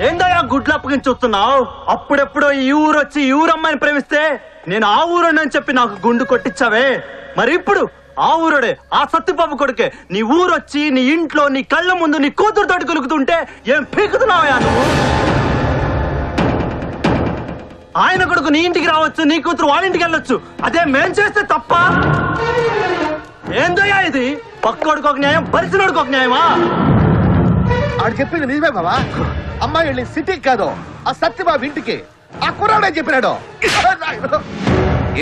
ఏందయ్యా గుడ్లు అప్పగించి చూస్తున్నావు? అప్పుడెప్పుడో ఈ ఊరు వచ్చి ఈ ఊరమ్మాయిని ప్రేమిస్తే నేను ఆ ఊరని చెప్పి నాకు గుండు కొట్టించావే. మరి ఇప్పుడు ఆ ఊరుడే, ఆ సత్యబాబు కొడుకే నీ ఊరొచ్చి నీ ఇంట్లో నీ కళ్ళ ముందు నీ కూతురుతోటి కొలుకుతుంటే ఏం పీకుతున్నావయ్యా నువ్వు? ఆయన కొడుకు నీ ఇంటికి రావచ్చు, నీ కూతురు వాళ్ళ ఇంటికి వెళ్ళొచ్చు. అదే మేం చేస్తే తప్ప? ఏందయ్యా ఇది? పక్కోడికి ఒక న్యాయం, పరిసరోడికి ఒక న్యాయమా? ఆడు చెప్పింది నిజమే బావా. అమ్మాయి వెళ్ళి సిటీకి కాదు, ఆ సత్యబాబు ఇంటికి. ఆ కుర్రాడే చెప్పినాడు.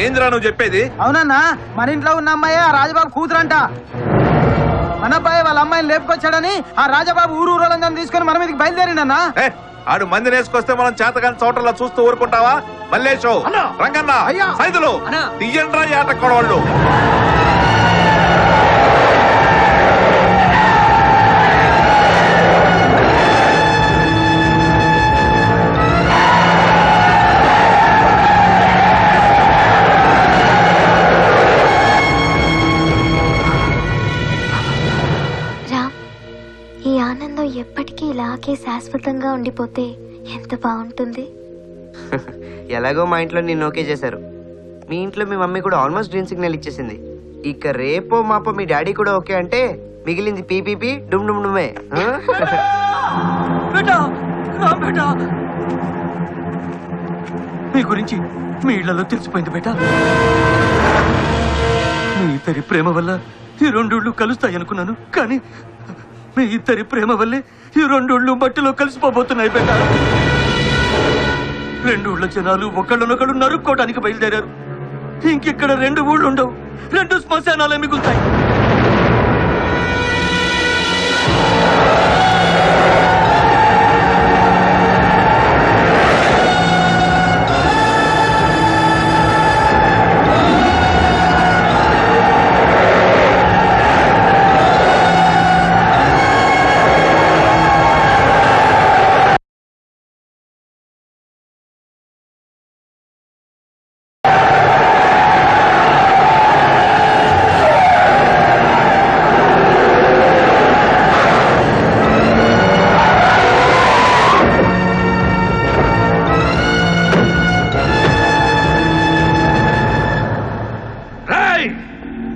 ఏంద్రా నువ్వు చెప్పేది? అవునన్నా, మన ఇంట్లో ఉన్న అమ్మాయి ఆ రాజబాబు కూతురంట. మన అబ్బాయి వాళ్ళ అమ్మాయిని లేపుకొచ్చాడని ఆ రాజబాబు ఊరూరందరిని తీసుకొని మన మీదకి బయలుదేరిండన్నా. ఆడు మంది నేసుకొస్తే మనం చేతగాని చోటల్లో చూస్తూ ఊరుకుంటావా? మల్లేశో, రంగన్న, సైదులు తీయండ్రా ఈ ఆట కొడవాళ్ళు. ఈ ఆనందం ఎప్పటికీ ఇలాగే శాశ్వతంగా ఉండిపోతే ఎంత బాగుంటుంది. ఎలాగో మా ఇంట్లో నిన్ను ఓకే చేశారు. మీ ఇంట్లో మీ మమ్మీ కూడా ఆల్మోస్ట్ గ్రీన్ సిగ్నల్ ఇచ్చేసింది. ఇక రేపో మాపో మీ డాడీ కూడా ఓకే అంటే మిగిలింది పీపీపీ డుమ్ డుమ్ డుమే. మీ గురించి మీ ఇళ్లలో తెలిసిపోయింది బేటా. మీ ఇద్దరి ప్రేమ వల్ల ఈ రెండోళ్ళు కలుస్తాయి అనుకున్నాను, కానీ మీ ఇద్దరి ప్రేమ వల్లే ఈ రెండోళ్ళు మట్టిలో కలిసిపోబోతున్నాయి బేటా. రెండు ఊళ్ళ జనాలు ఒకళ్ళనొకడు నరుక్కోవడానికి బయలుదేరారు. ఇంకిక్కడ రెండు ఊళ్ళు ఉండవు, రెండు శ్మశానాలే మిగులుతాయి.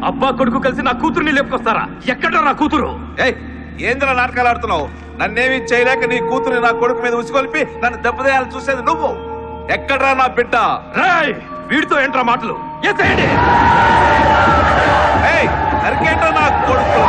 అబ్బా కొడుకు కలిసి నా కూతురుని లేపుకొస్తారా? ఎక్కడ నా కూతురు? ఏంద్ర నాటకాలు ఆడుతున్నావు? నన్నేమి చేయలేక నీ కూతురు నా కొడుకు మీద ఉసిగొల్పి నన్ను దెబ్బతీయాలని చూసేది నువ్వు. ఎక్కడ్రా నా బిడ్డ? వీడితో ఏంట్రా మాటలు? నరికేంట్రా నా కొడుకు?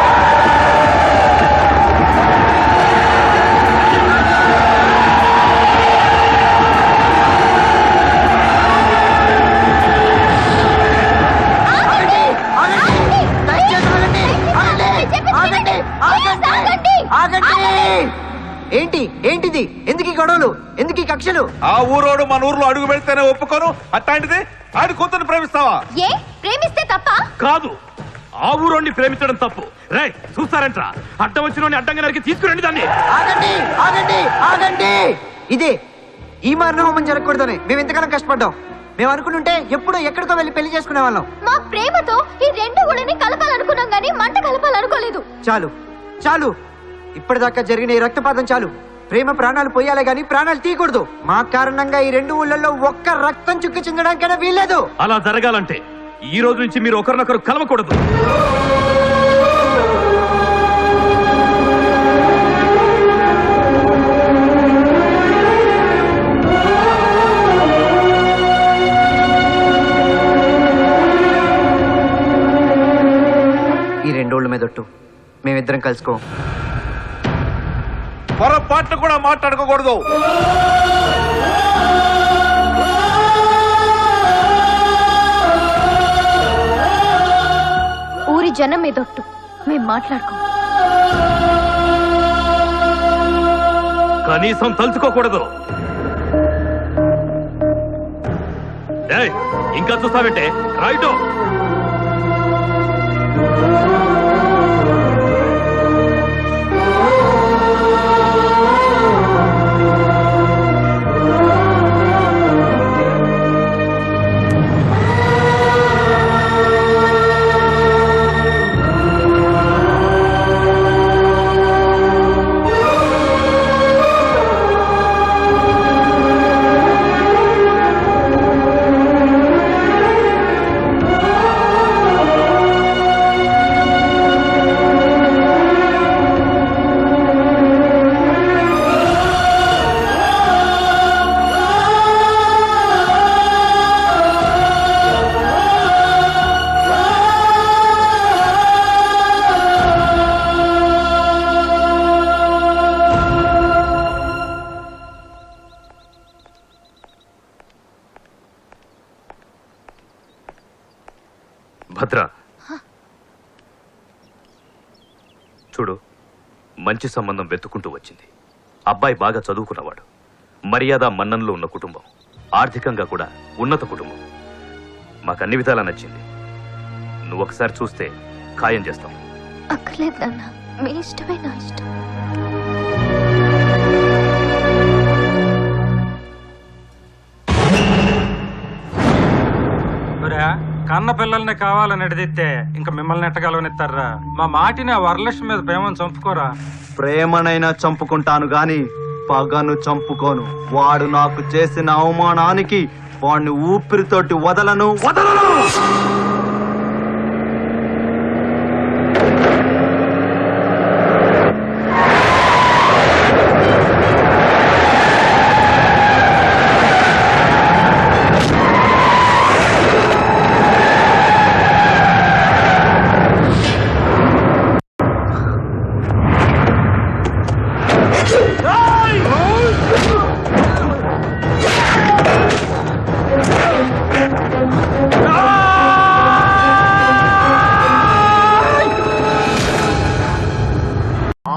ఏంటి ఏంటిది? ఎందుకు ఈ గొడవలు? ఎందుకు ఈ కక్షలు? ఆ ఊరోడు మన ఊర్లో అడుగు పెడితేనే ఒప్పుకోను, అట్లాంటిది ఆడి కూతుర్ని ప్రేమిస్తావా? ఏ ప్రేమిస్తే తప్ప? కాదు, ఆ ఊరోడిని ప్రేమించడం తప్పు. రే చూస్తారంట్రా, అడ్డం వచ్చిన అడ్డంగా నరికి తీసుకురండి దాన్ని. ఆగండి ఆగండి ఆగండి! ఇదే ఈ మారణ హోమం జరగకూడదని మేము ఎంతకాలం కష్టపడ్డాం. మేము అనుకుంటుంటే ఎప్పుడో ఎక్కడికో వెళ్ళి పెళ్లి చేసుకునే వాళ్ళం. మా ప్రేమతో ఈ రెండు ఊళ్ళని కలపాలనుకున్నాం గానీ మంట కలపాలనుకోలేదు. చాలు చాలు, ఇప్పటిదాకా జరిగిన ఈ రక్తపాతం చాలు. ప్రేమ ప్రాణాలు పోయాలే గాని ప్రాణాలు తీయకూడదు. మా కారణంగా ఈ రెండు ఊళ్ళల్లో ఒక్క రక్తం చుక్క చిందడానికైనా వీల్లేదు. అలా జరగాలంటే ఈ రోజు నుంచి మీరు ఒకరినొకరు కలవకూడదు. ఈ రెండోళ్ళ మీదొట్టు మేమిద్దరం కలుసుకో. పొరపాట్లు కూడా మాట్లాడుకోకూడదు. ఊరి జనం మీదొట్టు మేం మాట్లాడుకో. కనీసం తలుచుకోకూడదు. ఏయ్, ఇంకా చూస్తావంటే రైట్. భద్ర, చూడు, మంచి సంబంధం వెతుక్కుంటూ వచ్చింది. అబ్బాయి బాగా చదువుకున్నవాడు, మర్యాద మన్ననలో ఉన్న కుటుంబం, ఆర్థికంగా కూడా ఉన్నత కుటుంబం. మాకు అన్ని విధాలా నచ్చింది. నువ్వు ఒకసారి చూస్తే ఖాయం చేస్తాం. అక్కర్లేదు నాన్న, మీ ఇష్టమే నా ఇష్టం. కన్న పిల్లల్ని కావాలని ఎడదిస్తే ఇంకా మిమ్మల్ని ఎట్టగలవనిస్తారా? మా మాటిని ఆ వరలక్ష్మి మీద ప్రేమను చంపుకోరా. ప్రేమనైనా చంపుకుంటాను గాని పగను చంపుకోను. వాడు నాకు చేసిన అవమానానికి వాడిని ఊపిరితోటి వదలను.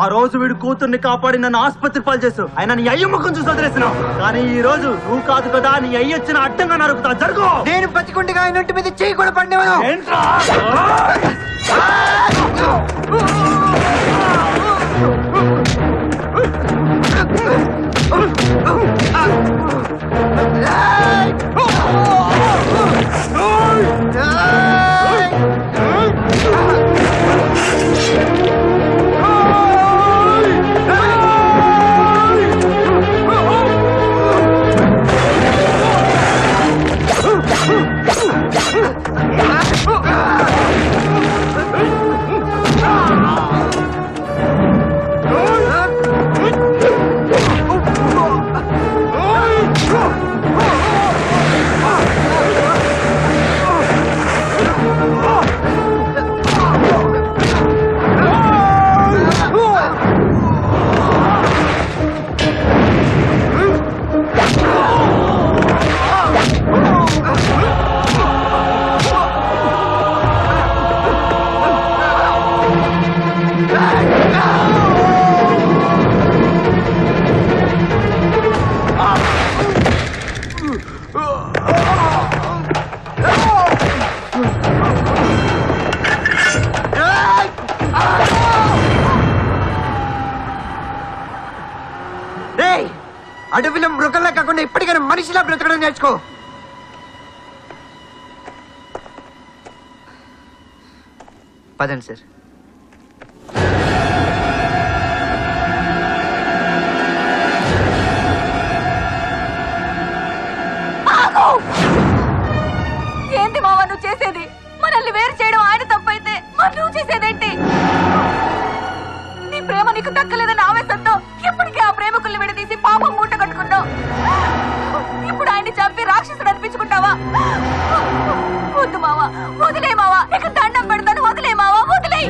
ఆ రోజు వీడు కూతుర్ని కాపాడి నన్ను ఆసుపత్రి పాలు చేసావు. ఆయన నీ అయ్య ముఖం చూసి వదిలేసినావు. కానీ ఈ రోజు నువ్వు కాదు కదా, నీ అయ్య వచ్చిన అడ్డంగా నరుకుతా. జరుగు. నేను బతికుండగా ఆయన ఇంటి మీద చేయి కూడా పడినవను. అడవిలో మృగంలా కాకుండా ఇప్పటికైనా మనిషిలా బ్రతకడం నేర్చుకో. పదండి సార్. ఏంటి మావా నువ్వు చేసేది? మనల్ని వేరు చేయడం ఆయన తప్పైతే మరి నువ్వు చేసేదేంటి? నీ ప్రేమ నీకు దక్కలేదన్న ఆవేశంతో ఇప్పటికే ఆ ప్రేమికుల్ని విడదీసి పాపం మూట కట్టుకున్నావు. ఇప్పుడు ఆయన్ని చంపి రాక్షసుడు అనిపించుకుంటావా? వద్దు మావా, వదిలే మావా, నీకు దండం పెడతాను, వదిలే మావా, వదిలే.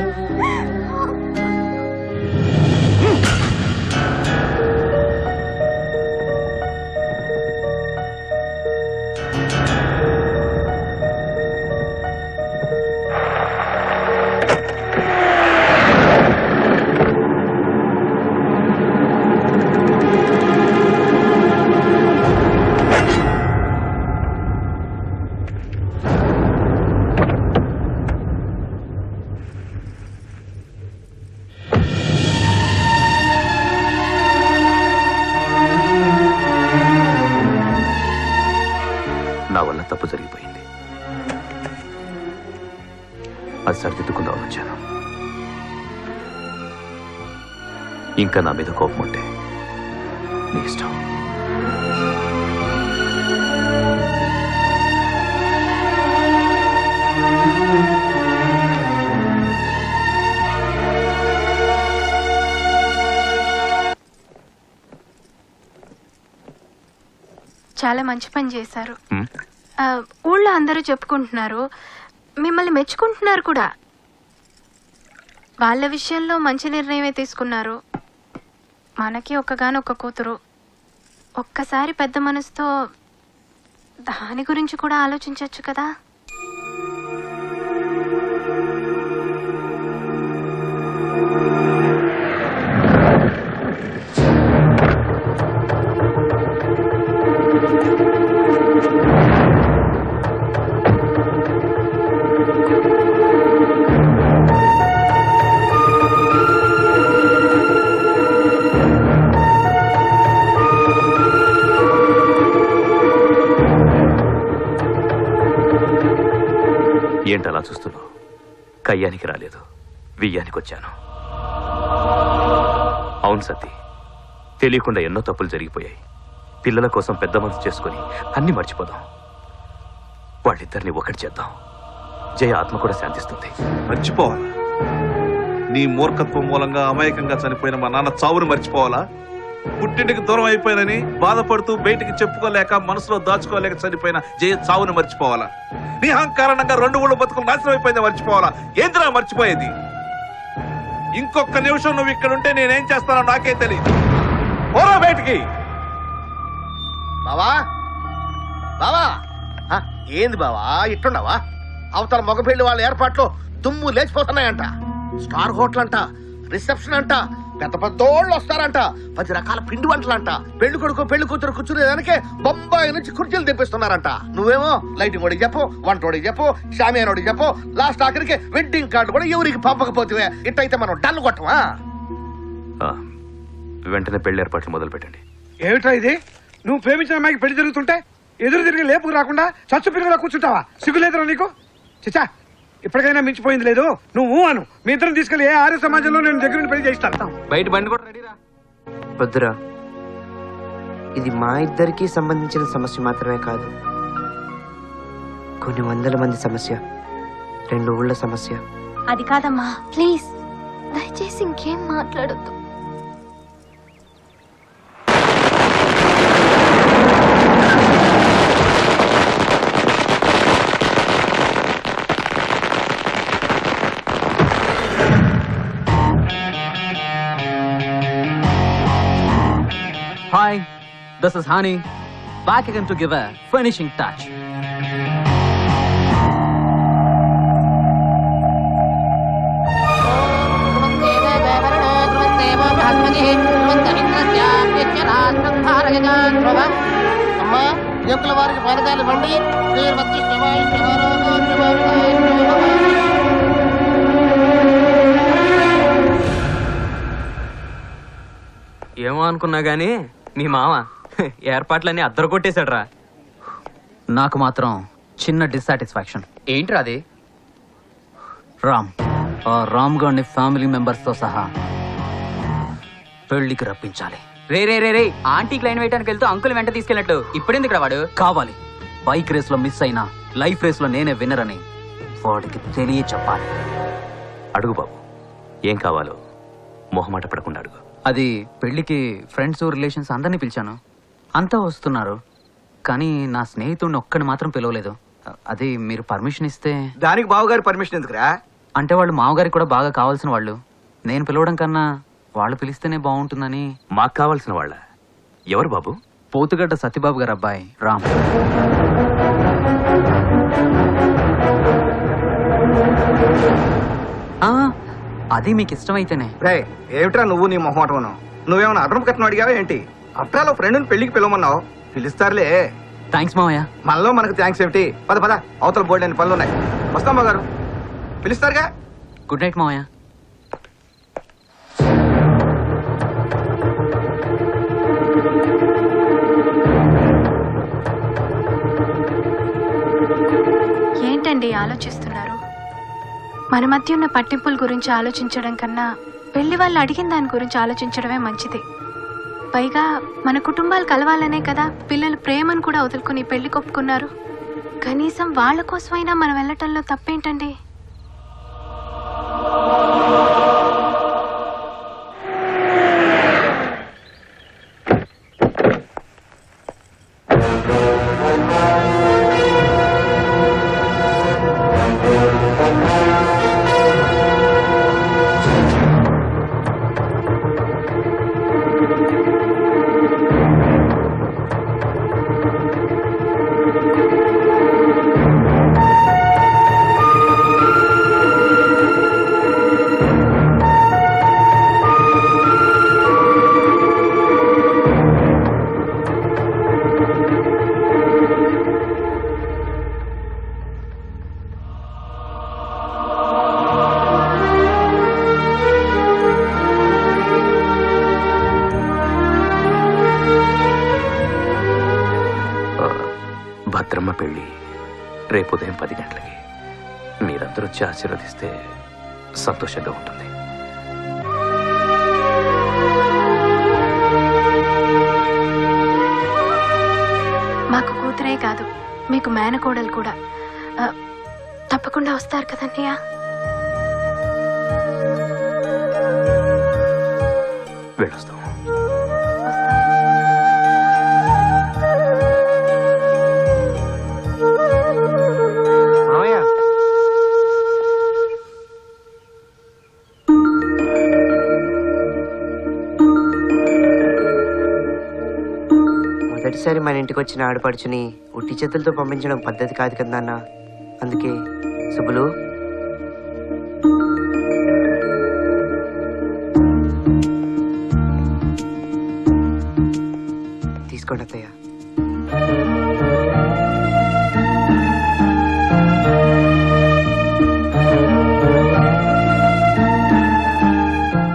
నా వల్ల తప్పు జరిగిపోయింది. అది సరిదిద్దుకుందామని వచ్చాను. ఇంకా నా మీద కోపం ఉంటే నీ ఇష్టం. చాలా మంచి పని చేశారు. ఊళ్ళో అందరూ చెప్పుకుంటున్నారు, మిమ్మల్ని మెచ్చుకుంటున్నారు కూడా. వాళ్ళ విషయంలో మంచి నిర్ణయమే తీసుకున్నారు. మనకి ఒక్కగానొక్క కూతురు. ఒక్కసారి పెద్ద మనసుతో దాని గురించి కూడా ఆలోచించవచ్చు కదా. ఏంటలా చూస్తున్నావు? కయ్యానికి రాలేదు, వియ్యానికి వచ్చాను. అవును సతీ, తెలియకుండా ఎన్నో తప్పులు జరిగిపోయాయి. పిల్లల కోసం పెద్ద మనసు చేసుకుని అన్ని మర్చిపోదాం. వాళ్ళిద్దరిని ఒకటి చేద్దాం. జయ ఆత్మ కూడా శాంతిస్తుంది. మర్చిపోవాలా? నీ మూర్ఖత్వం మూలంగా అమాయకంగా చనిపోయిన మా నాన్న చావును మర్చిపోవాలా? పుట్టింటికి దూరం అయిపోయినని బాధపడుతూ బయటికి చెప్పుకోలేక మనసులో దాచుకోలేక చనిపోయిన జయ చావును మర్చిపోవాలా? నీ అహంకారణంగా 2 ఊళ్ళ బతుకులు నాశనం అయిపోయింది మర్చిపోవాలా? ఏంద్రా మర్చిపోయేది? ఇంకొక నిమిషం నువ్వు ఇక్కడ ఉంటే నేనేం చేస్తానో నాకే తెలియదు. ఓరా బయటికి. బావా బావా, ఏంది బావా ఇట్టున్నావా? అవతల మగపెళ్లి వాళ్ళ ఏర్పాట్లు దుమ్ము లేచిపోతున్నాయంట. స్టార్ హోటల్ అంట, రిసెప్షన్ అంట, పెద్ద పెద్దోళ్ళు వస్తారంట, 10 రకాల పిండి వంటలంట. పెళ్లి కొడుకు పెళ్లి కూతురు కూర్చునేదానికే బొంబాయి నుంచి కుర్చీలు తెప్పిస్తున్నారంట. నువ్వేమో లైటింగ్ వాడికి చెప్పు, వంటోడికి చెప్పు, షామియానోడికి చెప్పు, లాస్ట్ ఆఖరికి వెడ్డింగ్ కార్డు కూడా ఎవరికి పంపకపోతే ఇట్టయితే మనం డల్లు కొట్టమా? వెంటనే పెళ్లి ఏర్పాట్లు మొదలు పెట్టండి. ఏమిటా ఇది? నువ్వు ప్రేమించిన అమ్మాయికి పెళ్లి జరుగుతుంటే ఎదురు తిరిగి లేపుకు రాకుండా చచ్చు పిల్లలా కూర్చుంటావా? సిగ్గులేదురా నీకు? చిచ్చా, ఇప్పటికైనా మించిపోయింది లేదు. నువ్వు అను, మీ ఇద్దరం తీసుకెళ్లి ఏ ఆర్య సమాజంలో నేను దగ్గర నుండి పెళ్లి చేయిస్తాను. బయట బండి కూడా రెడీరా. వద్దురా, ఇది మా ఇద్దరికి సంబంధించిన సమస్య మాత్రమే కాదు, కొన్ని వందల మంది సమస్య, 2 ఊళ్ళ సమస్య. అది కాదమ్మా, ప్లీజ్ దయచేసి ఇంకేం మాట్లాడొద్దు. Hi, this is Hani, back again to give a finishing touch. అమ్మా, యువకుల వారికి ఫలితాలు ఇవ్వండి. ఏమో అనుకున్నా గానీ మీ మామ ఏర్పాట్లన్నీ అద్దరు కొట్టేశాడు రా. నాకు మాత్రం చిన్న డిస్సాటిస్ఫాక్షన్. ఏంట్రా అది? రామ్, ఆ రామ్ గారిని ఫ్యామిలీ మెంబర్స్ తో సహా పెళ్లికి రప్పించాలి. రే రే రే రే ఆంటీకి లైన్ వేయడానికి వెళ్తూ అంకుల్ వెంట తీసుకెళ్ళినట్టు ఇప్పుడెందుకు వాడు కావాలి. బైక్ రేస్ లో మిస్ అయినా లైఫ్ రేస్ లో నేనే విన్నర్ అని వాడికి తెలియ చెప్పాలి. అడుగు బాబు, ఏం కావాలో మొహమాట పడకుండా అడుగు. అది పెళ్లికి ఫ్రెండ్స్ రిలేషన్స్ అందరినీ పిలిచాను, అంతా వస్తున్నారు. కానీ నా స్నేహితుడిని ఒక్కడిని మాత్రం పిలవలేదు. అది మీరు పర్మిషన్ ఇస్తే. దానికి బావగారి పర్మిషన్ ఎందుకురా? అంటే వాళ్ళు మామగారికి కూడా బాగా కావాల్సిన వాళ్ళు. నేను పిలవడం కన్నా వాళ్ళు పిలిస్తేనే బాగుంటుందని. మాకు కావాల్సిన వాళ్ళ ఎవరు బాబు? పోతుగడ్డ సత్యబాబు గారు అబ్బాయి రామ్. అది మీకు ఇష్టమైతేనే. రే ఏమిట్రా నువ్వు నీ మొహమాటం? నువ్వేమన్నా అదనపు కట్నం అడిగావా ఏంటి? అప్రాలో ఫ్రెండ్ని పెళ్లికి పిలవమన్నావు, పిలుస్తారులే. థ్యాంక్స్ మావయ్య. మనలో మనకు థ్యాంక్స్ ఏమిటి? పద పద, అవతల బోర్డు అని పనులు ఉన్నాయి. వస్తాం బాగారు, పిలుస్తారుగా. గుడ్ నైట్ మావయ్య. ఏంటండి ఆలోచిస్తున్నారు? మన మధ్య ఉన్న పట్టింపుల గురించి ఆలోచించడం కన్నా పెళ్లి వాళ్ళు అడిగిన దాని గురించి ఆలోచించడమే మంచిది. పైగా మన కుటుంబాలు కలవాలనే కదా పిల్లలు ప్రేమను కూడా వదులుకుని పెళ్లి కొప్పుకున్నారు. కనీసం వాళ్ళ కోసమైనా మనం వెళ్ళటంలో తప్పేంటండి? భద్రమ్మ పెళ్లి రేపు ఉదయం 10 గంటలకి. మీరందరూ వచ్చి ఆశీర్వదిస్తే సంతోషంగా ఉంటుంది. మాకు కూతురే కాదు, మీకు మేనకోడలు కూడా. తప్పకుండా వస్తారు కదన్నయ్య? వెళ్ళొస్తాం. మొదటిసారి మన ఇంటికి వచ్చిన ఆడపడుచుని ఉట్టి చేతులతో పంపించడం పద్ధతి కాదు కదా నాన్న. అందుకే సుబ్బులు, తీసుకోండి అత్తయ్య.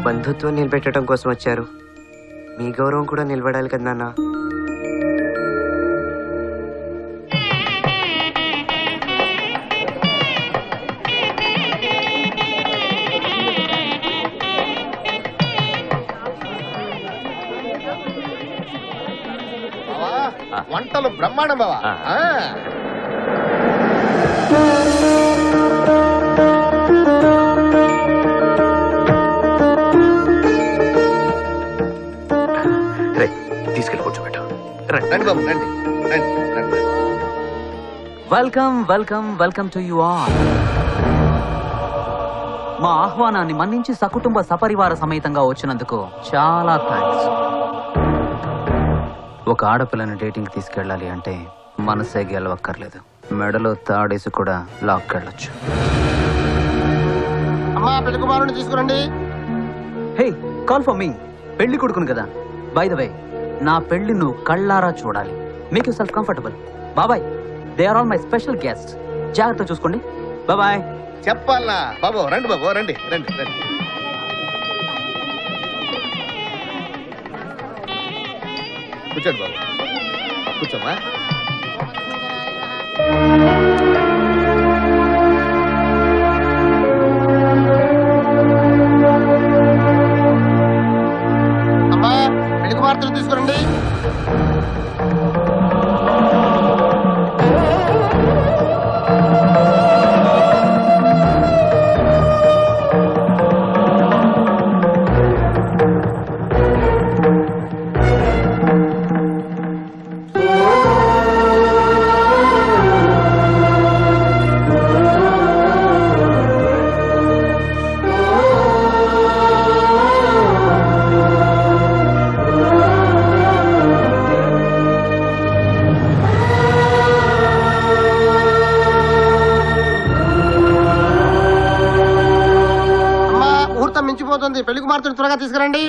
బంధుత్వం నిలబెట్టడం కోసం వచ్చారు. మీ గౌరవం కూడా నిలబడాలి కదా నాన్న. వంటలు బ్రహ్మాండం బావా. తీసుకెళ్ళి కూర్చోబెట్టు. రండి బాబు, రండి రండి రండి. Welcome welcome welcome to you all. మా ఆహ్వానాన్ని మన్నించి సకుటుంబ సపరివార సమేతంగా వచ్చినందుకు చాలా థ్యాంక్స్. ఒక ఆడపిల్లని డేటింగ్ తీసుకెళ్ళాలి అంటే మనసే గెలవక్కర్లేదు, మెడలో తాడేసి కూడా లాక్కెళ్ళొచ్చు. అమ్మా, పెళ్లి కుమారుని తీసుకురండి. హే, కాల్ ఫర్ మీ. పెళ్లి కొడుకును కదా. బై ద వే, నా పెళ్లి నువ్వు కళ్ళారా చూడాలి. Make yourself comfortable. బాబాయ్, they are all my special guest. జాగ్రత్త చూసుకోండి. బాబాయ్. చెప్పాలనా బాబు? రండి బాబు, రండి రండి రండి. కూర్చోండి బాబు, కూర్చోమ్మా. మించిపోతుంది. పెళ్లి కుమార్తెను త్వరగా తీసుకురండి.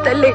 తల్లి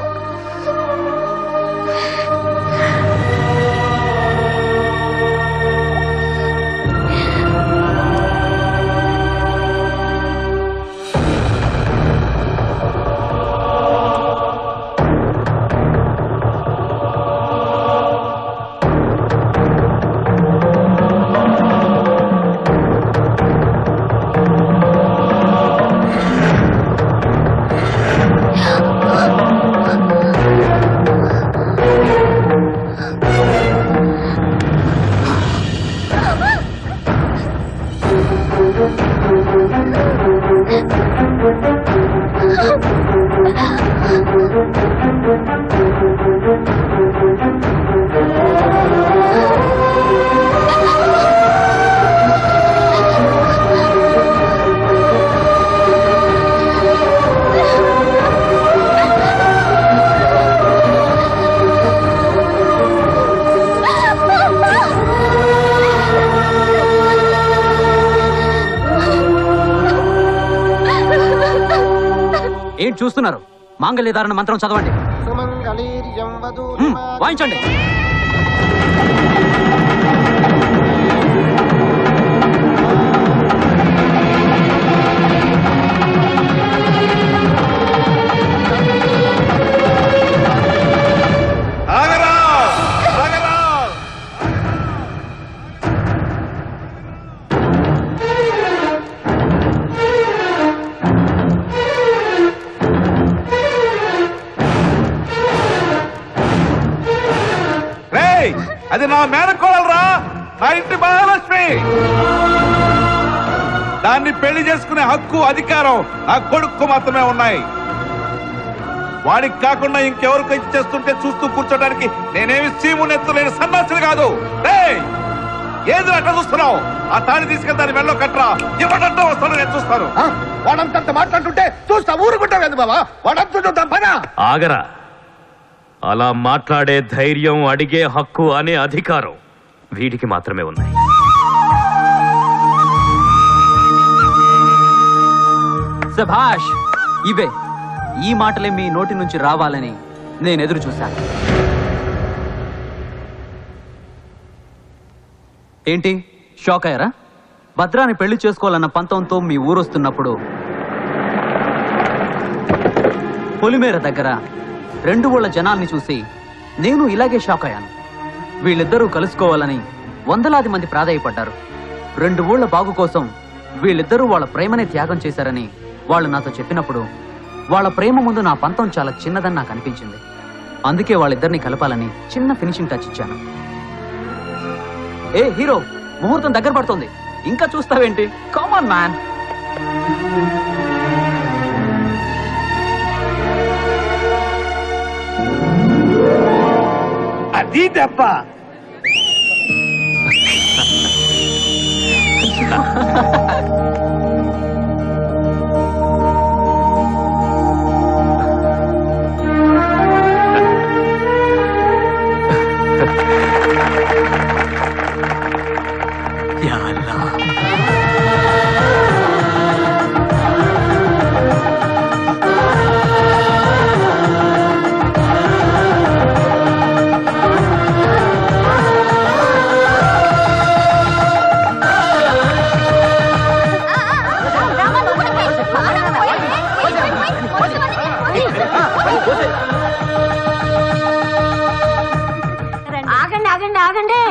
ఏంటి చూస్తున్నారు? మాంగళ్యధారణ మంత్రం చదవండి. వాయించండి. అది నా మేనకోడలురా, నా ఇంటి మహాలక్ష్మి. దాన్ని పెళ్లి చేసుకునే హక్కు, అధికారం నా కొడుకు మాత్రమే ఉన్నాయి. వాడికి కాకుండా ఇంకెవరికి చేస్తుంటే చూస్తూ కూర్చోడానికి నేనేమి సీమునెత్తలేని సన్నాసిని కాదు. ఏది అట్లా చూస్తున్నావు? ఆ తాళి తీసుకెళ్తే దాని మెళ్ళో కట్టరా. ఇవ్వడంతో వస్తాను, నేను చూస్తాను. వాడంతంత మాట్లాడుతుంటే చూస్తా ఊరుకుంటావు బాబా. వాడంతా చూద్దాం పనా. ఆగరా. అలా మాట్లాడే ధైర్యం, అడిగే హక్కు అనే అధికారం వీడికి మాత్రమే ఉన్నాయి. సభాష్. ఇవే ఈ మాటలే మీ నోటి నుంచి రావాలని నేను ఎదురు చూశాను. ఏంటి షాక్ అయ్యారా? భద్రాన్ని పెళ్లి చేసుకోవాలన్న పంతంతో మీ ఊరొస్తున్నప్పుడు పొలిమేర దగ్గర 2 ఊళ్ళ జనాల్ని చూసి నేను ఇలాగే షాక్ అయ్యాను. వీళ్ళిద్దరూ కలుసుకోవాలని వందలాది మంది ప్రాధాయపడ్డారు. 2 ఊళ్ళ బాగు కోసం వీళ్ళిద్దరూ వాళ్ళ ప్రేమనే త్యాగం చేశారని వాళ్ళు నాతో చెప్పినప్పుడు వాళ్ళ ప్రేమ ముందు నా పంతం చాలా చిన్నదని నాకు అనిపించింది. అందుకే వాళ్ళిద్దరిని కలపాలని చిన్న ఫినిషింగ్ టచ్ ఇచ్చాను. ఏ హీరో, ముహూర్తం దగ్గర పడుతుంది, ఇంకా చూస్తావేంటి? Come on man. అది దెబ్బ. या अल्लाह. ఆగండి ఆగండి ఆగండి.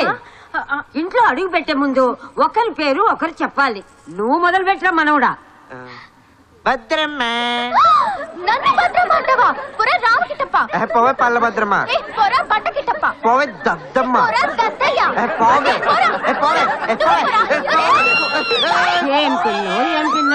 ఇంట్లో అడుగు పెట్టే ముందు ఒకరి పేరు ఒకరు చెప్పాలి. నువ్వు మొదలు పెట్టరా మనవుడా. భద్రమ్మ. నన్ను భద్రమ్మ అంటావా? పొరా రామకిట్టప్ప. పోవే పల్ల భద్రమ్మ. పొరా బట్టకిట్టప్ప. పోవే దద్దమ్మ. పొరా దద్దయ్య. పోవే. ఏం పిల్లో ఏం పిల్లో